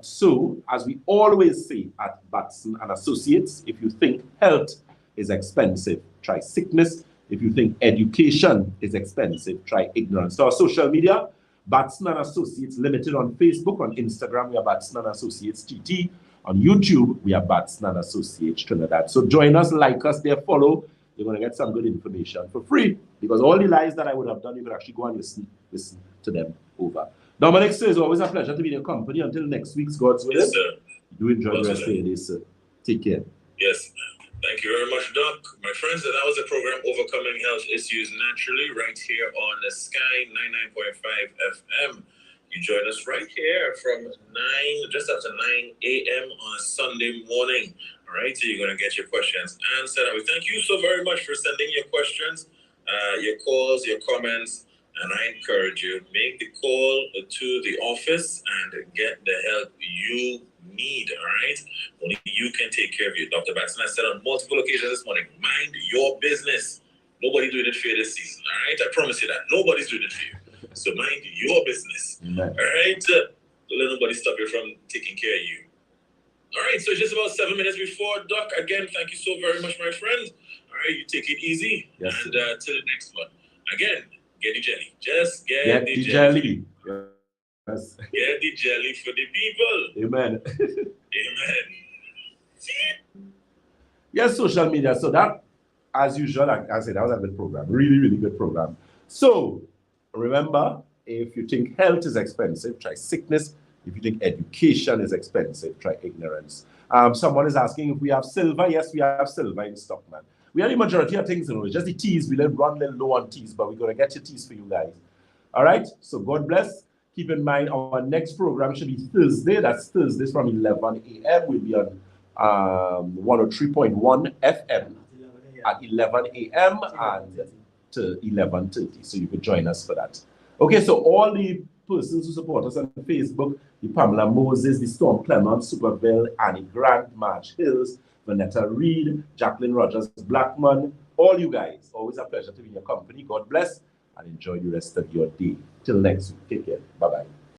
Speaker 1: So, as we always say at Batson and Associates, if you think health is expensive, try sickness. If you think education is expensive, try ignorance. So our social media, Batson and Associates Limited on Facebook, on Instagram, we are Batson and Associates TT. On YouTube, we are Batson and Associates Trinidad. So join us, like us there, follow. You're going to get some good information for free, because all the lies that I would have done, you can actually go and listen to them over. Dominic, sir, it's always a pleasure to be in your company. Until next week's God's willing.
Speaker 2: Yes, sir.
Speaker 1: Do enjoy the rest of your day, sir. Take care.
Speaker 2: Yes. Thank you very much, Doc. My friends, that was the program Overcoming Health Issues Naturally, right here on the Sky 99.5 FM. You join us right here from just after 9 a.m. on a Sunday morning. All right, so you're going to get your questions answered. And we thank you so very much for sending your questions, your calls, your comments. And I encourage you, make the call to the office and get the help you need, all right? Only you can take care of you. Dr. Batson has said on multiple occasions this morning, mind your business. Nobody's doing it for you this season, all right? I promise you that. Nobody's doing it for you. So mind your business, all right? Don't let nobody stop you from taking care of you. All right, so it's just about 7 minutes before, Doc. Again, thank you so very much, my friend. All right, you take it easy. Yes, and to the next one. Again, get the jelly. Just get the jelly. Yes. Get the jelly for the people.
Speaker 1: Amen.
Speaker 2: Amen.
Speaker 1: Yes, social media. So that, as usual, like I said, that was a good program. Really, really good program. So, remember, if you think health is expensive, try sickness. If you think education is expensive, try ignorance. Someone is asking if we have silver. Yes, we have silver in stock, man. We have the majority of things, it's just the teas. We let run a little low on teas, but we're going to get your teas for you guys. All right, so God bless. Keep in mind, our next program should be Thursday. That's Thursdays from 11 a.m. We'll be on 103.1 FM at 11 a.m. and to 11:30. So you could join us for that. Okay, so all the persons who support us on Facebook, the Pamela Moses, the Storm Clement, Superville, Annie Grant, Marge Hills, Vanetta Reed, Jacqueline Rogers Blackman, all you guys, always a pleasure to be in your company. God bless and enjoy the rest of your day. Till next week, take care. Bye-bye.